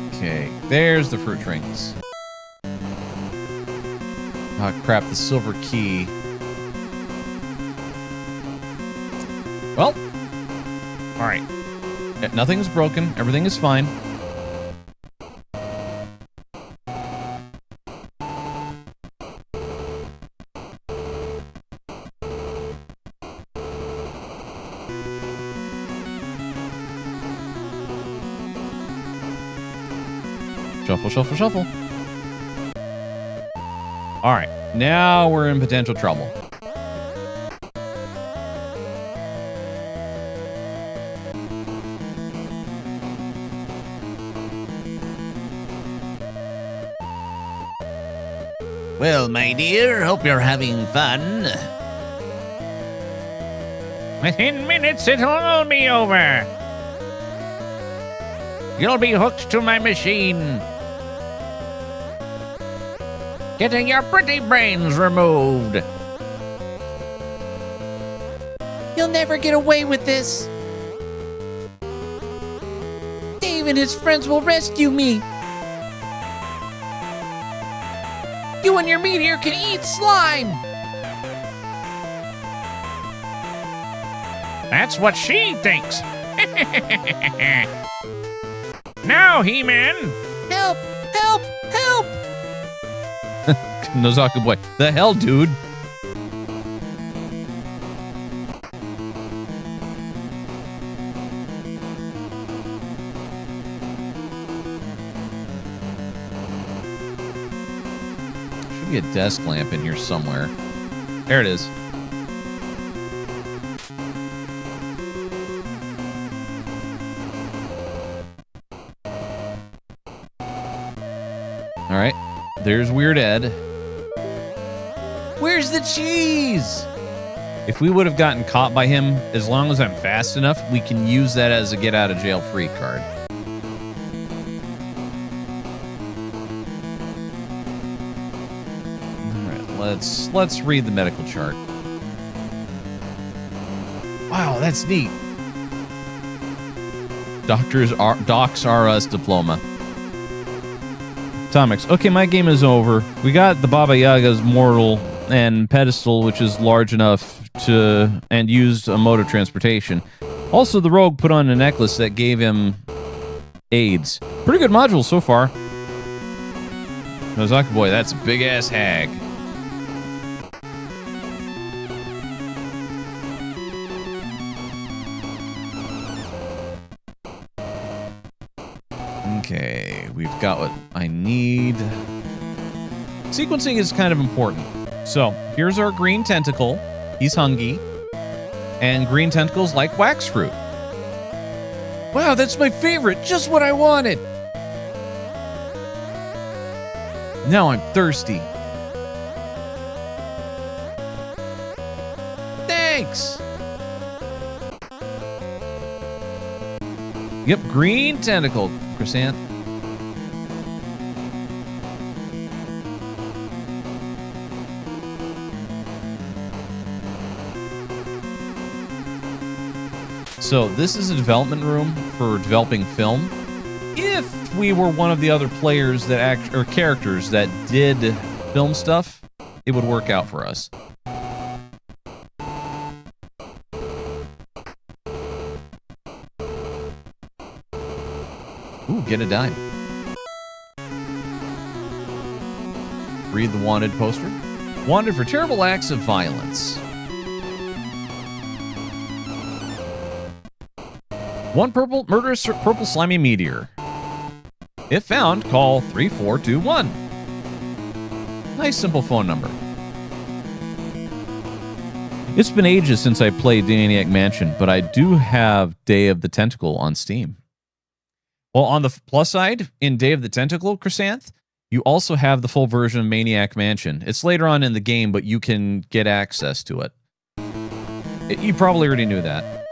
Okay, there's the fruit drinks. Oh crap, the silver key. Well, alright. Nothing's broken, everything is fine. Shuffle, shuffle, shuffle. All right, now we're in potential trouble. Well, my dear, hope you're having fun. Within minutes, it'll all be over. You'll be hooked to my machine, getting your pretty brains removed. You'll never get away with this. Dave and his friends will rescue me. You and your meteor can eat slime. That's what she thinks. Now, He-Man. Help! Help! Help! Nozaku boy. The hell, dude? Should be a desk lamp in here somewhere. There it is. All right. There's Weird Ed. Where's the cheese? If we would have gotten caught by him, as long as I'm fast enough, we can use that as a get out of jail free card. All right, let's read the medical chart. Wow, that's neat. Docs R Us diploma. Atomics. Okay, my game is over. We got the Baba Yaga's mortal and pedestal, which is large enough to and used a mode of transportation. Also, the rogue put on a necklace that gave him AIDS. Pretty good module so far. Nozaku boy, that's a big ass hag. Okay, we've got what I need. Sequencing is kind of important. So, here's our green tentacle. He's hungry. And green tentacles like wax fruit. Wow, that's my favorite. Just what I wanted. Now I'm thirsty. Thanks. Yep, green tentacle, Chrysanth. So this is a development room for developing film. If we were one of the other players that or characters that did film stuff, it would work out for us. Ooh, get a dime. Read the wanted poster. Wanted for terrible acts of violence. One purple, murderous purple slimy meteor. If found, call 3421. Nice simple phone number. It's been ages since I played Maniac Mansion, but I do have Day of the Tentacle on Steam. Well, on the plus side, in Day of the Tentacle, Chrysanth, you also have the full version of Maniac Mansion. It's later on in the game, but you can get access to it. You probably already knew that.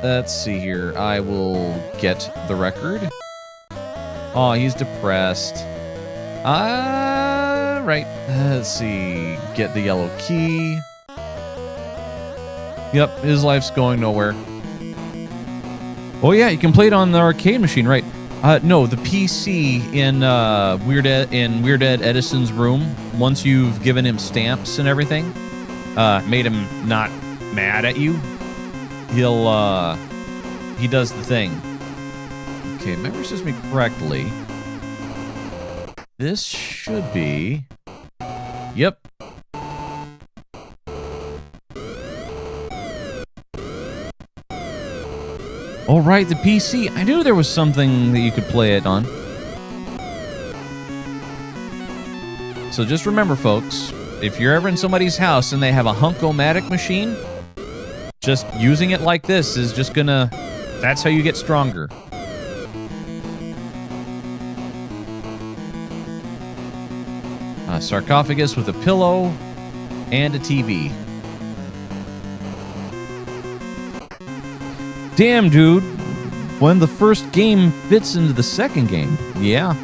Let's see here. I will get the record. Oh, he's depressed. Right. Let's see. Get the yellow key. Yep, his life's going nowhere. Oh yeah, you can play it on the arcade machine, right? No, the PC in Weird Ed Edison's room. Once you've given him stamps and everything, made him not mad at you. He does the thing. Okay, if memory serves me correctly. This should be. Yep. Oh, right, the PC. I knew there was something that you could play it on. So just remember, folks, if you're ever in somebody's house and they have a Hunk-O-Matic machine, just using it like this is just gonna... That's how you get stronger. A sarcophagus with a pillow and a TV. Damn, dude. When the first game fits into the second game. Yeah.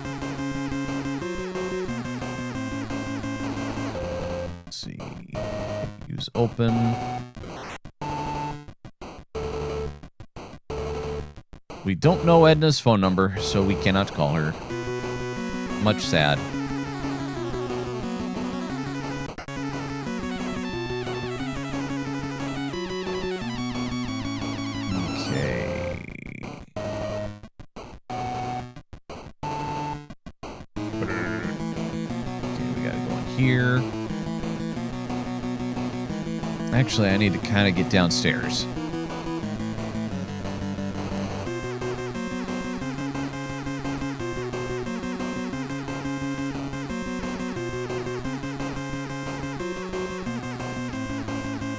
Let's see. Use open. We don't know Edna's phone number, so we cannot call her. Much sad. Here. Actually, I need to kind of get downstairs.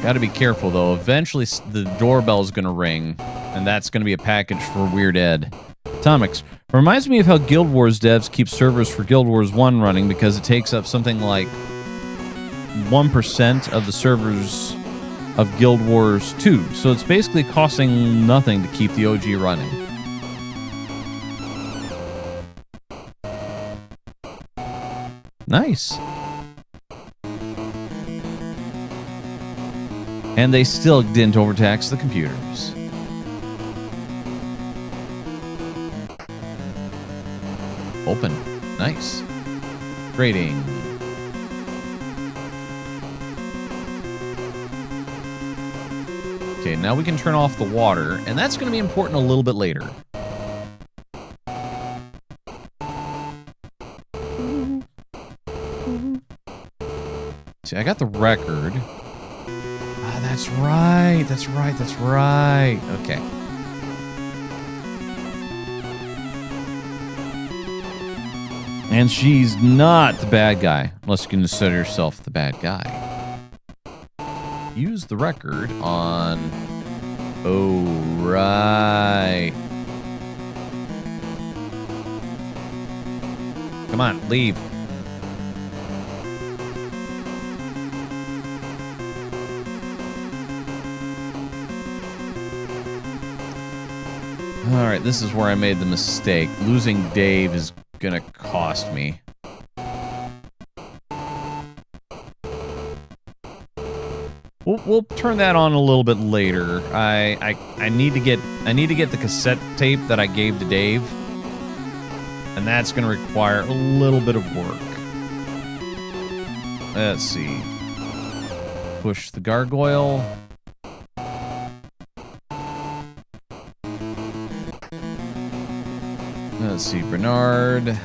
Got to be careful, though. Eventually, the doorbell's going to ring, and that's going to be a package for Weird Ed. Atomics. Reminds me of how Guild Wars devs keep servers for Guild Wars 1 running because it takes up something like 1% of the servers of Guild Wars 2. So it's basically costing nothing to keep the OG running. Nice. And they still didn't overtax the computers. Open. Nice. Grading. Okay, now we can turn off the water, and that's going to be important a little bit later. See, I got the record. Ah, that's right. That's right. That's right. Okay. And she's not the bad guy, unless you consider yourself the bad guy. Use the record on... Oh, right. Come on, leave. All right, this is where I made the mistake. Losing Dave is gonna cost me. We'll turn that on a little bit later. I need to get the cassette tape that I gave to Dave, and that's gonna require a little bit of work. Let's see. Push the gargoyle. Let's see, Bernard.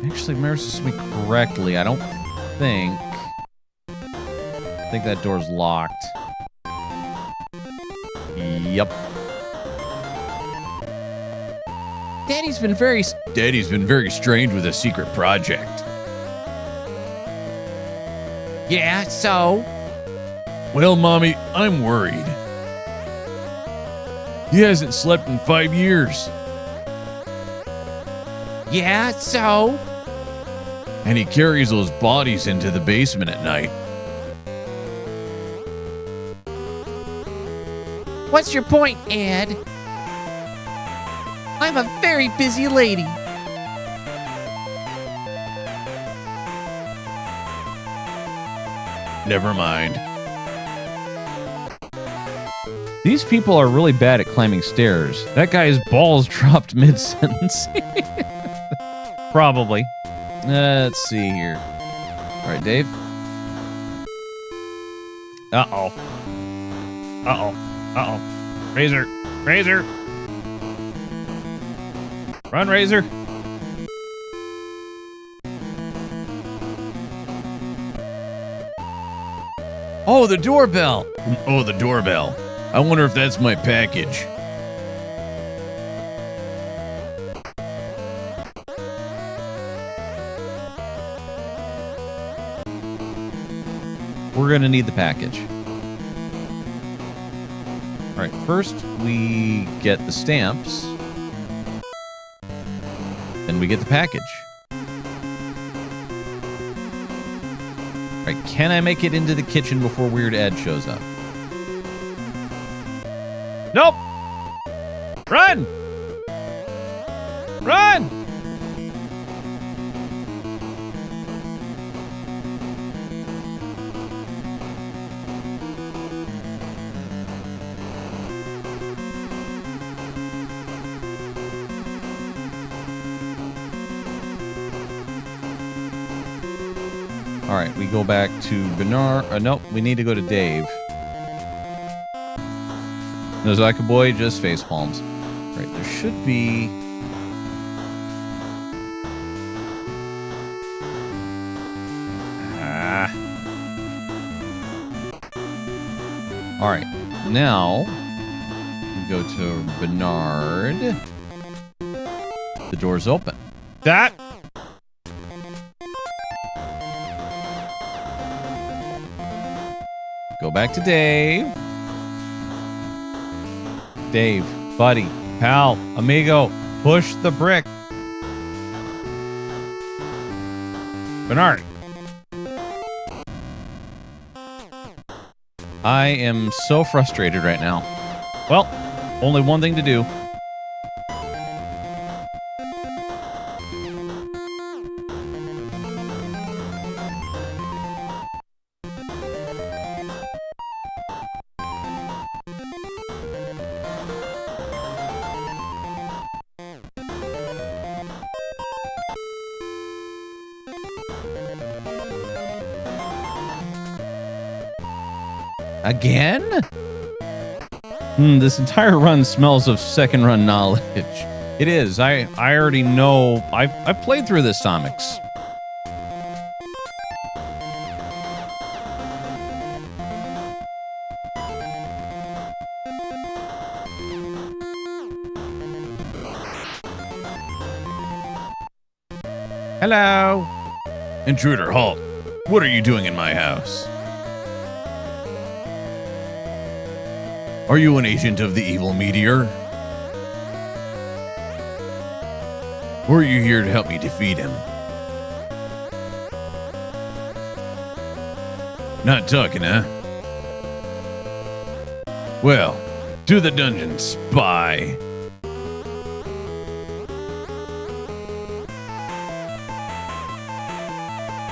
Actually, if memory serves me correctly, I don't think... think that door's locked. Yep. Daddy's been very strange with a secret project. Yeah, so? Well, Mommy, I'm worried. He hasn't slept in 5 years. Yeah, so? And he carries those bodies into the basement at night. What's your point, Ed? I'm a very busy lady. Never mind. These people are really bad at climbing stairs. That guy's balls dropped mid-sentence. Probably. Let's see here. All right, Dave. Uh-oh. Uh-oh. Uh-oh. Razor. Razor. Run, Razor. Oh, the doorbell. Oh, the doorbell. I wonder if that's my package. We're going to need the package. All right, first we get the stamps. Then we get the package. All right, can I make it into the kitchen before Weird Ed shows up? Nope! Run! Run! All right, we go back to Bernard. Nope, we need to go to Dave. Nozaka boy just face palms. All right, there should be. All right, now we go to Bernard. The door's open. That. Go back to Dave. Dave, buddy, pal, amigo, push the brick. Bernard. I am so frustrated right now. Well, only one thing to do. Again? This entire run smells of second run knowledge. It is. I already know. I've played through this Tomix. Hello. Intruder, halt. What are you doing in my house? Are you an agent of the evil meteor? Or are you here to help me defeat him? Not talking, huh? Well, to the dungeon, spy.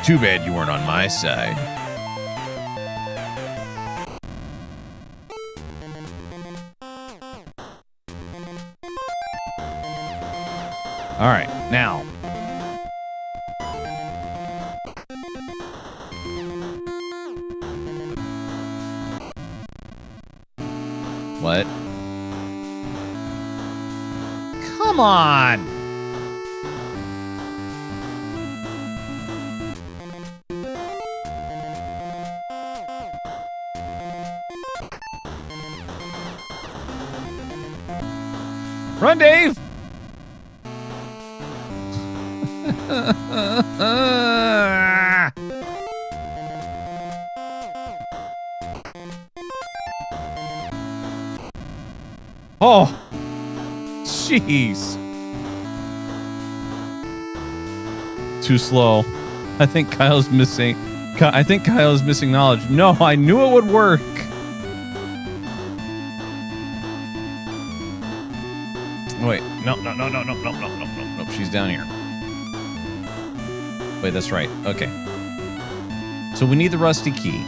Too bad you weren't on my side. All right, now. What? Come on. Run, Dave! Oh, jeez. Too slow. I think Kyle's missing. I think Kyle's missing knowledge. No, I knew it would work. Wait, no. She's down here. Wait, that's right. Okay. So we need the rusty key.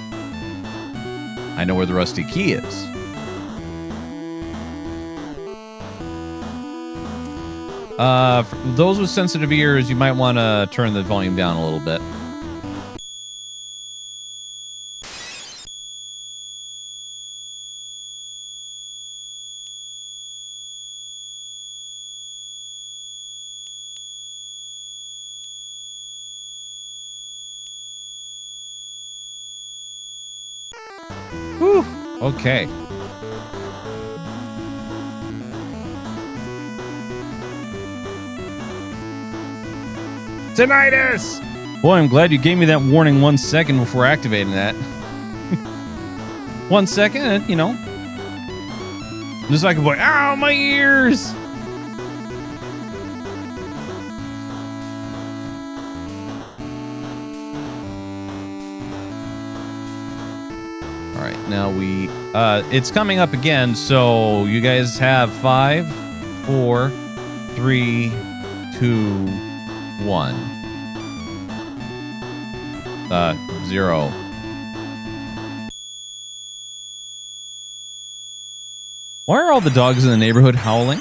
I know where the rusty key is. For those with sensitive ears, you might want to turn the volume down a little bit. Whew. Okay. Tinnitus! Boy, I'm glad you gave me that warning 1 second before activating that. 1 second, you know. Just like a boy, ow, my ears! All right, now we, it's coming up again, so you guys have 5, 4, 3, 2, 1. 0. Why are all the dogs in the neighborhood howling?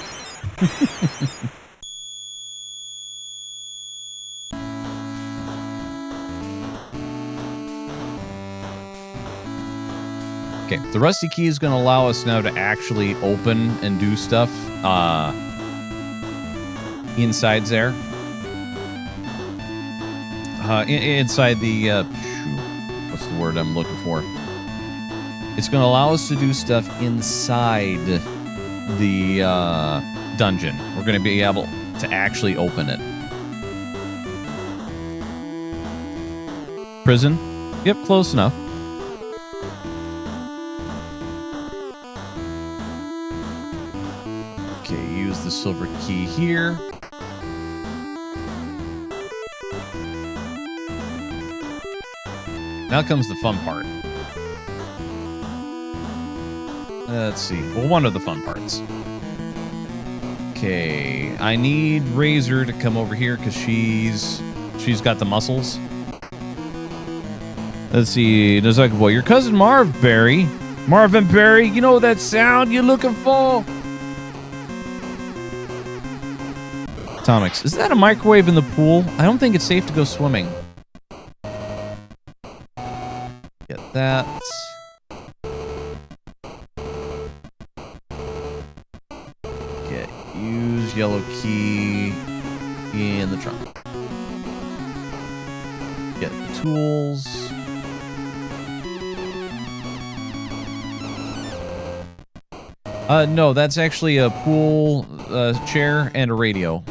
Okay, the rusty key is going to allow us now to actually open and do stuff inside there. Inside the, what's the word I'm looking for? It's going to allow us to do stuff inside the dungeon. We're going to be able to actually open it. Prison? Yep, close enough. Okay, use the silver key here. Now comes the fun part. Let's see. Well, one of the fun parts. Okay, I need Razor to come over here because she's got the muscles. Let's see. There's like, well, your cousin Marvin Berry, you know that sound you're looking for? Tonics, is that a microwave in the pool? I don't think it's safe to go swimming. Get that. Use yellow key in the trunk. Get tools. No, that's actually a pool chair and a radio.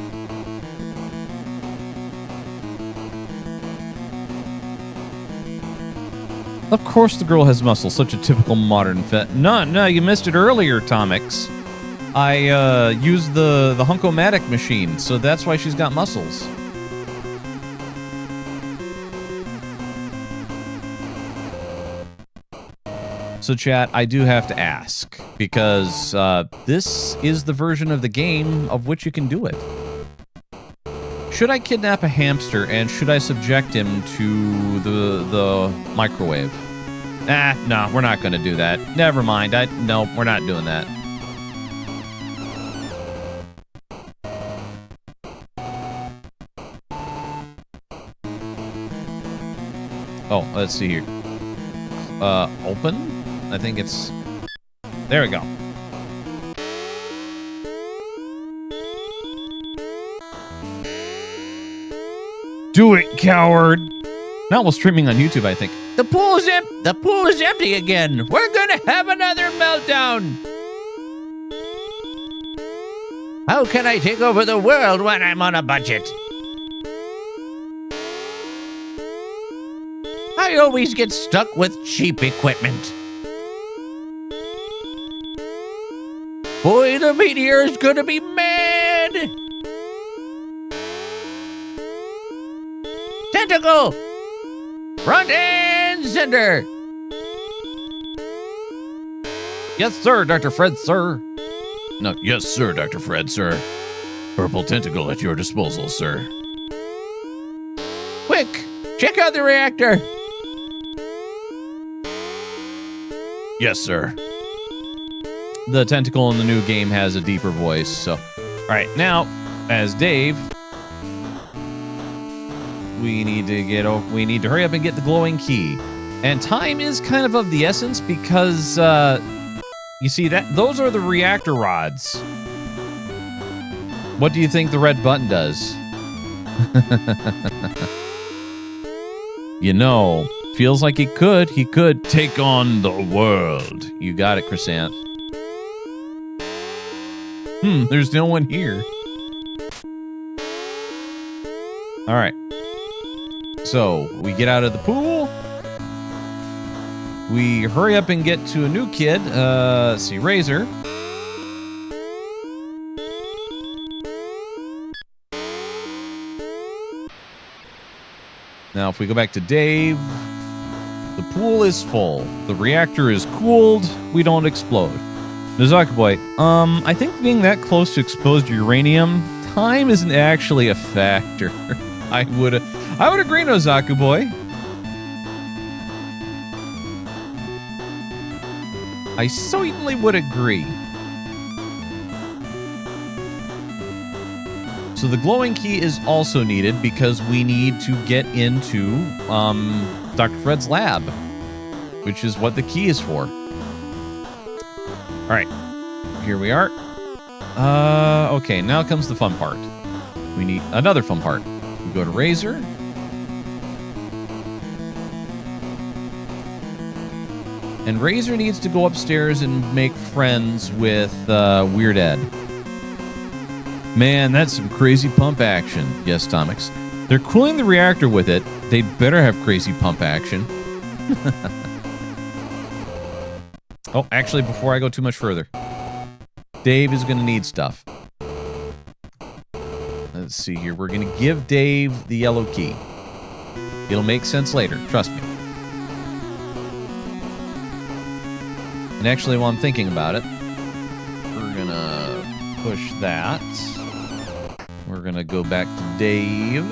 Of course the girl has muscles, such a typical modern fit. No, you missed it earlier, Tomix. I used the Hunkomatic machine, so that's why she's got muscles. So chat, I do have to ask, because this is the version of the game of which you can do it. Should I kidnap a hamster, and should I subject him to the microwave? No, we're not going to do that. Never mind. No, we're not doing that. Oh, let's see here. Open? I think it's... There we go. Do it, coward! Now we're streaming on YouTube, I think. The pool is empty again. We're gonna have another meltdown. How can I take over the world when I'm on a budget? I always get stuck with cheap equipment. Boy, the meteor is gonna be mad! Tentacle! Front and center! Yes, sir, Dr. Fred, sir. No, yes, sir, Dr. Fred, sir. Purple tentacle at your disposal, sir. Quick! Check out the reactor! Yes, sir. The tentacle in the new game has a deeper voice, so. All right, now, as Dave, we need to hurry up and get the glowing key. And time is kind of the essence because, you see, those are the reactor rods. What do you think the red button does? You know, feels like he could take on the world. You got it, Crescent. There's no one here. All right. So, we get out of the pool. We hurry up and get to a new kid. Let's see, Razor. Now, if we go back to Dave, the pool is full. The reactor is cooled. We don't explode. Nozaki Boy, I think being that close to exposed uranium, time isn't actually a factor. I would agree, Nozaku Boy. I certainly would agree. So the glowing key is also needed because we need to get into Dr. Fred's lab, which is what the key is for. All right, here we are. Okay, now comes the fun part. We need another fun part. We go to Razor. And Razor needs to go upstairs and make friends with Weird Ed. Man, that's some crazy pump action. Yes, Tomix. They're cooling the reactor with it. They'd better have crazy pump action. Oh, actually, before I go too much further, Dave is going to need stuff. Let's see here. We're going to give Dave the yellow key. It'll make sense later. Trust me. And actually, while I'm thinking about it, we're going to push that. We're going to go back to Dave.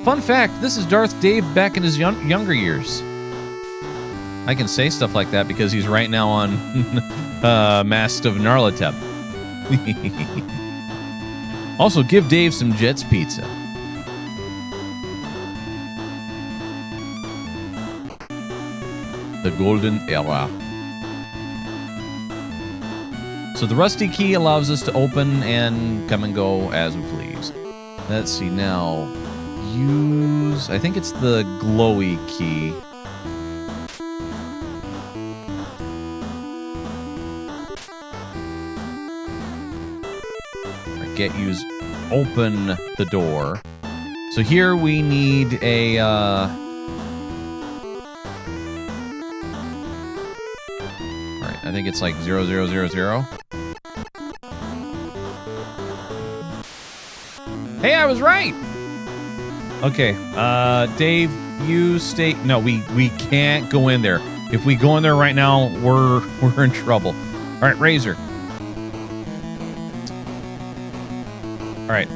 Fun fact, this is Darth Dave back in his younger years. I can say stuff like that because he's right now on Masked of Narlatep. Also, give Dave some Jets pizza. The golden era. So the rusty key allows us to open and come and go as we please. Let's see now. Use, I think it's the glowy key. Use open the door. So here we need a all right, I think it's like 0000. Hey, I was right. Okay, Dave, you stay. No, we can't go in there. If we go in there right now, we're in trouble. All right, Razor. All right,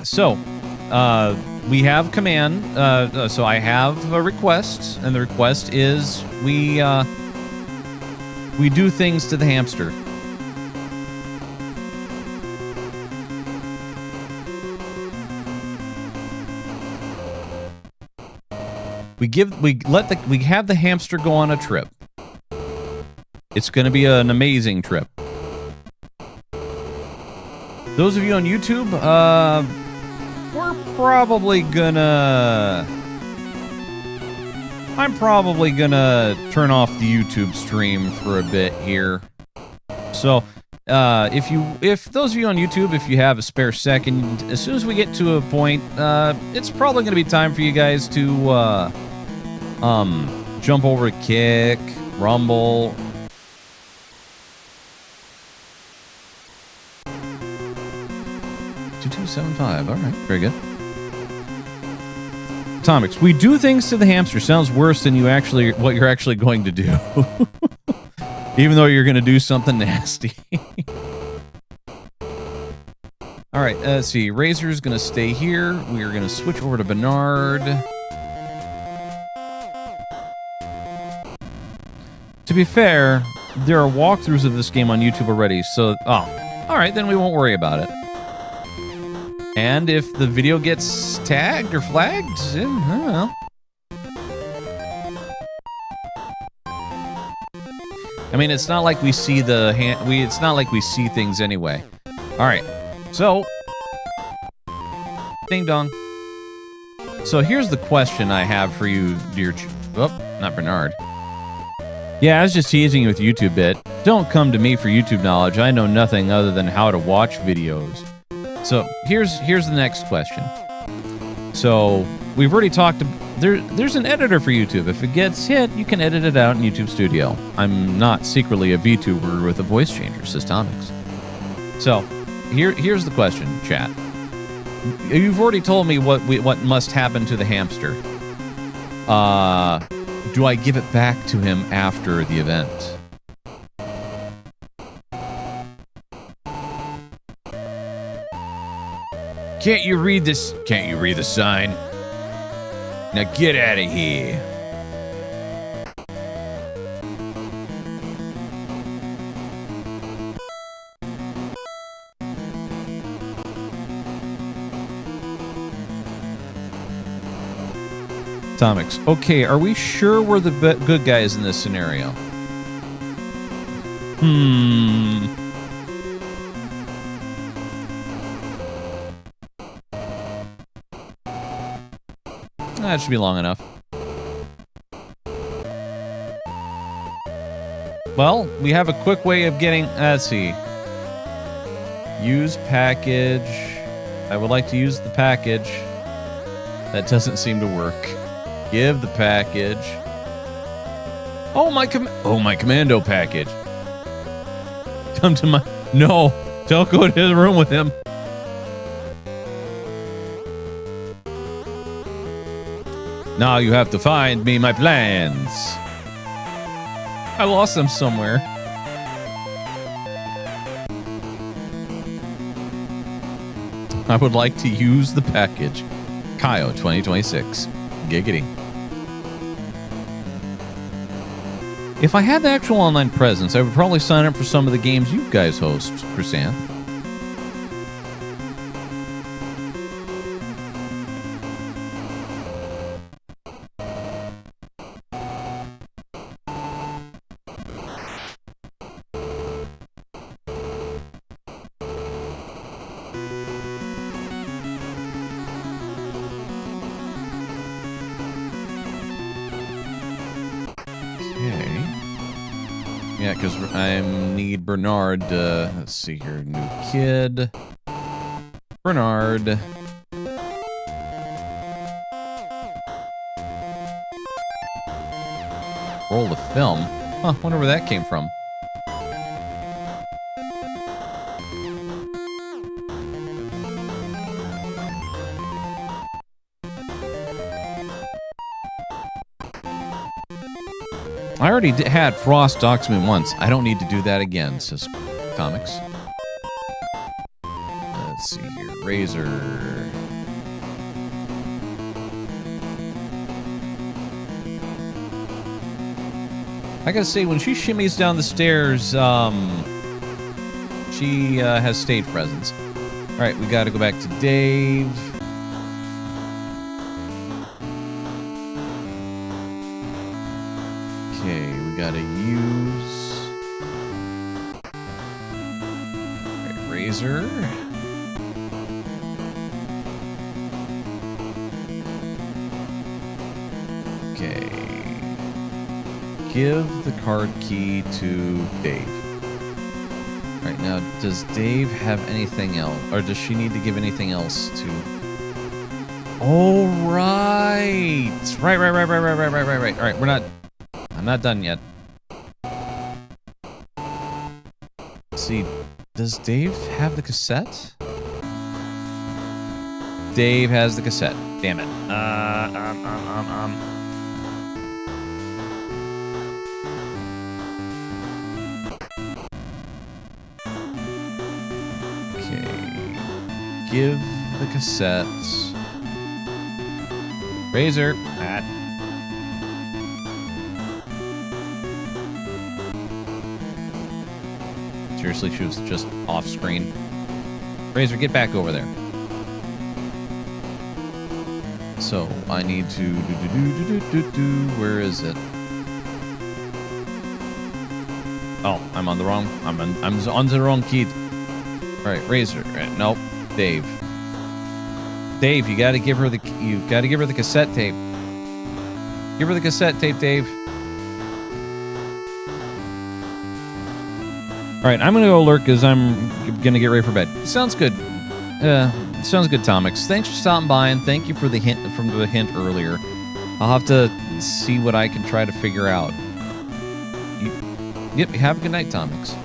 so we have command. So I have a request, and the request is we do things to the hamster. We have the hamster go on a trip. It's going to be an amazing trip. Those of you on YouTube, I'm probably gonna turn off the YouTube stream for a bit here. So, if those of you on YouTube, if you have a spare second, as soon as we get to a point, it's probably going to be time for you guys to jump over to Kick, Rumble. 2275. All right, very good. Atomics, we do things to the hamster. Sounds worse than what you're actually going to do. Even though you're going to do something nasty. All right, let's see. Razor's going to stay here. We are going to switch over to Bernard. To be fair, there are walkthroughs of this game on YouTube already, so... Oh, all right, then we won't worry about it. And if the video gets tagged or flagged, I don't know. I mean, it's not like we see it's not like we see things anyway. All right, so ding dong. So here's the question I have for you, dear. Not Bernard. Yeah, I was just teasing you with YouTube bit. Don't come to me for YouTube knowledge. I know nothing other than how to watch videos. So here's the next question. So we've already talked. There's an editor for YouTube. If it gets hit, you can edit it out in YouTube Studio. I'm not secretly a VTuber with a voice changer, says Atomics. So here's the question, chat. You've already told me what must happen to the hamster. Do I give it back to him after the event? Can't you read this? Can't you read the sign? Now get out of here. Atomics. Okay, are we sure we're the good guys in this scenario? That should be long enough. Well, we have a quick way of getting... Let's see. Use package. I would like to use the package. That doesn't seem to work. Give the package. Oh, my commando package. Come to my... No, don't go to the room with him. Now you have to find me my plans. I lost them somewhere. I would like to use the package. Kaio 2026. Giggity. If I had the actual online presence, I would probably sign up for some of the games you guys host, Chrysanth. Yeah, because I need Bernard. Let's see here. New kid. Bernard. Roll the film. Huh, wonder where that came from. I already had Frost dox me once. I don't need to do that again, says Comics. Let's see here. Razor. I gotta say, when she shimmies down the stairs, she has stage presence. Alright, we gotta go back to Dave. Okay, we gotta use... Alright, Razor. Okay. Give the card key to Dave. Right now, does Dave have anything else? Or does she need to give anything else to... Oh, right. Right. All right, we're not... I'm not done yet. Let's see, does Dave have the cassette? Dave has the cassette. Damn it. Okay. Give the cassette. Razor. Matt. Seriously, she was just off screen. Razor, get back over there. So I need to where is it? Oh, I'm on the wrong. I'm on the wrong key. All right, Razor. Right, nope. Dave. Dave, you got to give her the cassette tape. Give her the cassette tape, Dave. All right, I'm gonna go lurk because I'm gonna get ready for bed. Sounds good. Sounds good, Tomix. Thanks for stopping by and thank you for the hint earlier. I'll have to see what I can try to figure out. Yep. Have a good night, Tomix.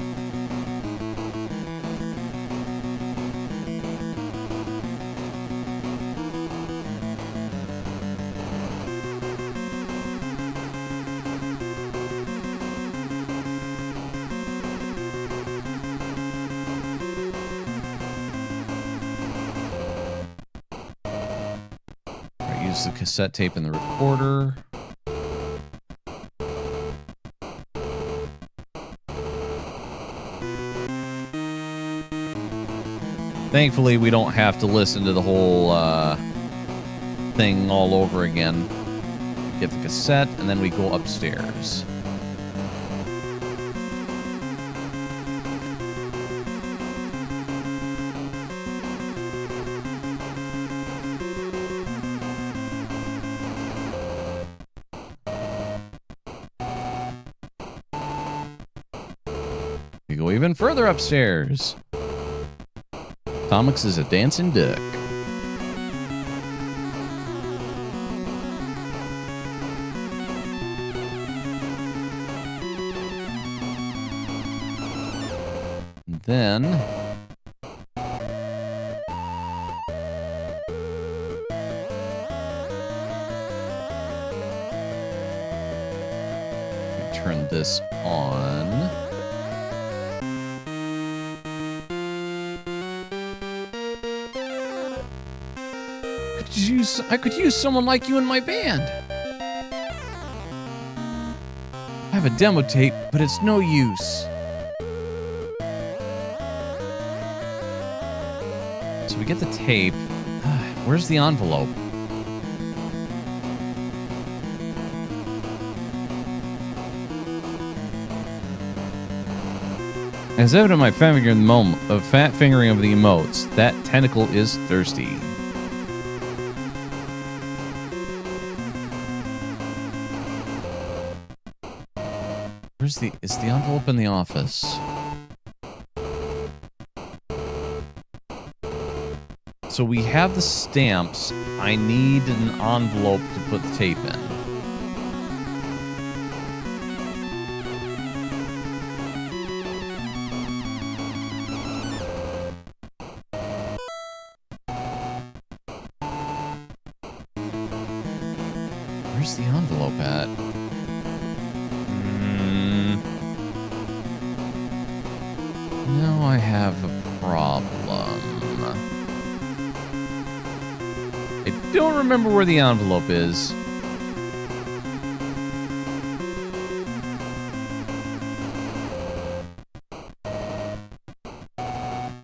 The cassette tape in the recorder. Thankfully, we don't have to listen to the whole thing all over again. Get the cassette, and then we go upstairs. We go even further upstairs. Tomix is a dancing duck. Then we turn this on. I could use someone like you in my band. I have a demo tape, but it's no use. So we get the tape. Where's the envelope? As evident my fat fingering of the emotes, that tentacle is thirsty. Is the envelope in the office? So we have the stamps. I need an envelope to put the tape in. Where's the envelope at? Now I have a problem. I don't remember where the envelope is.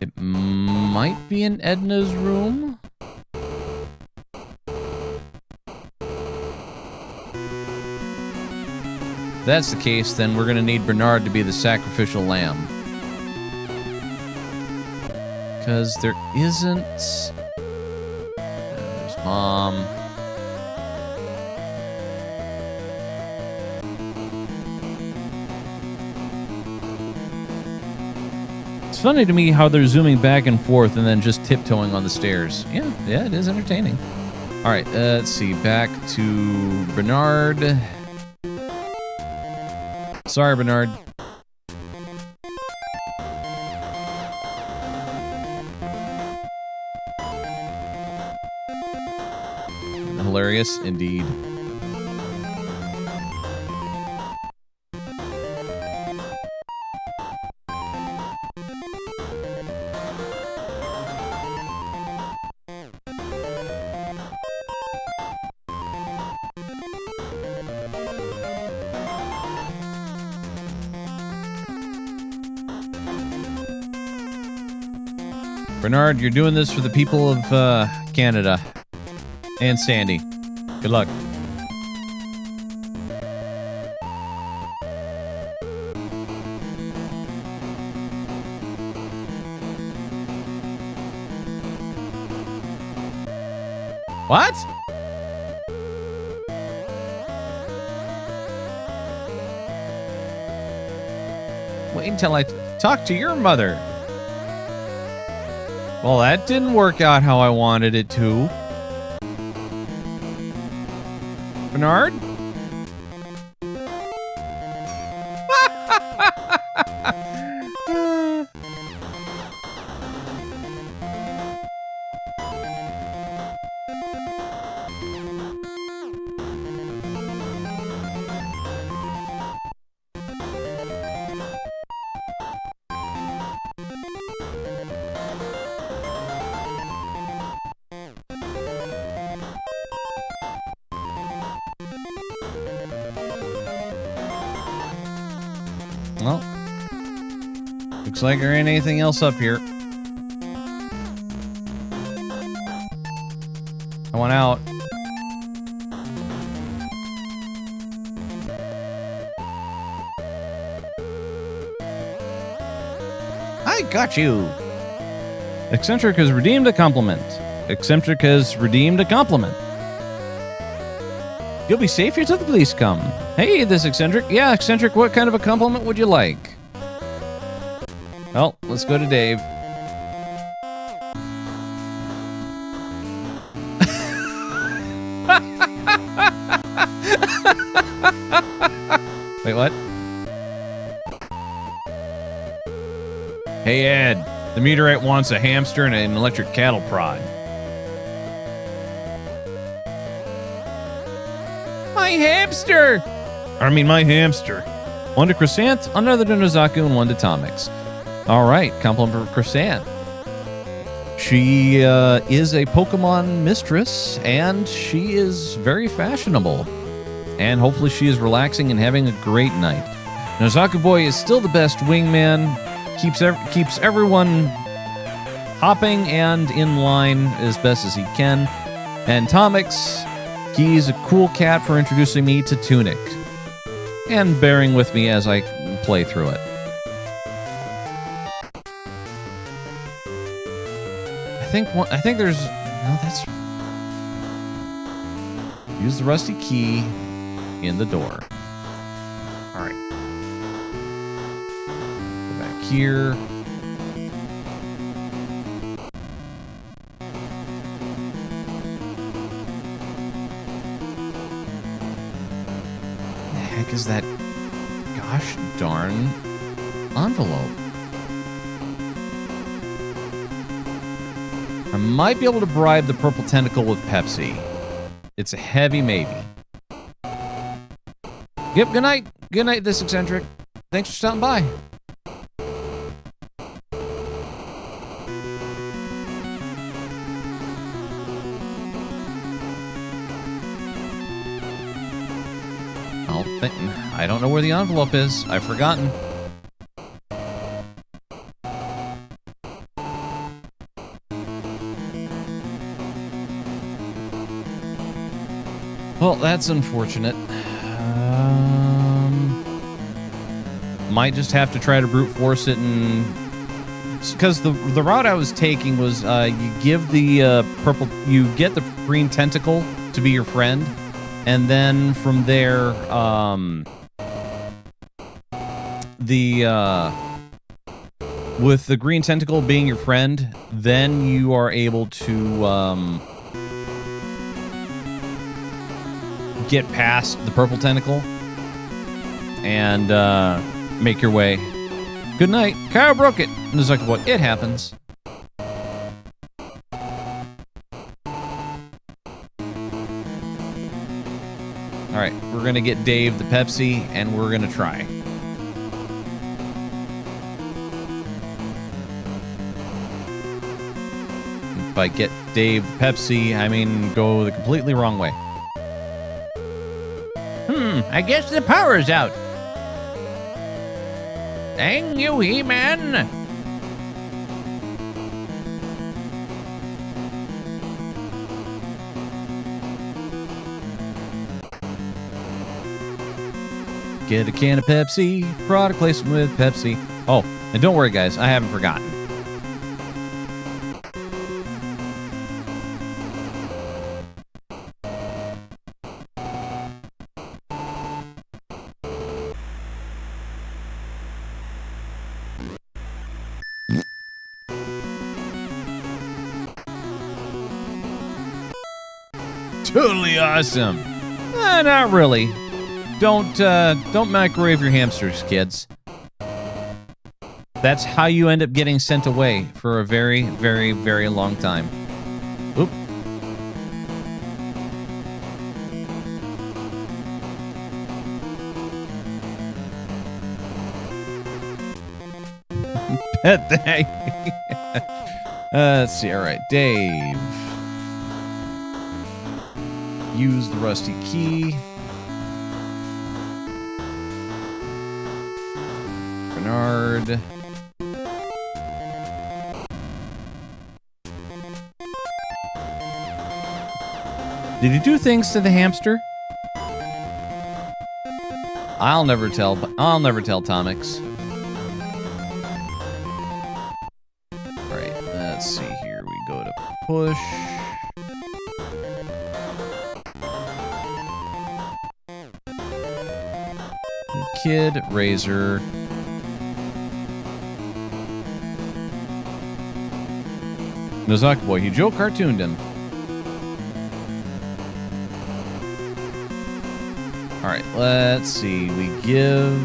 It might be in Edna's room. If that's the case, then we're going to need Bernard to be the sacrificial lamb. Because there isn't... There's Mom. It's funny to me how they're zooming back and forth and then just tiptoeing on the stairs. Yeah, it is entertaining. All right, let's see. Back to Bernard. Sorry, Bernard. Hilarious indeed. Bernard, you're doing this for the people of Canada and Sandy. Good luck. What? Wait until I talk to your mother. Well, that didn't work out how I wanted it to. Bernard? Well, looks like there ain't anything else up here. I want out. I got you. Eccentric has redeemed a compliment. Eccentric has redeemed a compliment. You'll be safe here till the police come. Hey, this Eccentric. Yeah, Eccentric, what kind of a compliment would you like? Well, let's go to Dave. Wait, what? Hey, Ed. The meteorite wants a hamster and an electric cattle prod. My hamster! My hamster. One to Crescent, another to Nozaku, and one to Tomix. All right, compliment for Crescent. She is a Pokemon mistress, and she is very fashionable. And hopefully she is relaxing and having a great night. Nozaku Boy is still the best wingman, keeps everyone hopping and in line as best as he can. And Tomix, he's a cool cat for introducing me to Tunic and bearing with me as I play through it. I think there's no. That's use the rusty key in the door. All right, go back here. Is that gosh darn envelope? I might be able to bribe the purple tentacle with Pepsi. It's a heavy maybe. Yep, good night. Good night, this Eccentric. Thanks for stopping by. I don't know where the envelope is. I've forgotten. Well, that's unfortunate. Might just have to try to brute force it, and because the route I was taking was you give the you get the green tentacle to be your friend, and then from there With the green tentacle being your friend, then you are able to get past the purple tentacle and make your way. Good night. Kyle broke it. And it's like, what? It happens. All right, we're going to get Dave the Pepsi, and we're going to try. If I get Dave the Pepsi, I mean, go the completely wrong way. I guess the power's out. Dang you, He-Man. Get a can of Pepsi, product placement with Pepsi. Oh, and don't worry, guys, I haven't forgotten. Totally awesome. Not really. Don't microwave your hamsters, kids. That's how you end up getting sent away for a very, very, very long time. Oop. Pet that. Let's see. All right, Dave. Use the rusty key. Bernard. Did he do things to the hamster? I'll never tell, Tomix. Right, let's see here. We go to push. Kid, Razor. Nozaki Boy, he Joe cartooned him. Alright, let's see. We give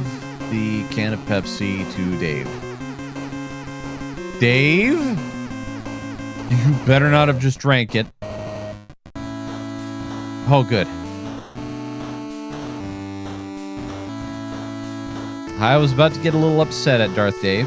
the can of Pepsi to Dave. Dave? You better not have just drank it. Oh, good. I was about to get a little upset at Darth Dave.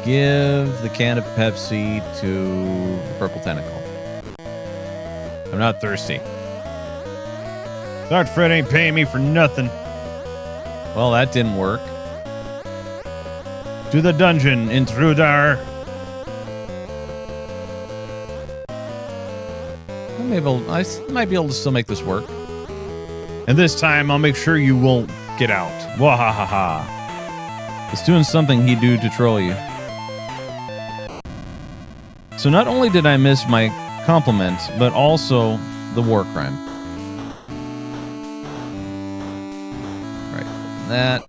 Give the can of Pepsi to the purple tentacle. I'm not thirsty. Dr. Fred ain't paying me for nothing. Well, that didn't work. To the dungeon, intruder. I might be able to still make this work. And this time, I'll make sure you won't get out. Wahahaha. It's doing something he do to troll you. So not only did I miss my compliment, but also the war crime. Right, that.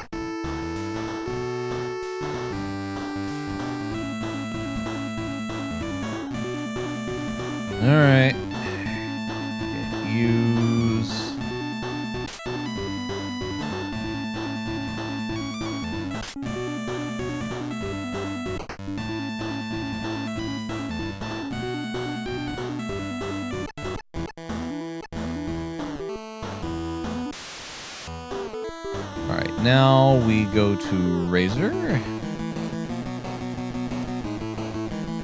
All right. Use. All right, now we go to Razor.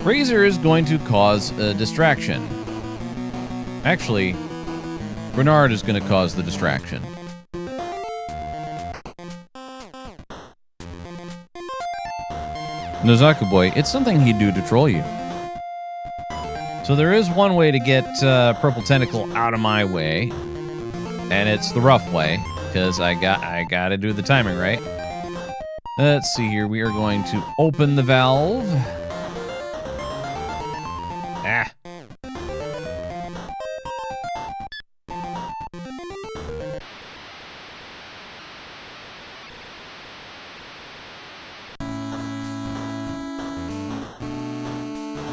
Razor is going to cause a distraction. Actually, Bernard is going to cause the distraction. Nozaku Boy, it's something he'd do to troll you. So there is one way to get Purple Tentacle out of my way, and it's the rough way, because I gotta do the timing right. Let's see here. We are going to open the valve.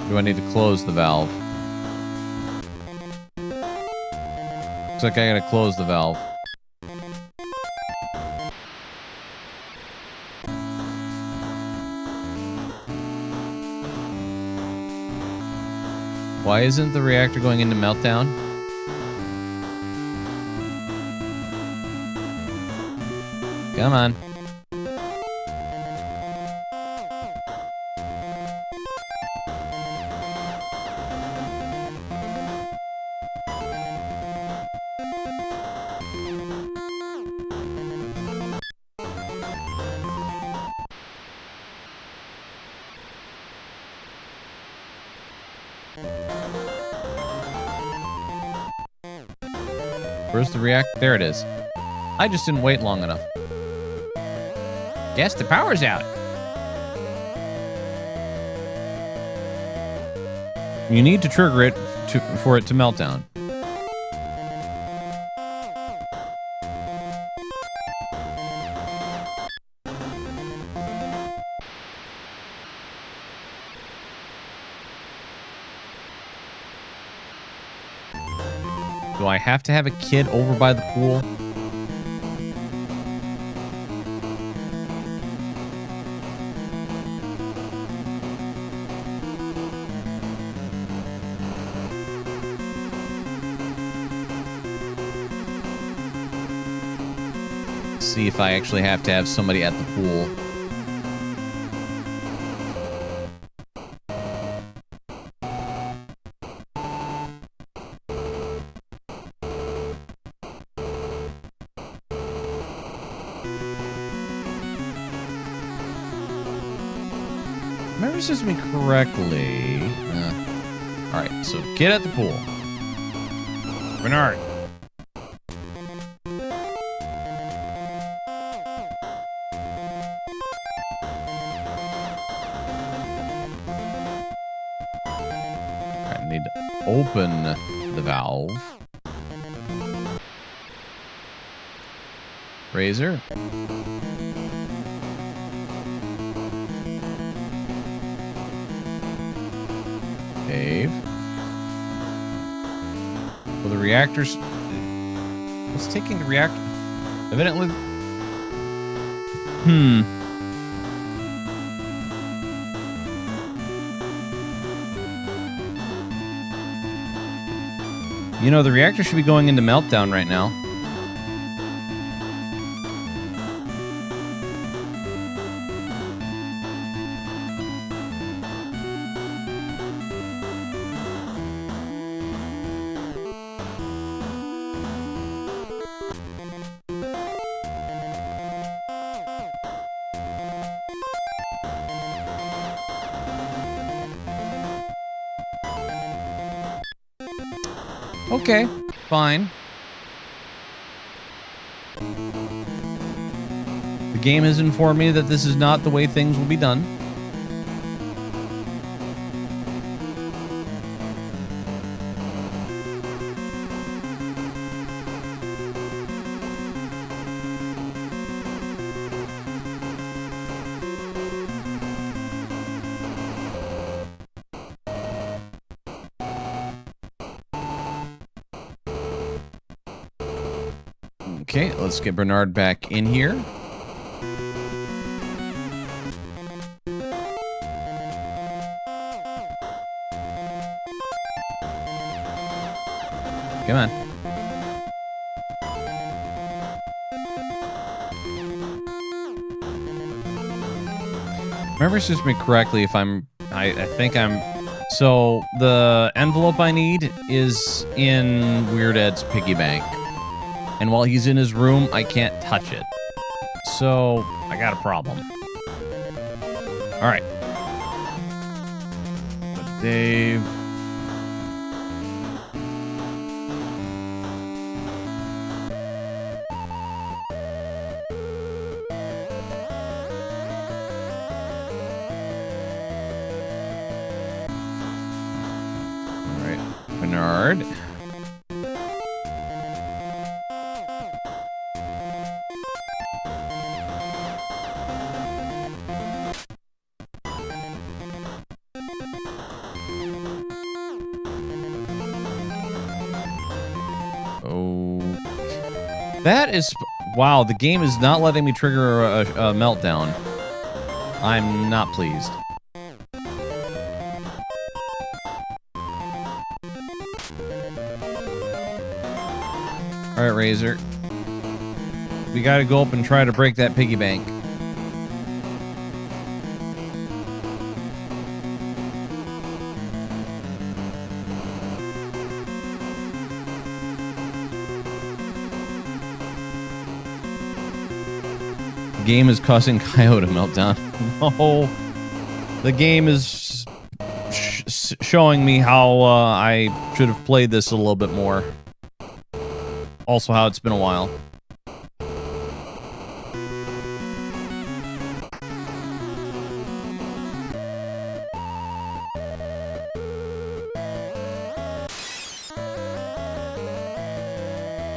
Do I need to close the valve? Looks like I gotta close the valve. Why isn't the reactor going into meltdown? Come on. Where's the reactor? There it is. I just didn't wait long enough. Guess the power's out. You need to trigger it for it to melt down. Do I have to have a kid over by the pool? See if I actually have to have somebody at the pool. Remember, this me correctly. All right, so get at the pool. Bernard. I need to open the valve. Razor. Dave. Well, the reactors... What's taking the reactor? Evidently... You know, the reactor should be going into meltdown right now. Okay, fine. The game has informed me that this is not the way things will be done. Okay, let's get Bernard back in here. Come on. Remember, serves me correctly if I think I'm... So, the envelope I need is in Weird Ed's piggy bank. And while he's in his room, I can't touch it. So, I got a problem. Alright. Dave. Alright. Bernard. That is... Wow, the game is not letting me trigger a meltdown. I'm not pleased. Alright, Razor. We gotta go up and try to break that piggy bank. The game is causing Coyote meltdown. No. The game is showing me how I should have played this a little bit more. Also, how it's been a while.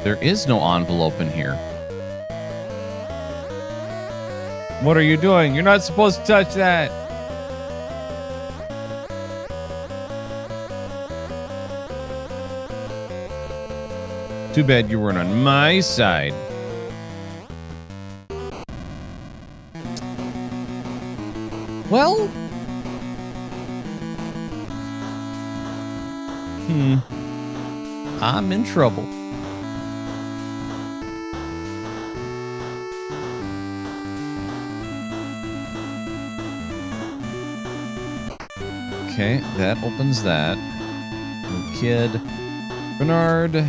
There is no envelope in here. What are you doing? You're not supposed to touch that. Too bad you weren't on my side. Well... I'm in trouble. Okay, that opens that. New kid. Bernard.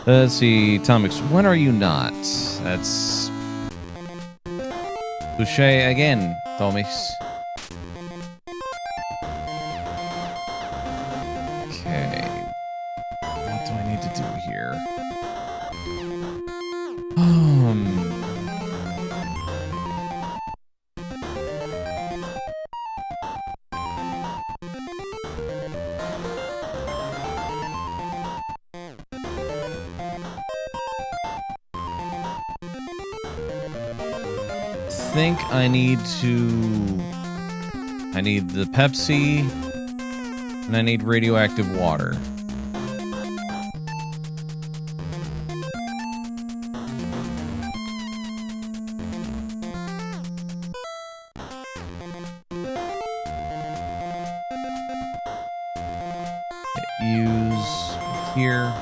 Let's see, Tomix, when are you not? That's... Touche again, Tomix. Okay. What do I need to do here? I think I need the Pepsi and I need radioactive water. Use here.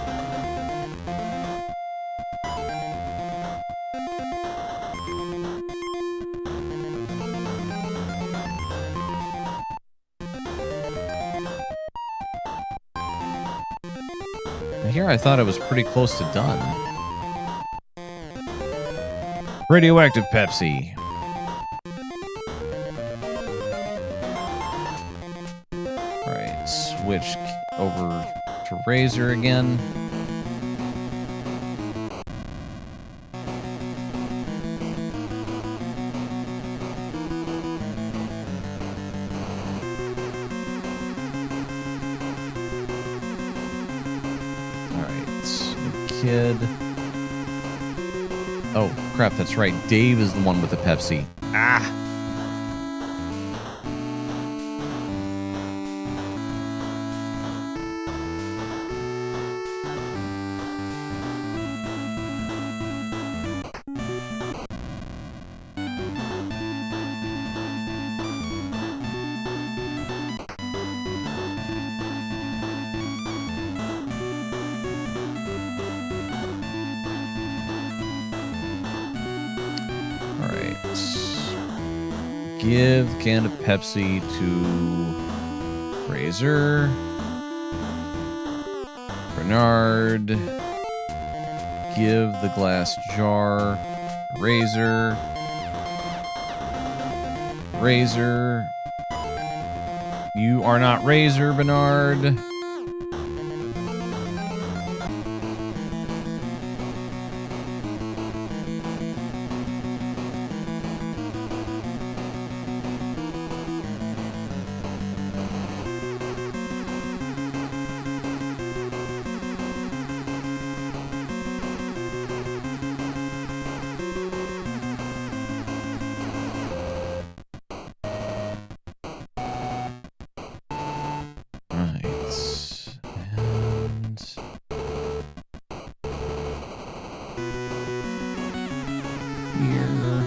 Here I thought I was pretty close to done. Radioactive Pepsi. Alright, switch over to Razor again. Kid. Oh, crap, that's right. Dave is the one with the Pepsi. Ah! Give the can of Pepsi to Razor, Bernard. Give the glass jar, Razor, Razor. You are not Razor, Bernard. Here.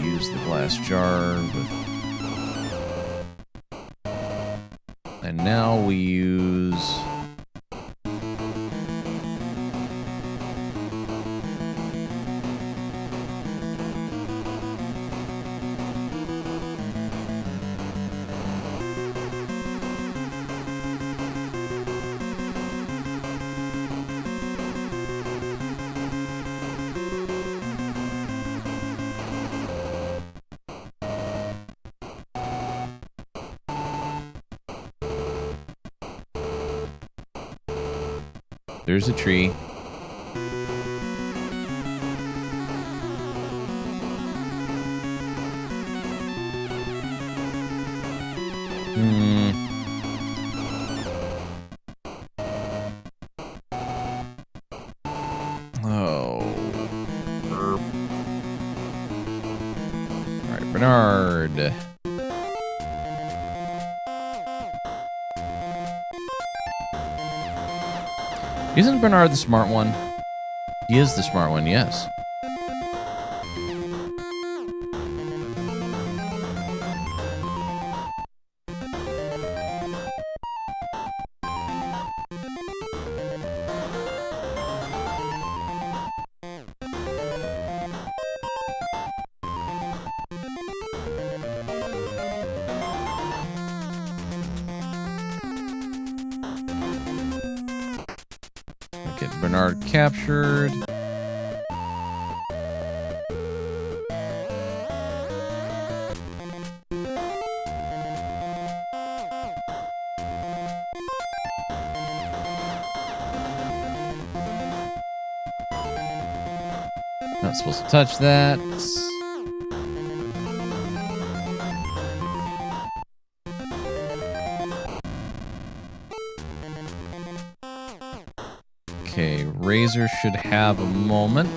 Use the glass jar. And now we use... There's a tree. Oh. All right, Bernard. Isn't Bernard the smart one? He is the smart one, yes. Get Bernard captured. Not supposed to touch that. Okay, Razor should have a moment.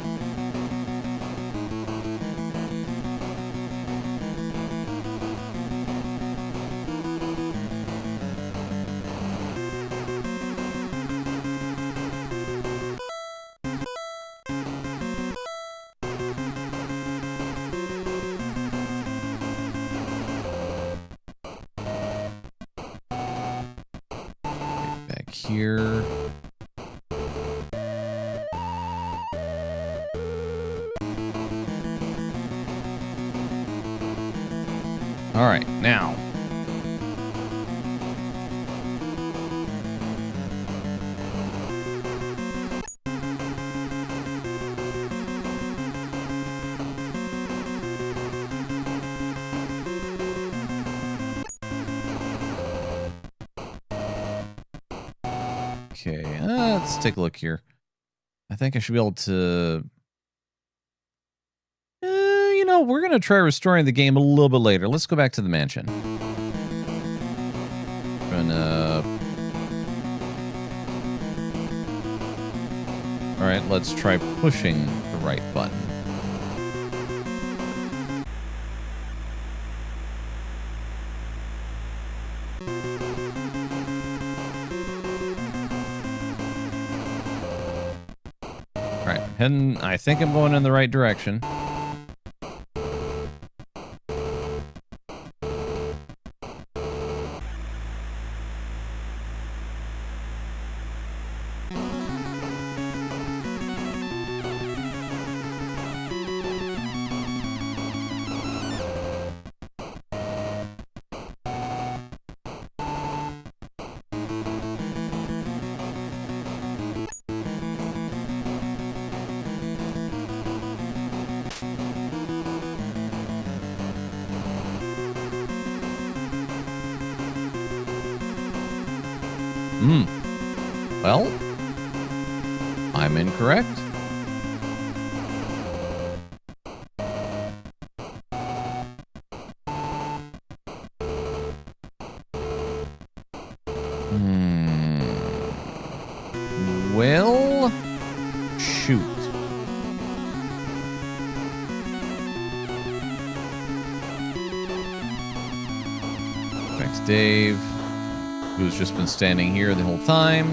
Back here. All right, now. Okay, let's take a look here. I think I should be able to... you know, we're going to try restoring the game a little bit later. Let's go back to the mansion. All right, let's try pushing the right button. All right, heading, I think I'm going in the right direction. Well, I'm incorrect. Well, shoot. Thanks, Dave. who's just been standing here the whole time.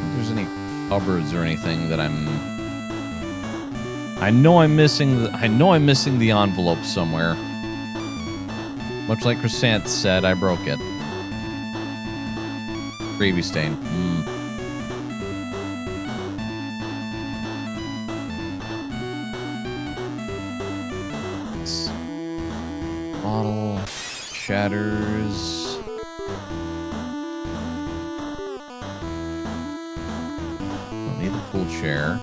If there's any cupboards or anything that I know I'm missing the envelope somewhere. Much like Chrysanth said, I broke it. Gravy stain. Bottle shatters. Don't need the pool chair.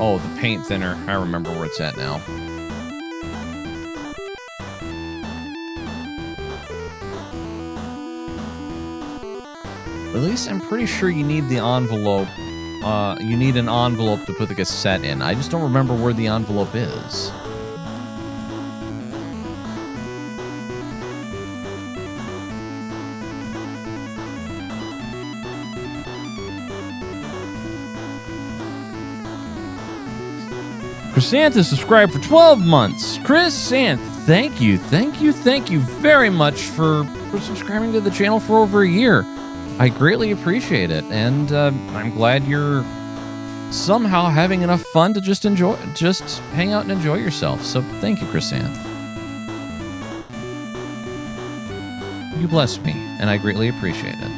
Oh, the paint thinner. I remember where it's at now. At least I'm pretty sure you need the envelope. You need an envelope to put the cassette in. I just don't remember where the envelope is. Chrysanth is subscribed for 12 months. Chrysanth, thank you very much for subscribing to the channel for over a year. I greatly appreciate it, and I'm glad you're somehow having enough fun to just hang out and enjoy yourself. So thank you, Chrysanth. You bless me, and I greatly appreciate it.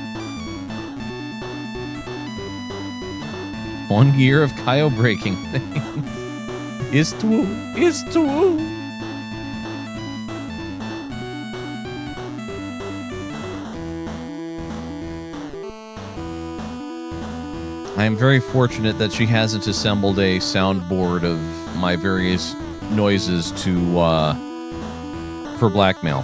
1 year of Kaio breaking things. It's true. I am very fortunate that she hasn't assembled a soundboard of my various noises for blackmail.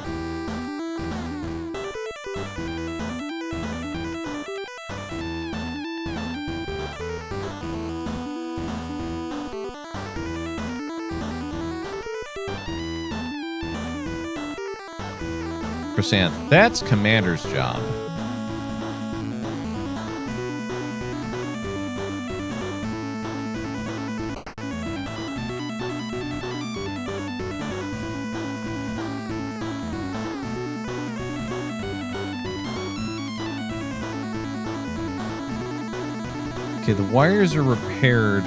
Chrysanth, that's Commander's job. Okay, the wires are repaired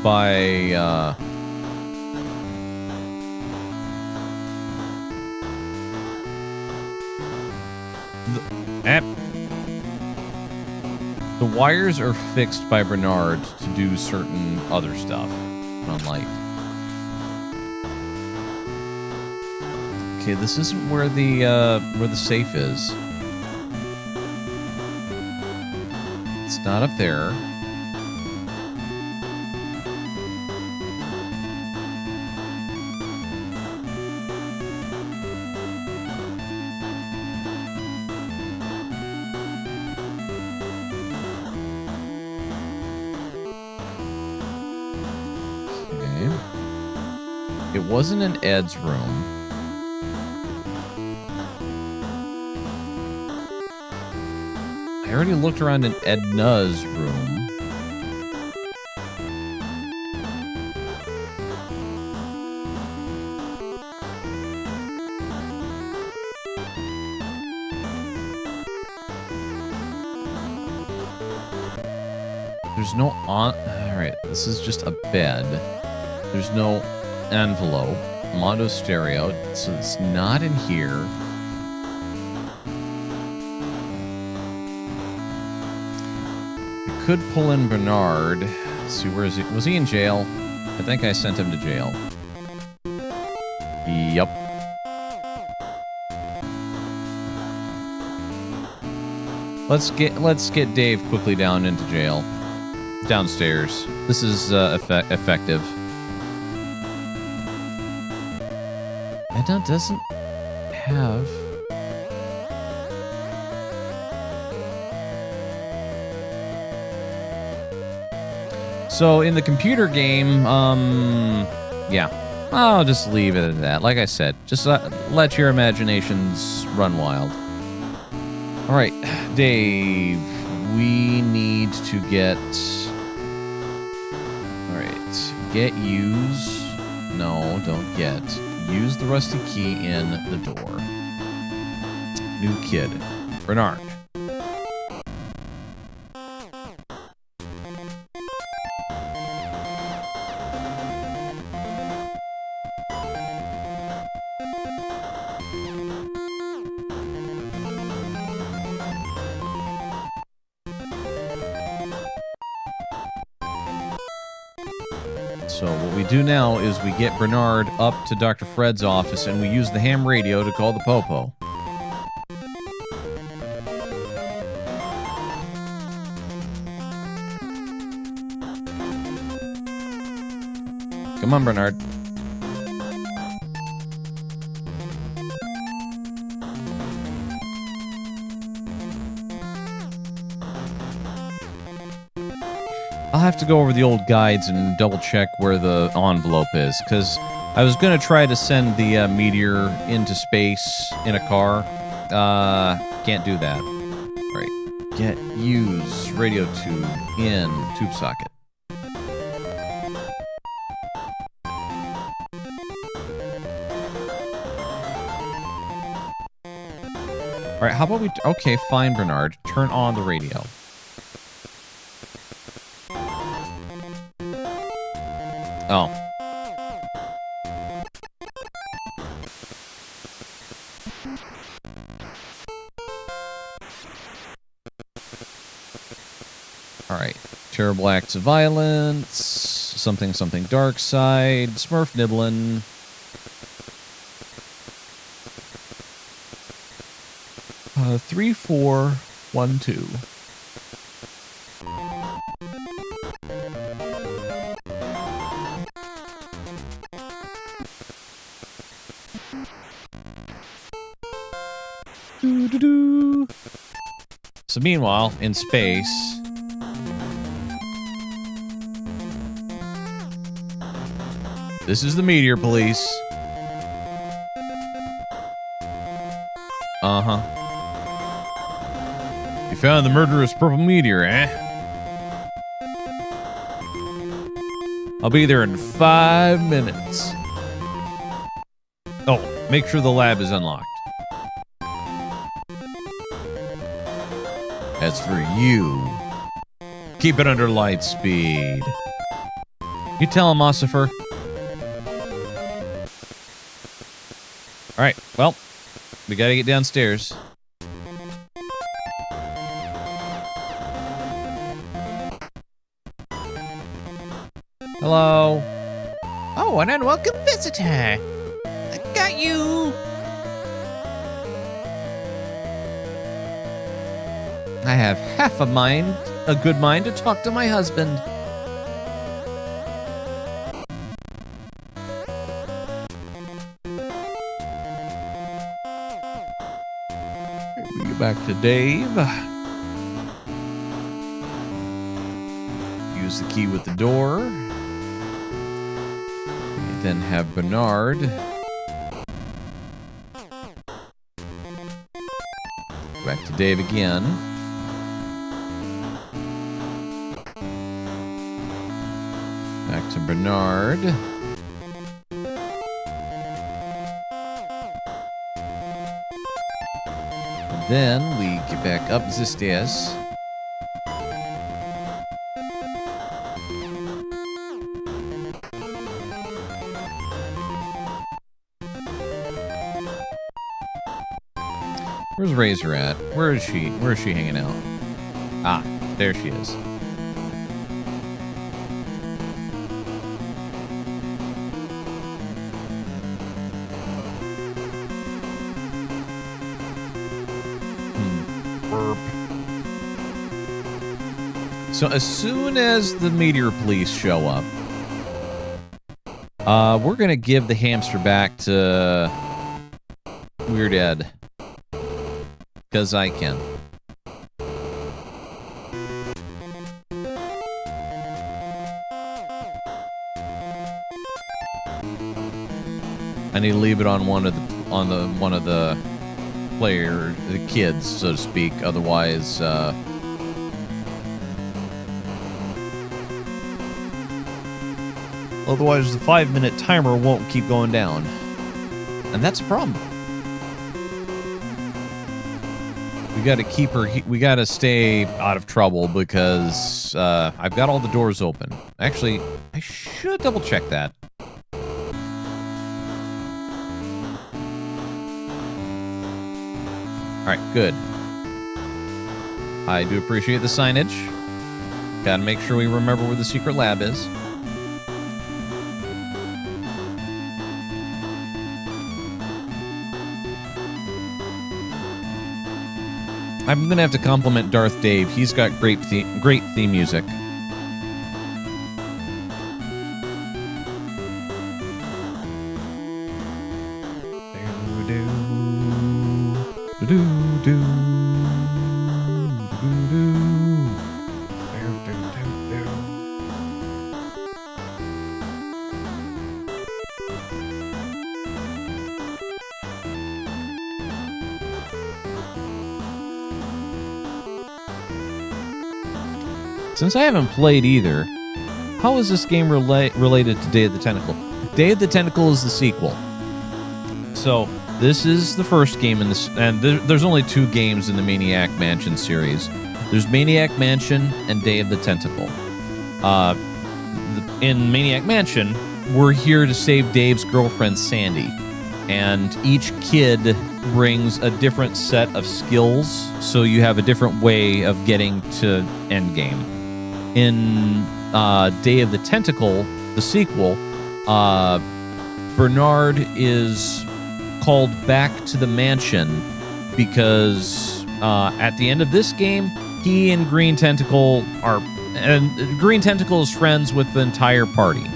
by the wires are fixed by Bernard to do certain other stuff. Unlike. Okay, this isn't where the safe is. It's not up there. It wasn't in Ed's room. I already looked around in Edna's room. There's no Alright, this is just a bed. There's no envelope, mono stereo, so it's not in here. You could pull in Bernard. Let's see, where is he? Was he in jail? I think I sent him to jail. Yup. Let's get Dave quickly down into jail. Downstairs. This is effective. Edna doesn't have... So in the computer game, yeah, I'll just leave it at that. Like I said, just let your imaginations run wild. All right, Dave, we need to get... All right, get use. No, don't get. use the rusty key in the door. New kid. Bernard. So what we do now is we get Bernard up to Dr. Fred's office and we use the ham radio to call the Popo. Come on, Bernard. I'll have to go over the old guides and double check where the envelope is, because I was going to try to send the meteor into space in a car. Can't do that. All right. Get use radio tube in tube socket. All right, how about we... Okay, fine, Bernard. Turn on the radio. Oh. All right. Terrible acts of violence. Something, something dark side. Smurf nibbling. Uh, 3412. Doo-doo-doo. So meanwhile, in space, this is the meteor police. Uh-huh. You found the murderous purple meteor, eh? I'll be there in 5 minutes. Oh, make sure the lab is unlocked. As for you, keep it under light speed. You tell him, Ossifer. Alright, well, we gotta get downstairs. Hello. Oh, an unwelcome visitor. I got you. I have half a good mind to talk to my husband. We get back to Dave. Use the key with the door. We then have Bernard. Back to Dave again. Back to Bernard. And then we get back up the stairs. Where's Razor at? Where is she? Where is she hanging out? Ah, there she is. So as soon as the meteor police show up, we're gonna give the hamster back to Weird Ed. Because I can. I need to leave it on one of the kids, so to speak. Otherwise, the 5-minute timer won't keep going down. and that's a problem. We got to keep her. We got to stay out of trouble because I've got all the doors open. Actually, I should double check that. All right, good. I do appreciate the signage. Got to make sure we remember where the secret lab is. I'm going to have to compliment Darth Dave. He's got great theme music. Since I haven't played either, how is this game related to Day of the Tentacle? Day of the Tentacle is the sequel. So, this is the first game in this, and there's only 2 games in the Maniac Mansion series. There's Maniac Mansion and Day of the Tentacle. In Maniac Mansion, we're here to save Dave's girlfriend, Sandy. And each kid brings a different set of skills, so you have a different way of getting to endgame. In Day of the Tentacle, the sequel, Bernard is called back to the mansion because at the end of this game, he and Green Tentacle is friends with the entire party.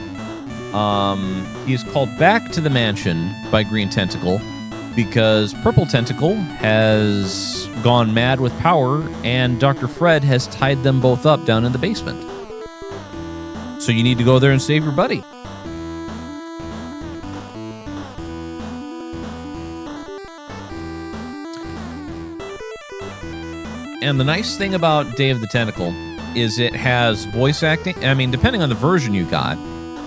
He is called back to the mansion by Green Tentacle because Purple Tentacle has gone mad with power and Dr. Fred has tied them both up down in the basement. So you need to go there and save your buddy. And the nice thing about Day of the Tentacle is it has voice acting. I mean, depending on the version you got,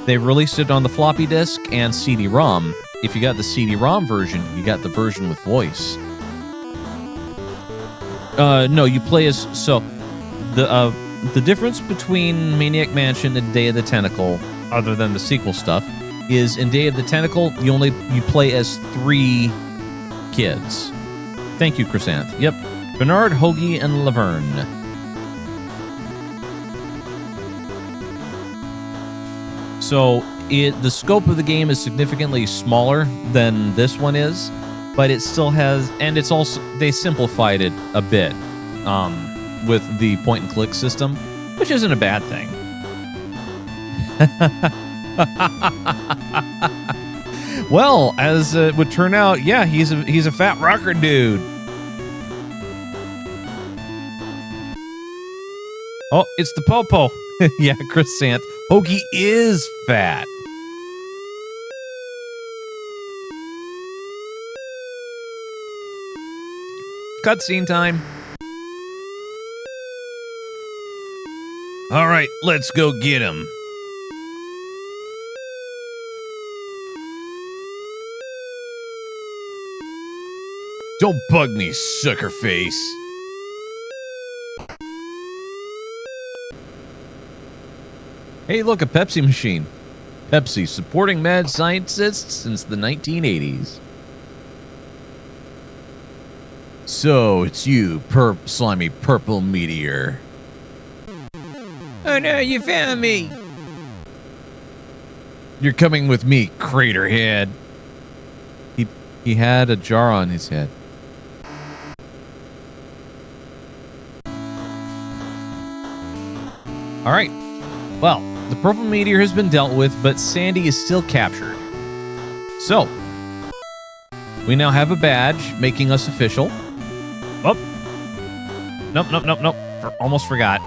they released it on the floppy disk and CD-ROM. If you got the CD-ROM version, you got the version with voice. No, you play as... So, the difference between Maniac Mansion and Day of the Tentacle, other than the sequel stuff, is in Day of the Tentacle, you play as 3 kids. Thank you, Chrysanth. Yep. Bernard, Hoagie, and Laverne. So the scope of the game is significantly smaller than this one is, but it still has, and it's also, they simplified it a bit with the point and click system, which isn't a bad thing. Well, as it would turn out, yeah, he's a fat rocker dude. Oh, it's the Popo. Yeah, Chrysanth. Hoagie is fat. Cutscene time. All right, let's go get him. Don't bug me, sucker face. Hey, look, a Pepsi machine. Pepsi, supporting mad scientists since the 1980s. So, it's you, slimy purple meteor. Oh no, you found me! You're coming with me, Craterhead. He had a jar on his head. Alright. Well, the purple meteor has been dealt with, but Sandy is still captured. So, we now have a badge making us official. Oh. Nope. Almost forgot.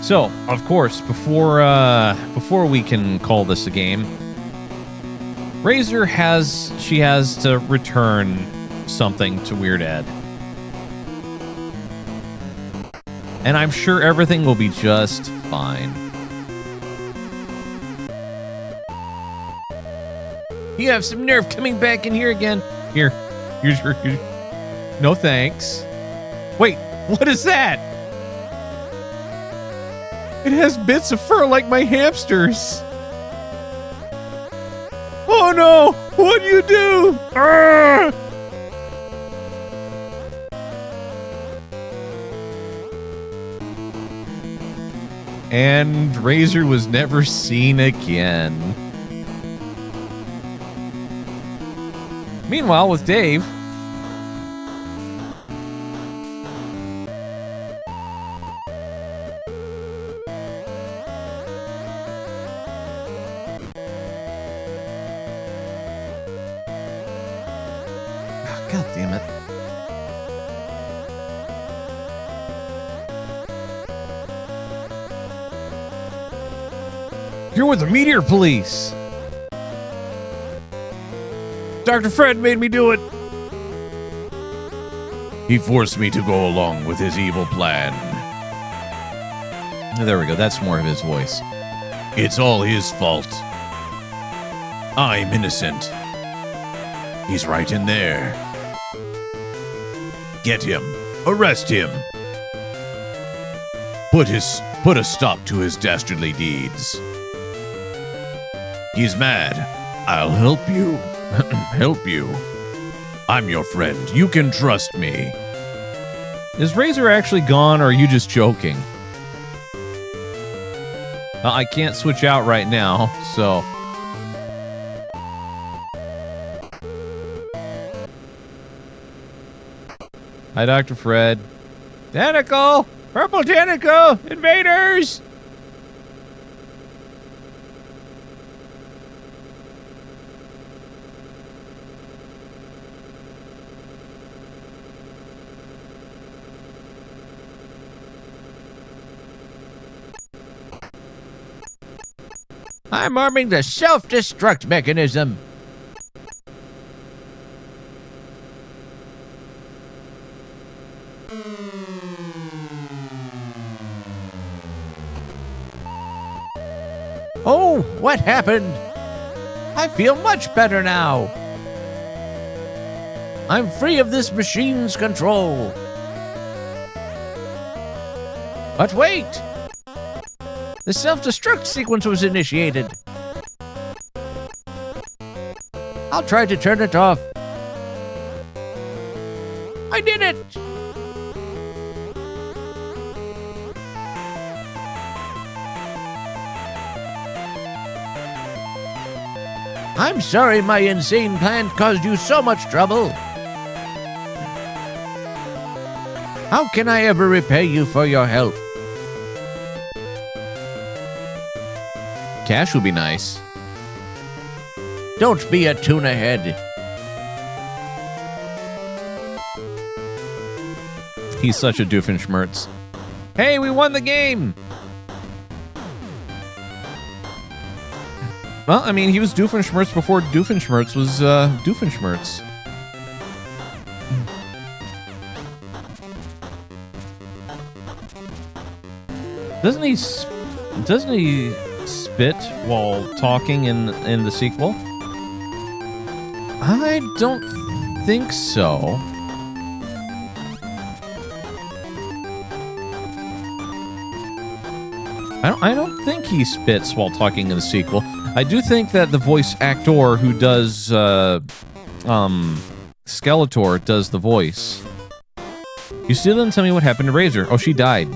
So, of course, before we can call this a game, Razor has to return something to Weird Ed. And I'm sure everything will be just fine. You have some nerve coming back in here again. Here. Here's your... No thanks. Wait, what is that? It has bits of fur like my hamsters. Oh no! What do you do? Arrgh! And Razor was never seen again. Meanwhile, with Dave... God damn it. You're with the Meteor Police. Dr. Fred made me do it. He forced me to go along with his evil plan. There we go. That's more of his voice. It's all his fault. I'm innocent. He's right in there. Get him. Arrest him. Put a stop to his dastardly deeds. He's mad. I'll help you. Help you. I'm your friend. You can trust me. Is Razor actually gone, or are you just joking? I can't switch out right now, so... Hi, Dr. Fred. Tentacle! Purple tentacle! Invaders! I'm arming the self-destruct mechanism. Oh, what happened? I feel much better now. I'm free of this machine's control. But wait! The self-destruct sequence was initiated. I'll try to turn it off. I did it! I'm sorry my insane plan caused you so much trouble. How can I ever repay you for your help? Cash would be nice. Don't be a tuna head. He's such a doofenshmirtz. Hey, we won the game! Well, I mean, he was Doofenshmirtz before Doofenshmirtz was Doofenshmirtz. Doesn't he spit while talking in the sequel? I don't think so. I don't think he spits while talking in the sequel. I do think that the voice actor who does Skeletor does the voice. You still didn't tell me what happened to Razor. Oh, she died.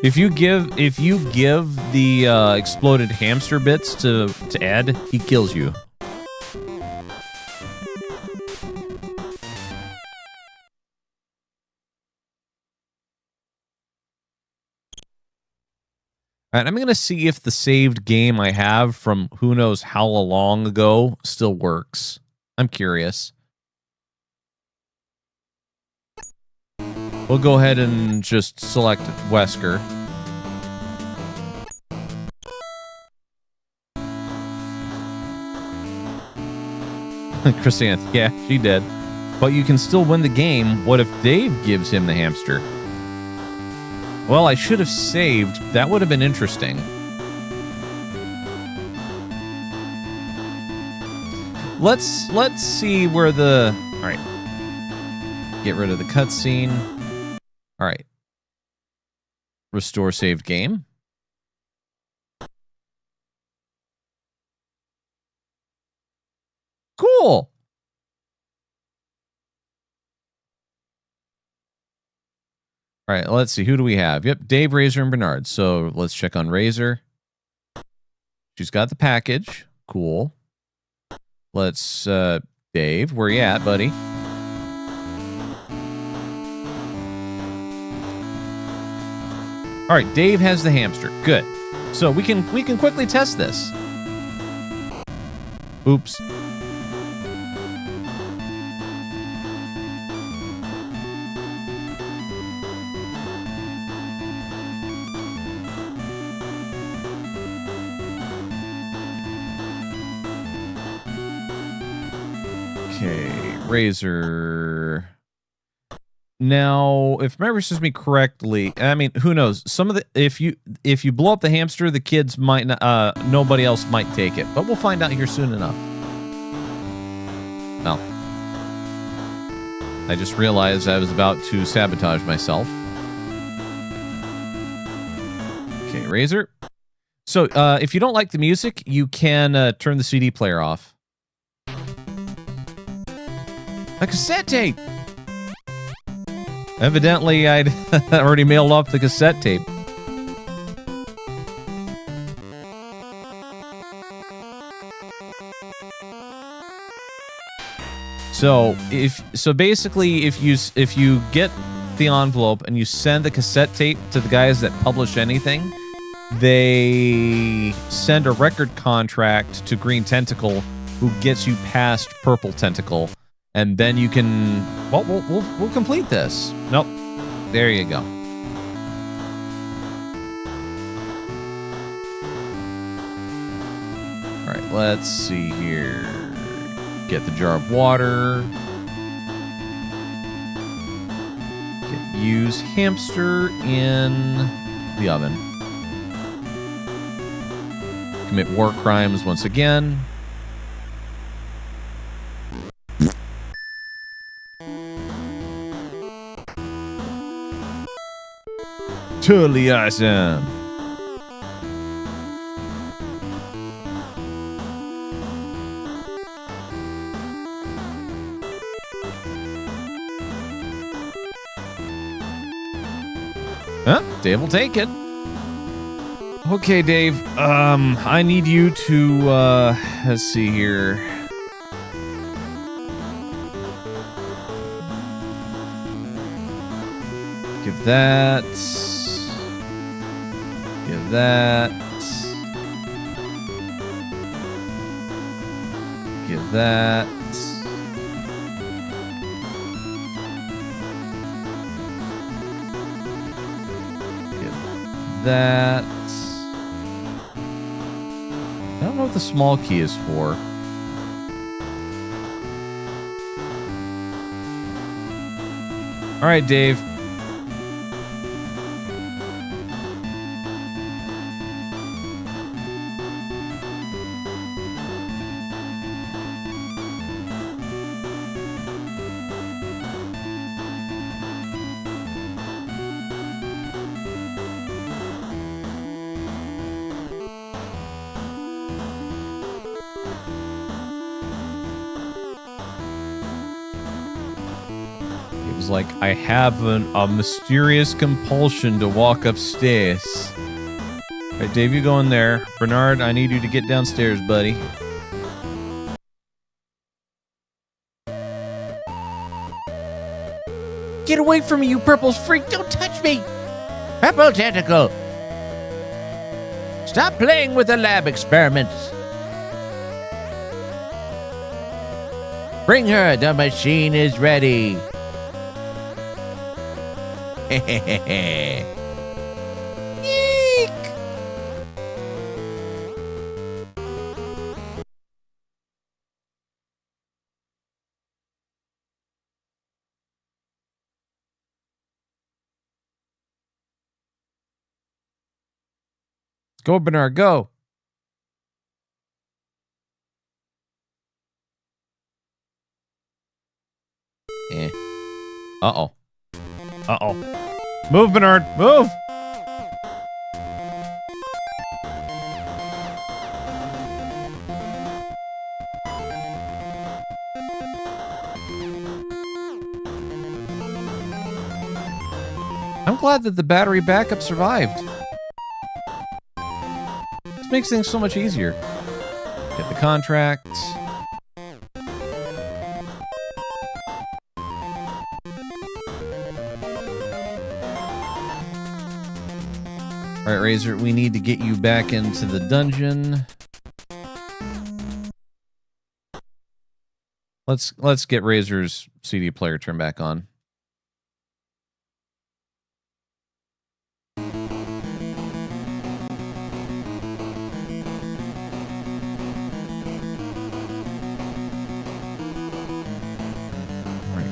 If you give the exploded hamster bits to Ed, he kills you. Alright, I'm gonna see if the saved game I have from who knows how long ago still works. I'm curious. We'll go ahead and just select Wesker. Chrysanth, yeah, she did. But you can still win the game. What if Dave gives him the hamster? Well, I should have saved. That would have been interesting. let's see where the... All right. Get rid of the cutscene. All right. Restore saved game. Cool. All right, let's see. Who do we have? Yep, Dave, Razor, and Bernard. So let's check on Razor. She's got the package. Cool. Let's, Dave, where you at, buddy? All right, Dave has the hamster. Good. So we can quickly test this. Oops. Okay, Razor. Now, if memory serves me correctly, I mean, who knows? Some of the if you blow up the hamster, the kids might not, nobody else might take it, but we'll find out here soon enough. Well, I just realized I was about to sabotage myself. Okay, Razor. So, if you don't like the music, you can turn the CD player off. A cassette tape! Evidently, I'd already mailed off the cassette tape. So, basically, if you get the envelope and you send the cassette tape to the guys that publish anything, they send a record contract to Green Tentacle, who gets you past Purple Tentacle. And then you can... Well, we'll complete this. Nope. There you go. All right, let's see here. Get the jar of water. Use hamster in the oven. Commit war crimes once again. Totally awesome. Huh? Dave will take it. Okay, Dave. I need you to, let's see here. Give that. Give that. Give that. Give that. I don't know what the small key is for. All right, Dave. Like, I have a mysterious compulsion to walk upstairs. All right, Dave, you go in there. Bernard, I need you to get downstairs, buddy. Get away from me, you purple freak! Don't touch me! Purple Tentacle! Stop playing with the lab experiments! Bring her, the machine is ready! Eek! Go, Bernard, go. Eh. Uh-oh. Uh-oh. Move, Bernard. Move! I'm glad that the battery backup survived. This makes things so much easier. Get the contract. All right, Razor, we need to get you back into the dungeon. Let's get Razor's CD player turned back on.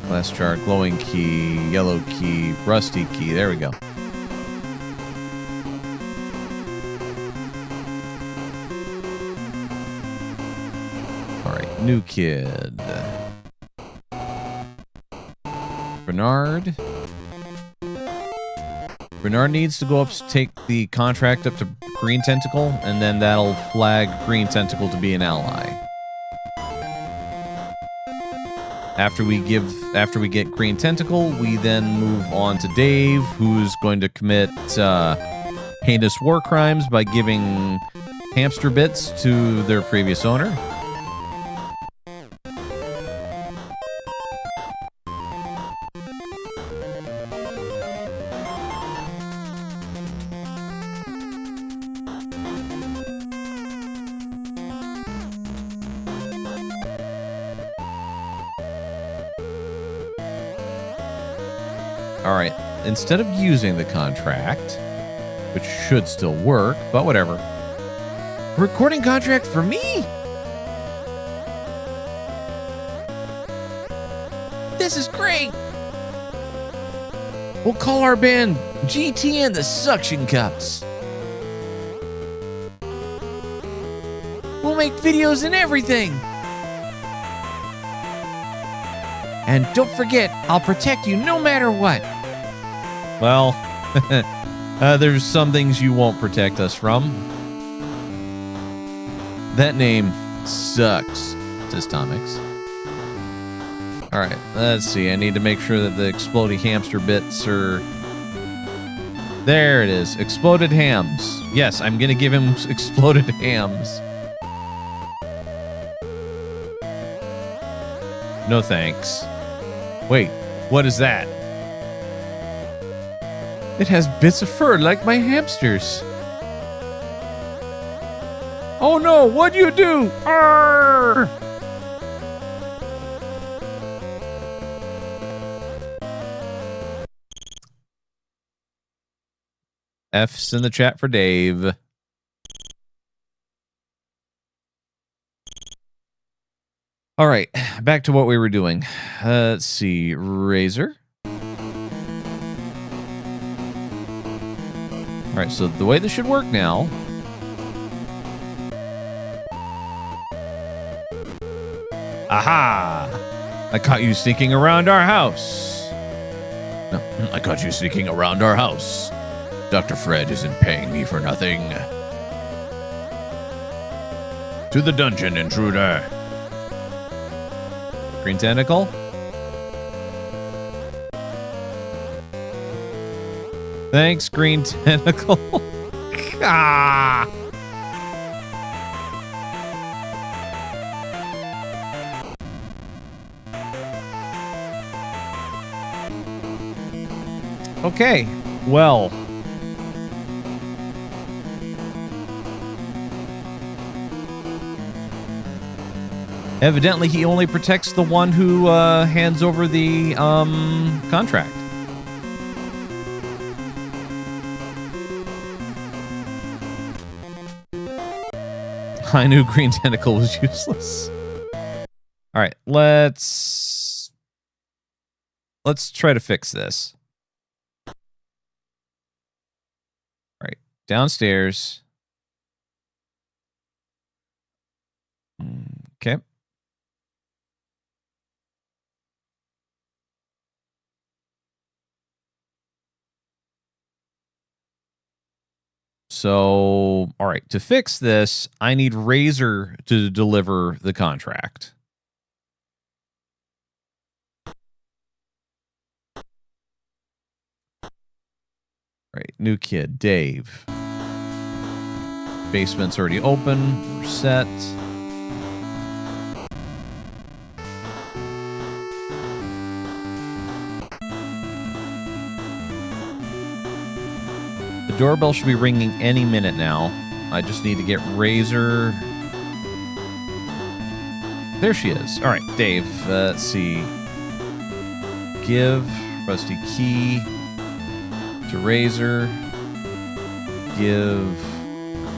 Glass jar, glowing key, yellow key, rusty key. There we go. All right, new kid. Bernard. Bernard needs to go up, take the contract up to Green Tentacle, and then that'll flag Green Tentacle to be an ally. After we get Green Tentacle, we then move on to Dave, who's going to commit heinous war crimes by giving hamster bits to their previous owner. All right, instead of using the contract, which should still work, but whatever. Recording contract for me? This is great. We'll call our band GT and the Suction Cups. We'll make videos and everything. And don't forget, I'll protect you no matter what. Well, there's some things you won't protect us from. That name sucks, says Tomix. All right, let's see. I need to make sure that the exploding hamster bits are... There it is. Exploded hams. Yes, I'm going to give him exploded hams. No thanks. Wait, what is that? It has bits of fur like my hamsters. Oh no, what'd you do? Arrgh! F's in the chat for Dave. All right, back to what we were doing. Let's see, Razor. All right, so the way this should work now. Aha! I caught you sneaking around our house. No, I caught you sneaking around our house. Dr. Fred isn't paying me for nothing. To the dungeon, intruder. Green Tentacle. Thanks, Green Tentacle. Ah! Okay, well. Evidently, he only protects the one who hands over the contract. I knew Green Tentacle was useless. All right, let's try to fix this. All right, downstairs. Okay. So, all right, to fix this, I need Razor to deliver the contract. All right, new kid, Dave. Basement's already open. We're set. The doorbell should be ringing any minute now. I just need to get Razor. There she is. All right, Dave. Let's see. Give rusty key to Razor. Give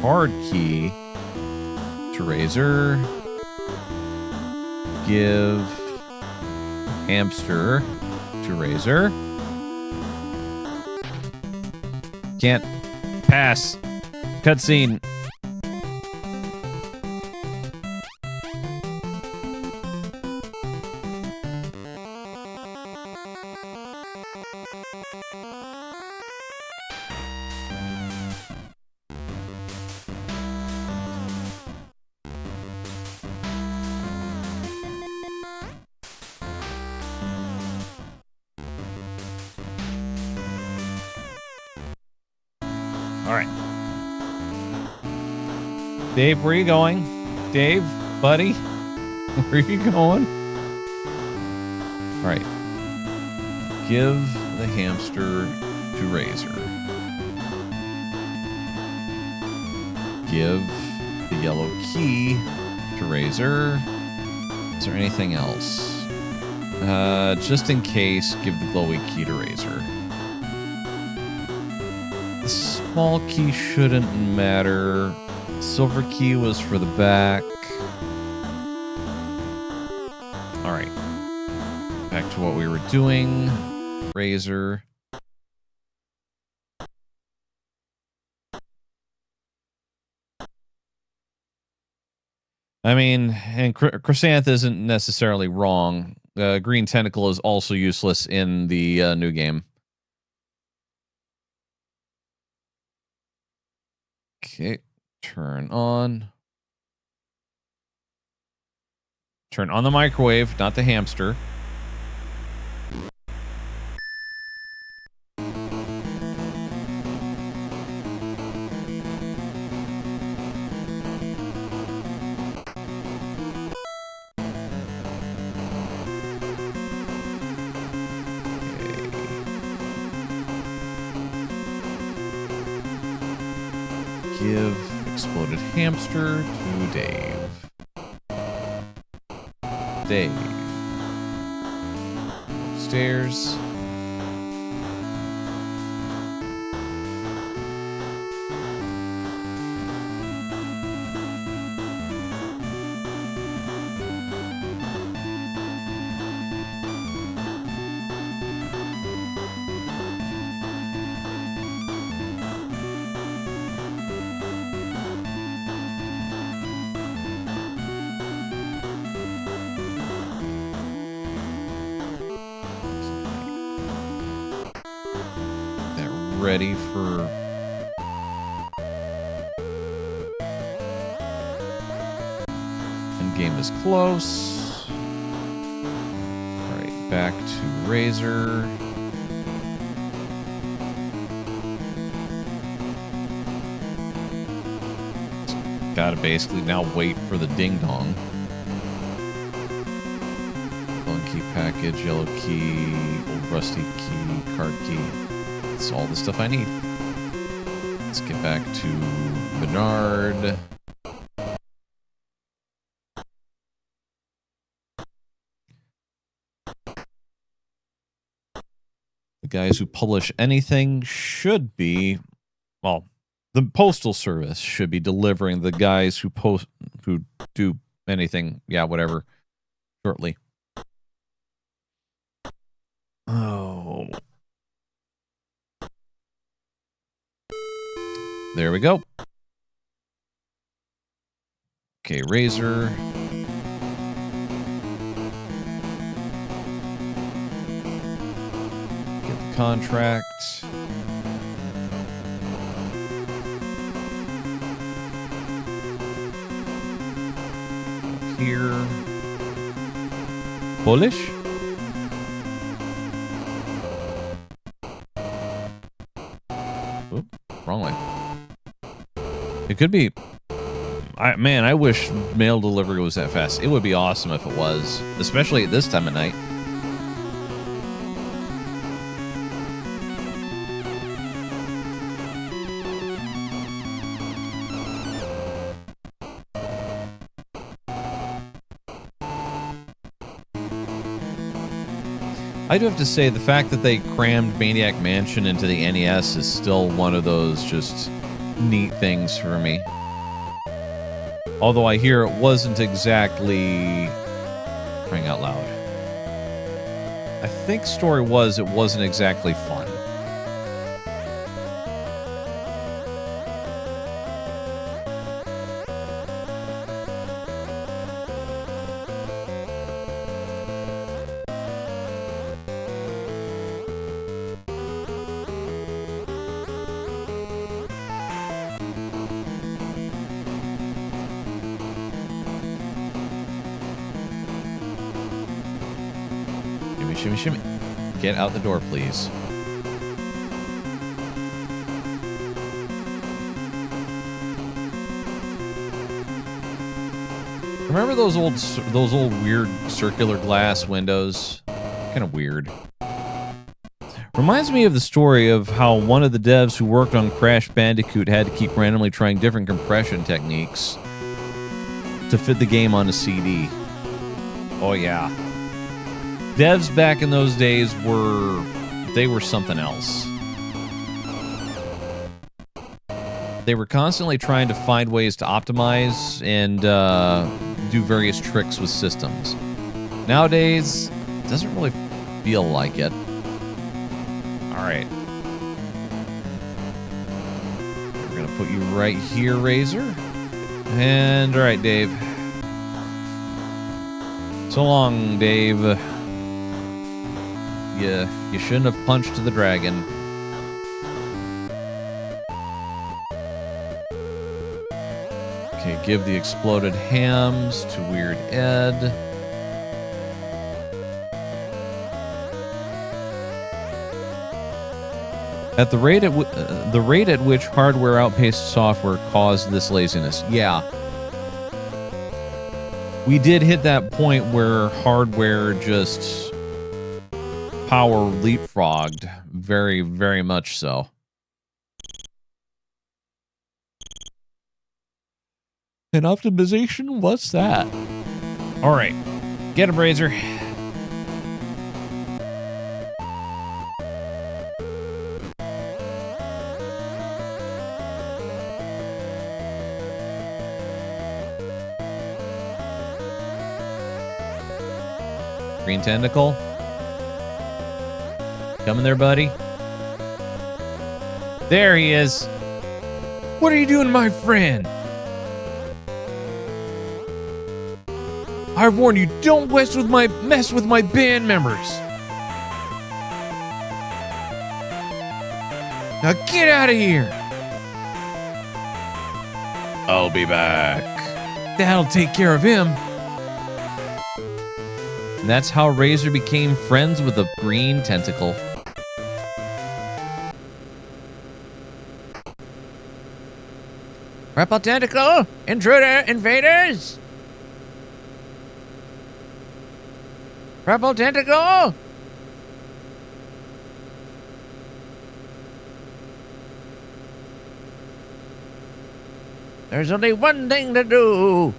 card key to Razor. Give hamster to Razor. Can't pass. Cutscene. All right. Dave, where are you going? Dave, buddy, where are you going? All right. Give the hamster to Razor. Give the yellow key to Razor. Is there anything else? Just in case, give the glowy key to Razor. The small key shouldn't matter. Silver key was for the back. All right. Back to what we were doing. Razor. I mean, and Chrysanth isn't necessarily wrong. Green Tentacle is also useless in the new game. Okay, turn on the microwave, not the hamster. Give exploded hamster to Dave. Dave. Upstairs. Ready for end game is close. All right, back to Razor. Gotta basically now wait for the ding dong. One key package, yellow key, old rusty key, card key. That's all the stuff I need. Let's get back to Bernard. The guys who publish anything should be, well, the Postal Service should be delivering the guys who do anything, yeah, whatever, shortly. Oh. There we go. Okay, Razor. Get the contract. here. Polish? Oop, wrong way. It could be... Man, I wish mail delivery was that fast. It would be awesome if it was, especially at this time of night. I do have to say, the fact that they crammed Maniac Mansion into the NES is still one of those just neat things for me. Although I hear it wasn't exactly... crying out loud. I think story was it wasn't exactly fun. Shimmy, shimmy. Get out the door, please. Remember those old weird circular glass windows? Kind of weird. Reminds me of the story of how one of the devs who worked on Crash Bandicoot had to keep randomly trying different compression techniques to fit the game on a CD. Oh yeah. Devs back in those days were something else. They were constantly trying to find ways to optimize and do various tricks with systems. Nowadays, it doesn't really feel like it. All right. We're going to put you right here, Razor. And all right, Dave. So long, Dave. You shouldn't have punched the dragon. Okay, give the exploded hams to Weird Ed. At the rate at which hardware outpaced software caused this laziness. Yeah. We did hit that point where hardware just power leapfrogged, very, very much so. And optimization? What's that? All right, get him, Razor. Green tentacle. Coming there, buddy. There he is. What are you doing, my friend? I've warned you, don't mess with my band members. Now get out of here. I'll be back. That'll take care of him. And that's how Razor became friends with a green tentacle. Purple tentacle, intruder, invaders. Purple tentacle. There's only one thing to do.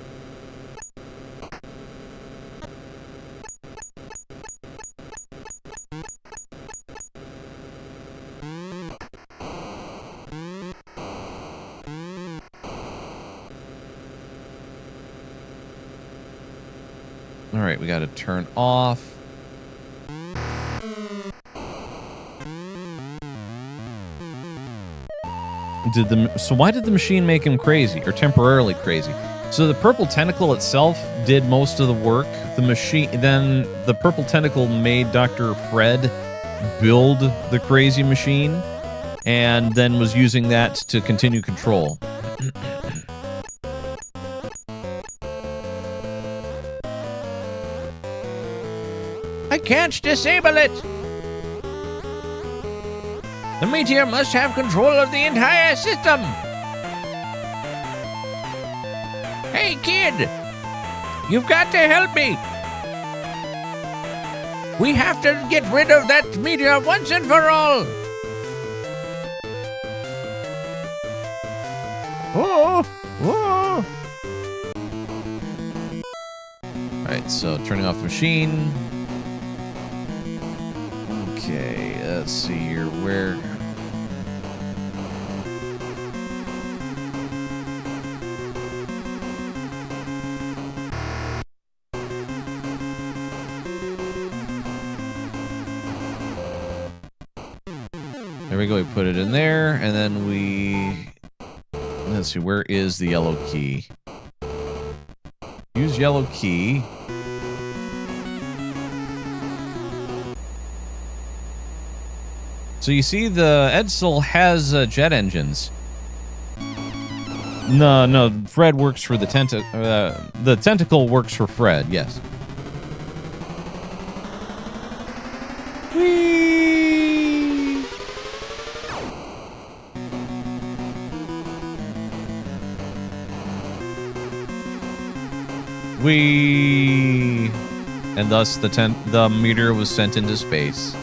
All right, we got to turn off. So why did the machine make him crazy, or temporarily crazy? So the purple tentacle itself did most of the work. Then the purple tentacle made Dr. Fred build the crazy machine, and then was using that to continue control. I can't disable it. The meteor must have control of the entire system. Hey, kid! You've got to help me! We have to get rid of that meteor once and for all! Oh! Oh! Alright, so turning off the machine. Okay, let's see here. Where... There we go, we put it in there, and then we... Let's see, where is the yellow key? Use yellow key. So you see the Edsel has jet engines. No, Fred works for the tentacle works for Fred, yes. Whee! Whee! And thus the meteor was sent into space.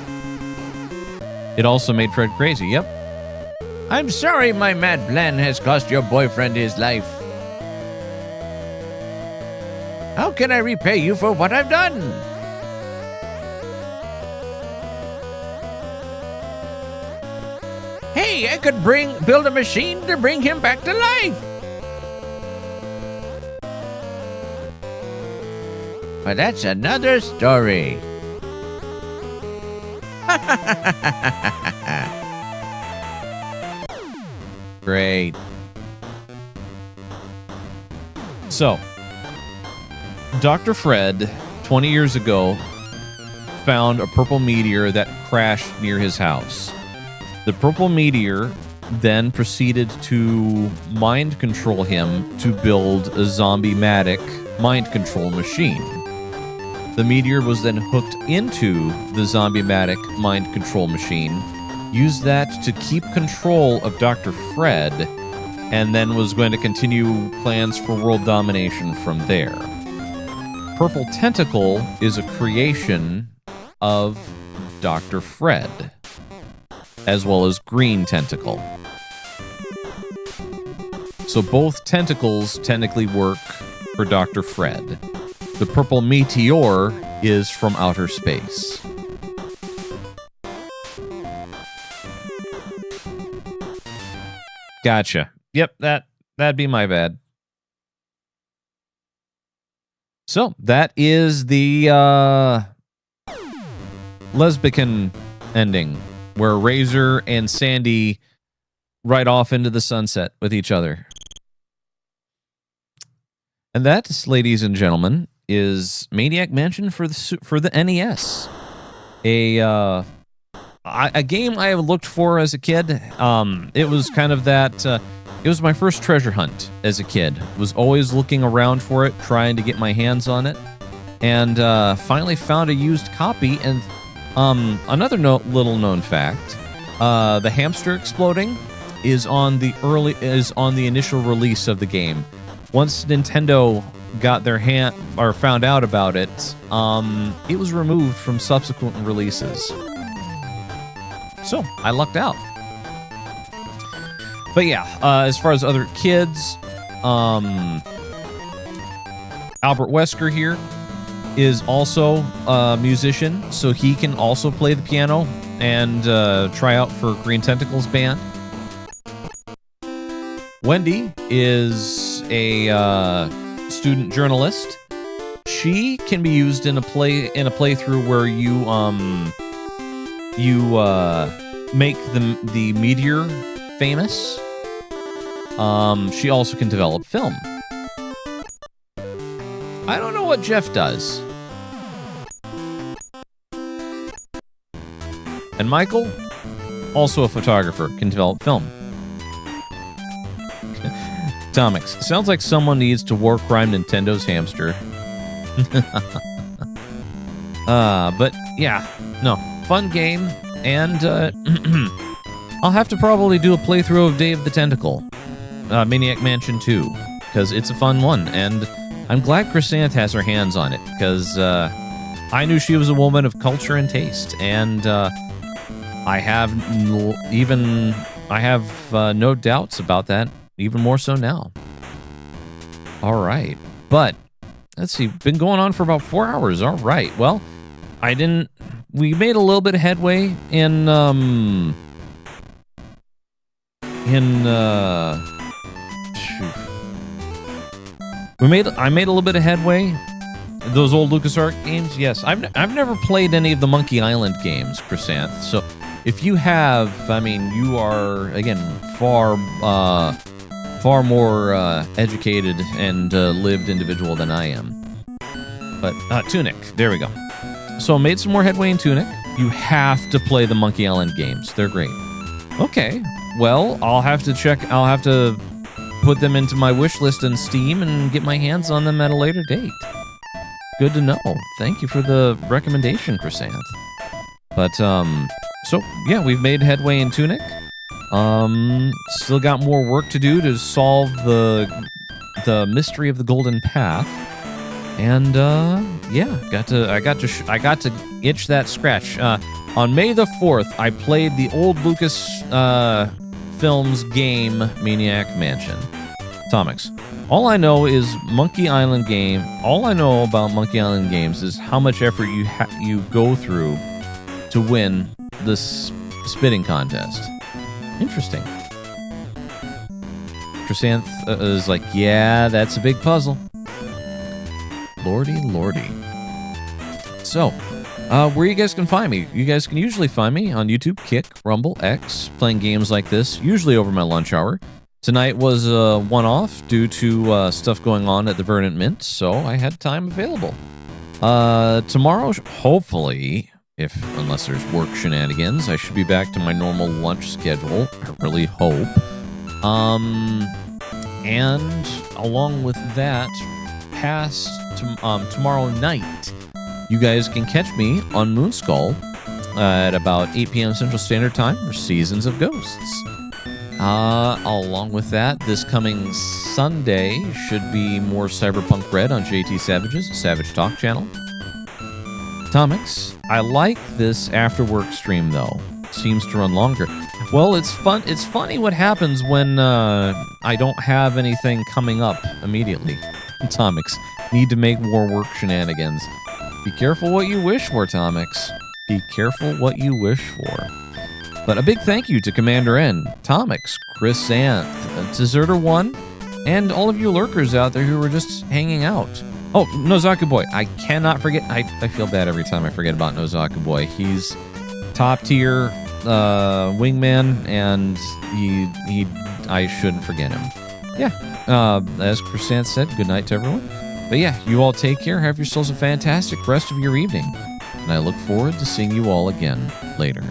It also made Fred crazy, yep. I'm sorry my mad plan has cost your boyfriend his life. How can I repay you for what I've done? Hey, I could build a machine to bring him back to life. But that's another story. Great. So, Dr. Fred, 20 years ago, found a purple meteor that crashed near his house. The purple meteor then proceeded to mind control him to build a zombie-matic mind control machine. The meteor was then hooked into the zombie-matic mind control machine, used that to keep control of Dr. Fred, and then was going to continue plans for world domination from there. Purple Tentacle is a creation of Dr. Fred, as well as Green Tentacle. So both tentacles technically work for Dr. Fred. The purple meteor is from outer space. Gotcha. Yep, that'd be my bad. So, that is the lesbian ending, where Razor and Sandy ride off into the sunset with each other. And that, ladies and gentlemen, is Maniac Mansion for the NES. A game I looked for as a kid. It was kind of that... it was my first treasure hunt as a kid. Was always looking around for it, trying to get my hands on it. And finally found a used copy. And another little known fact, the hamster exploding is on the initial release of the game. Once Nintendo got their hand or found out about it, it was removed from subsequent releases. So I lucked out. But yeah, as far as other kids, Albert Wesker here is also a musician, so he can also play the piano and try out for Green Tentacles band. Wendy is a student journalist. She can be used in a playthrough where you make the meteor famous. She also can develop film. I don't know what Jeff does. And Michael, also a photographer, can develop film. Atomics. Sounds like someone needs to war crime Nintendo's hamster. But yeah, no, fun game, and I'll have to probably do a playthrough of Day of the Tentacle, Maniac Mansion 2, because it's a fun one, and I'm glad Chrysant has her hands on it, because I knew she was a woman of culture and taste, and I have no doubts about that, even more so now. All right, but let's see, been going on for about 4 hours. All right, well, we made a little bit of headway in I made a little bit of headway. Those old LucasArts games, yes. I've never played any of the Monkey Island games, Chrysant. So if you have, I mean, you are again far more educated and lived individual than I am. But Tunic, there we go. So I made some more headway in Tunic. You have to play the Monkey Island games. They're great. Okay, well, I'll have to put them into my wish list on Steam and get my hands on them at a later date. Good to know. Thank you for the recommendation, Chrysant. But, so, yeah, we've made headway in Tunic. Still got more work to do to solve the mystery of the Golden Path. And, yeah, I got to itch that scratch. On May the 4th, I played the old Lucas Films game Maniac Mansion. Atomics. All I know is Monkey Island game. All I know about Monkey Island games is how much effort you go through to win this spitting contest. Interesting. Chrysant is like, yeah, that's a big puzzle. Lordy. So, where you guys can find me? You guys can usually find me on YouTube, Kick, Rumble, X, playing games like this, usually over my lunch hour. Tonight was a one-off due to stuff going on at the Verdant Mint, so I had time available. Tomorrow, hopefully, unless there's work shenanigans, I should be back to my normal lunch schedule. I really hope. And along with that, past tomorrow night, you guys can catch me on Moonskull at about 8 p.m. Central Standard Time for Seasons of Ghosts. Along with that, this coming Sunday should be more Cyberpunk Red on JT Savage's Savage Talk channel. Atomics, I like this after work stream though. It seems to run longer. Well, it's fun. It's funny what happens when I don't have anything coming up immediately. Atomics, need to make more work shenanigans. Be careful what you wish for, Atomics. Be careful what you wish for. But a big thank you to Commander N, Atomics, Chrysant, Deserter1, and all of you lurkers out there who were just hanging out. Oh, Nozaku Boy. I cannot forget. I feel bad every time I forget about Nozaku Boy. He's top tier wingman, and I shouldn't forget him. Yeah, as Chrysant said, good night to everyone. But yeah, you all take care. Have yourselves a fantastic rest of your evening. And I look forward to seeing you all again later.